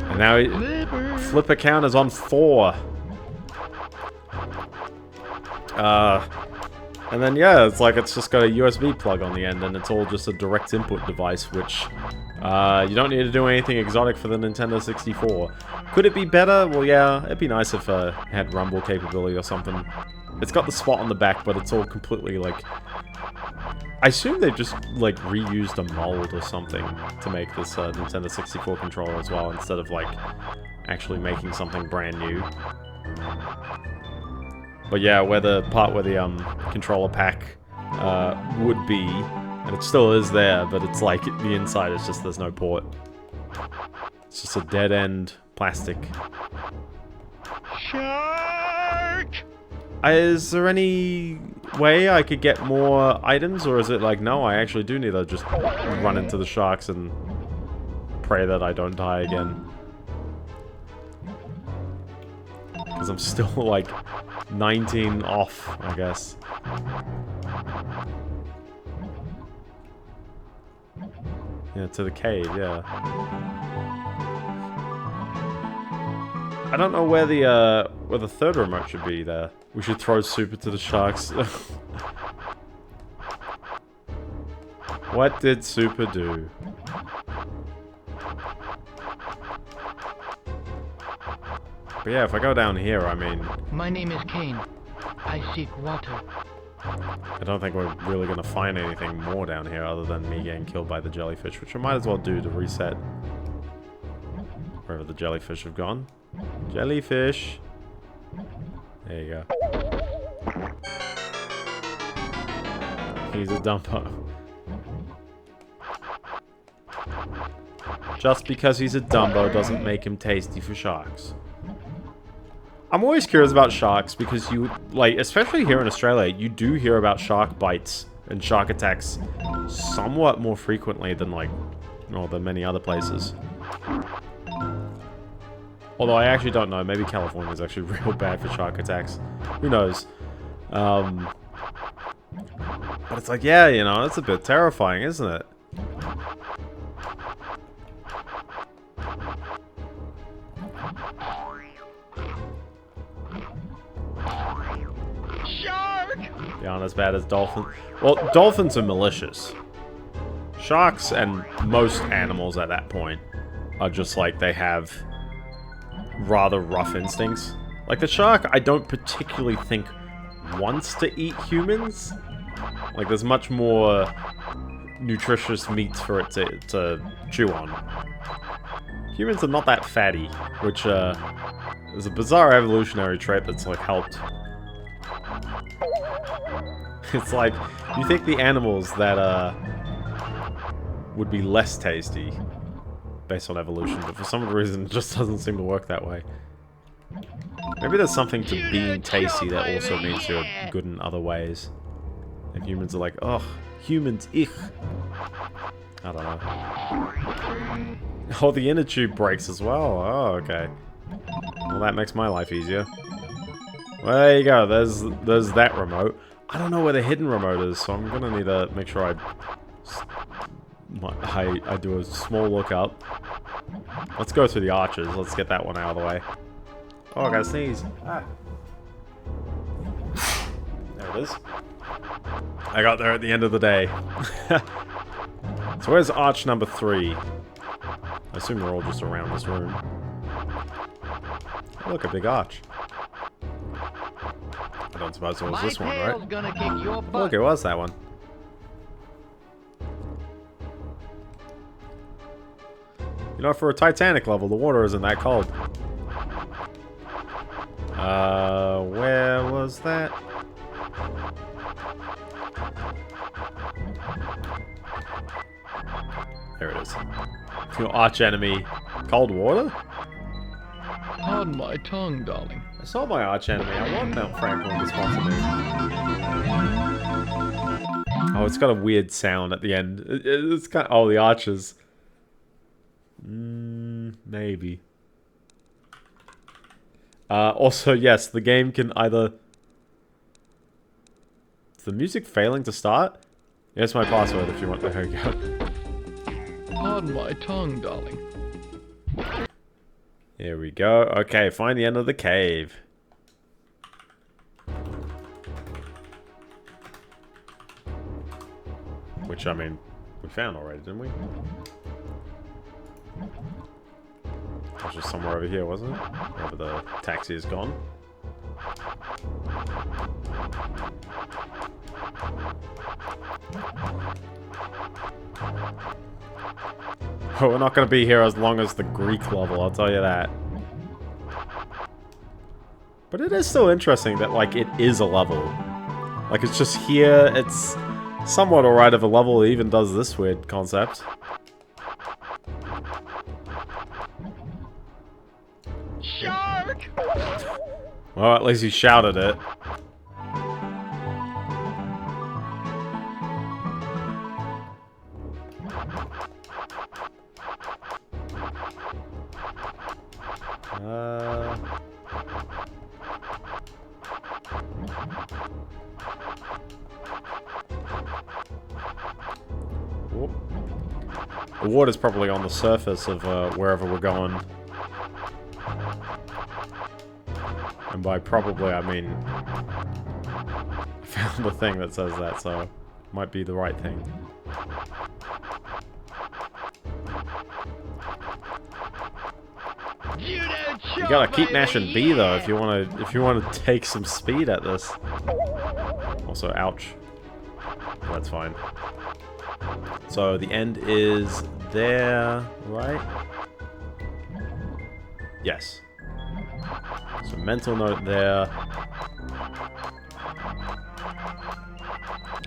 And now flipper count is on 4. And then yeah, it's like it's just got a USB plug on the end, and it's all just a direct input device, which you don't need to do anything exotic for the Nintendo 64. Could it be better? Well, yeah, it'd be nice if it had rumble capability or something. It's got the spot on the back, but it's all completely like... I assume they've just like reused a mold or something to make this Nintendo 64 controller as well, instead of like actually making something brand new. But yeah, where the part where the controller pack would be, and it still is there, but it's like the inside is just, there's no port. It's just a dead end plastic. Shark! Is there any way I could get more items, or is it like, no, I actually do need to just run into the sharks and pray that I don't die again? Because I'm still like 19 off, I guess. Yeah, to the cave, yeah. I don't know where the third remote should be there. We should throw Super to the sharks. What did Super do? But yeah, if I go down here, I mean... My name is Kane. I seek water. I don't think we're really going to find anything more down here other than me getting killed by the jellyfish, which I might as well do to reset wherever the jellyfish have gone. Jellyfish! There you go. He's a dumpo. Just because he's a Dumbo doesn't make him tasty for sharks. I'm always curious about sharks because you, like, especially here in Australia, you do hear about shark bites and shark attacks somewhat more frequently than, like, well, than many other places. Although I actually don't know, maybe California is actually real bad for shark attacks. Who knows? But it's like, yeah, you know, it's a bit terrifying, isn't it? Shark! They aren't as bad as dolphins. Well, dolphins are malicious. Sharks and most animals at that point are just like, they have rather rough instincts. Like the shark, I don't particularly think wants to eat humans. Like there's much more nutritious meats for it to chew on. Humans are not that fatty, which is a bizarre evolutionary trait that's like helped. It's like, you think the animals that would be less tasty based on evolution, but for some reason it just doesn't seem to work that way. Maybe there's something to being tasty that also means you're good in other ways. And humans are like, ugh, humans, ich. I don't know. Oh, the inner tube breaks as well. Oh, okay. Well, that makes my life easier. Well, there you go. There's that remote. I don't know where the hidden remote is, so I'm gonna need to make sure I do a small look up. Let's go through the arches. Let's get that one out of the way. Oh, I gotta sneeze. Ah. There it is. I got there at the end of the day. So where's arch number 3? I assume they're all just around this room. Oh, look, a big arch. I don't suppose it was this one, right? Gonna kick your butt. Look, it was that one. You know, for a Titanic level, the water isn't that cold. Where was that? There it is. Your arch enemy, cold water? Pardon my tongue, darling. I saw my arch enemy. I want Mount Franklin to sponsor me. Oh, it's got a weird sound at the end. It's kind of, oh, the archers. Maybe. Also, yes, the game can either... Is the music failing to start? Here's my password if you want to hang out. Pardon my tongue, darling. Here we go. Okay, find the end of the cave. Which, I mean, we found already, didn't we? It was just somewhere over here, wasn't it? Wherever the taxi is gone. Oh, we're not going to be here as long as the Greek level, I'll tell you that. But it is still interesting that, like, it is a level. Like, it's just here, it's somewhat alright of a level that even does this weird concept. Shark! Well, at least he shouted it. The water's probably on the surface of wherever we're going. And by probably, I mean... I found a thing that says that, so it might be the right thing. You gotta keep mashing B though if you wanna take some speed at this. Also, ouch. That's fine. So the end is there, right? Yes. So mental note there.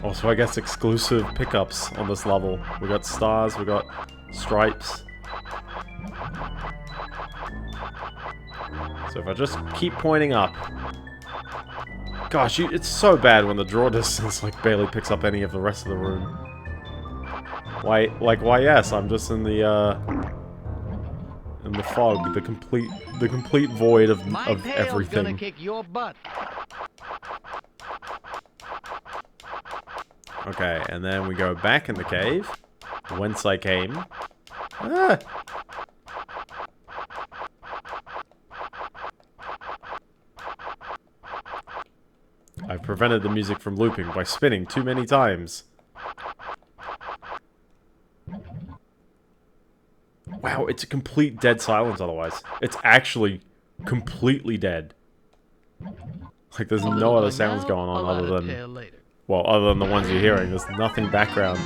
Also, I guess exclusive pickups on this level. We got stars, we got stripes. So if I just keep pointing up. Gosh, it's so bad when the draw distance like barely picks up any of the rest of the room. Why, yes, I'm just in the fog, the complete void of everything. Gonna kick your butt. Okay, and then we go back in the cave, whence I came. Ah! I've prevented the music from looping by spinning too many times. Wow, it's a complete dead silence otherwise. It's actually completely dead. Like, there's no other sounds going on other than... Well, other than the ones you're hearing. There's nothing background.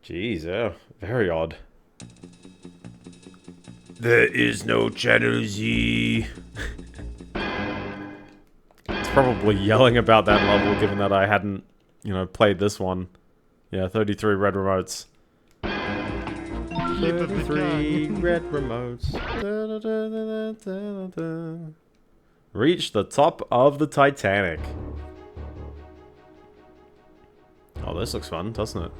Jeez, yeah. Very odd. There is no Channel Z. It's probably yelling about that level, given that I hadn't, you know, played this one. Yeah, 33 red remotes. 33 red remotes. Da, da, da, da, da, da. Reach the top of the Titanic. Oh, this looks fun, doesn't it?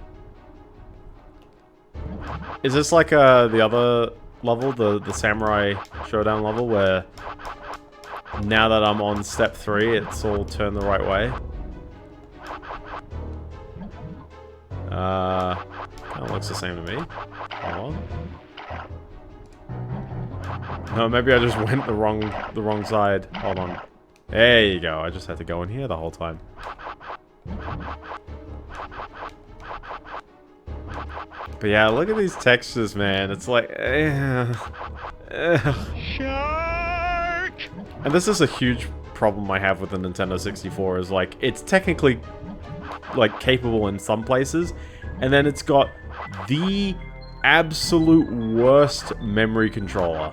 Is this like the other level, the Samurai Showdown level, where now that I'm on step 3, it's all turned the right way? Kind of looks the same to me. Hold on. No, maybe I just went the wrong side. Hold on. There you go. I just had to go in here the whole time. But yeah, look at these textures, man. It's like... Shark! And this is a huge problem I have with the Nintendo 64, is like, it's technically, like, capable in some places, and then it's got the absolute worst memory controller.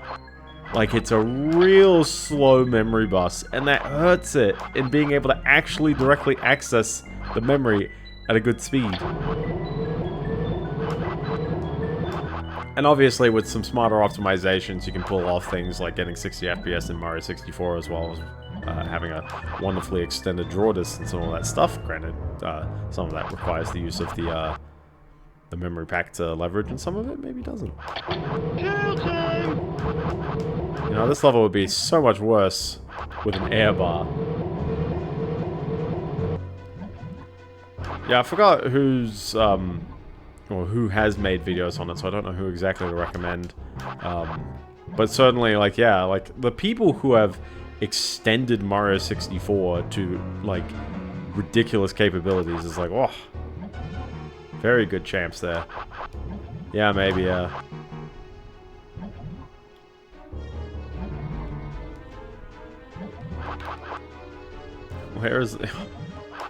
Like, it's a real slow memory bus, and that hurts it in being able to actually directly access the memory at a good speed. And obviously, with some smarter optimizations, you can pull off things like getting 60 FPS in Mario 64, as well as having a wonderfully extended draw distance and all that stuff. Granted, some of that requires the use of the memory pack to leverage, and some of it maybe doesn't. You know, this level would be so much worse with an air bar. Yeah, I forgot who's, or who has made videos on it, so I don't know who exactly to recommend. But certainly, like, yeah, like, the people who have extended Mario 64 to, like, ridiculous capabilities is like, oh, very good champs there. Yeah, maybe, yeah. Where is it?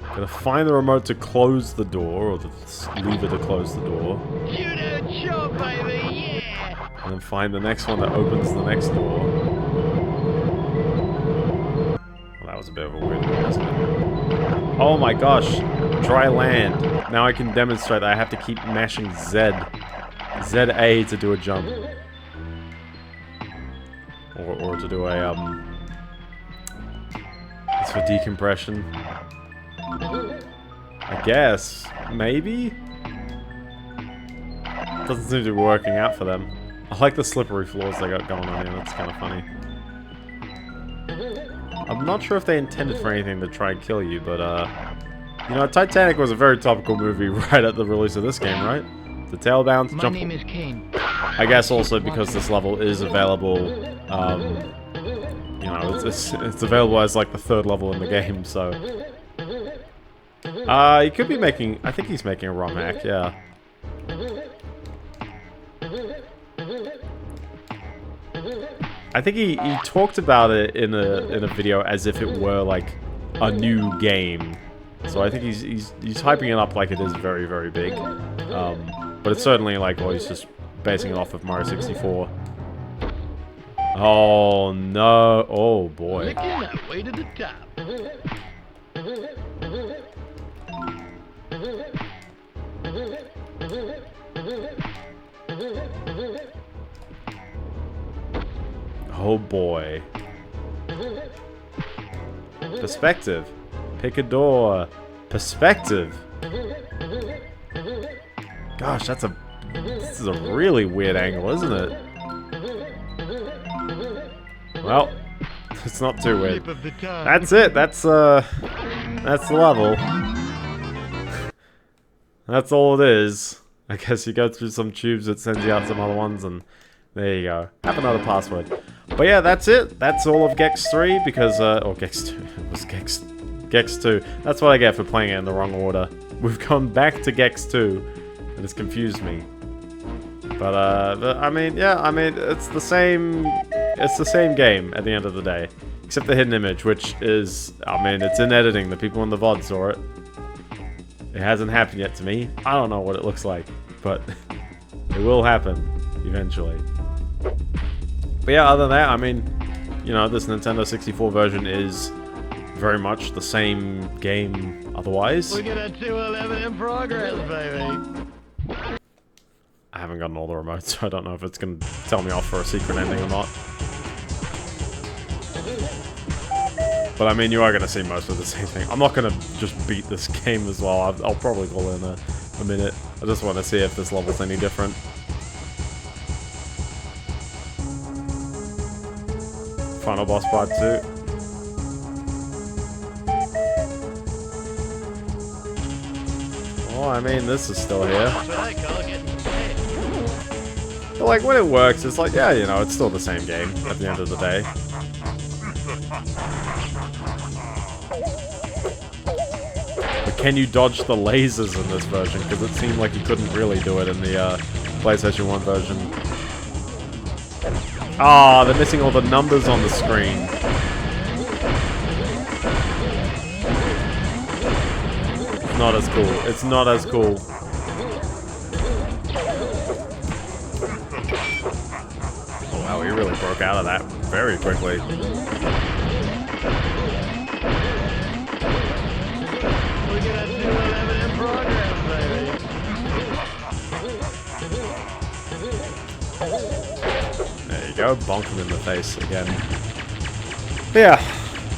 Gotta find the remote to close the door, or the lever to close the door. You don't show, baby, yeah! And then find the next one that opens the next door. Well, that was a bit of a weird one, wasn't it? Oh my gosh! Dry land. Now I can demonstrate that I have to keep mashing Z. ZA to do a jump. Or to do a, it's for decompression. I guess. Maybe? Doesn't seem to be working out for them. I like the slippery floors they got going on here. That's kind of funny. I'm not sure if they intended for anything to try and kill you, but, you know, Titanic was a very topical movie right at the release of this game, right? The tailbound jump. My name is Kane. I guess also because this level is available, you know, it's available as, like, the third level in the game, so... he could be making... I think he's making a ROM hack, yeah. I think he talked about it in a video as if it were, like, a new game. So I think he's hyping it up like it is very, very big. But it's certainly, like, well, he's just basing it off of Mario 64. Oh, no. Oh, boy. Licking that way to the top. Oh boy. Perspective. Pick a door. Perspective. Gosh, this is a really weird angle, isn't it? Well, it's not too weird. That's it. That's the level. That's all it is. I guess you go through some tubes, it sends you out some other ones, and there you go. Have another password. But yeah, that's it. That's all of Gex 3, because, or Gex 2. It was Gex 2. That's what I get for playing it in the wrong order. We've gone back to Gex 2, and it's confused me. But I mean, yeah, I mean, it's the same game at the end of the day. Except the hidden image, which is, I mean, it's in editing. The people in the VOD saw it. It hasn't happened yet to me. I don't know what it looks like, but it will happen eventually. But yeah, other than that, I mean, you know, this Nintendo 64 version is very much the same game otherwise. Look at that 211 in progress, baby. I haven't gotten all the remotes, so I don't know if it's going to tell me off for a secret ending or not. But I mean, you are going to see most of the same thing. I'm not going to just beat this game as well. I'll probably call in a minute. I just want to see if this level's any different. Final boss part 2. Oh, I mean, this is still here. But like, when it works, it's like, yeah, you know, it's still the same game at the end of the day. But can you dodge the lasers in this version? Because it seemed like you couldn't really do it in the PlayStation 1 version. Ah, they're missing all the numbers on the screen. It's not as cool. It's not as cool. he really broke out of that very quickly. Look at that 211 in progress, baby. There you go, bonk him in the face again. But yeah,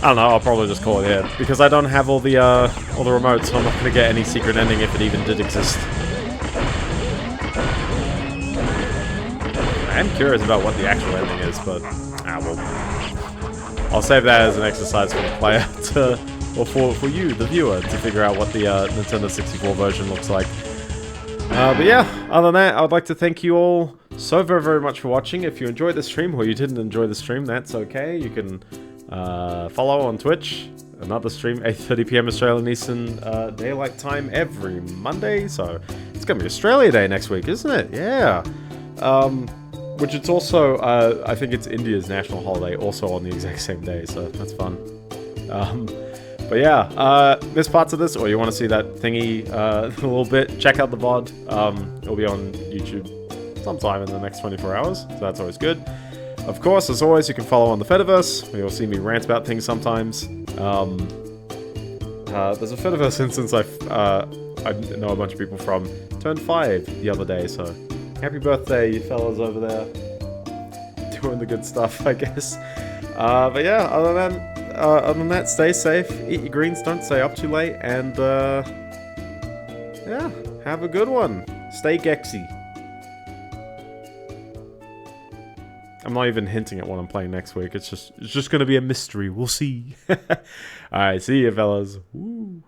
I don't know, I'll probably just call it here. Because I don't have all the remotes, so I'm not gonna get any secret ending if it even did exist. I am curious about what the actual ending is, but well, I'll save that as an exercise for the player to, or for you, the viewer, to figure out what the Nintendo 64 version looks like. But yeah, other than that, I would like to thank you all so very, very much for watching. If you enjoyed the stream or you didn't enjoy the stream, that's okay. You can follow on Twitch. Another stream, 8:30 PM Australian Eastern Daylight Time every Monday. So it's gonna be Australia Day next week, isn't it? Yeah. Which it's also, I think it's India's national holiday, also on the exact same day, so that's fun. But yeah, missed parts of this, or you want to see that thingy a little bit, check out the VOD. It'll be on YouTube sometime in the next 24 hours, so that's always good. Of course, as always, you can follow on the Fediverse, where you'll see me rant about things sometimes. There's a Fediverse instance I know a bunch of people from. Turned 5 the other day, so happy birthday, you fellas over there. Doing the good stuff, I guess. But yeah, other than that, stay safe, eat your greens, don't stay up too late, and yeah, have a good one. Stay Gexy. I'm not even hinting at what I'm playing next week. It's just gonna be a mystery. We'll see. Alright, see you fellas. Woo.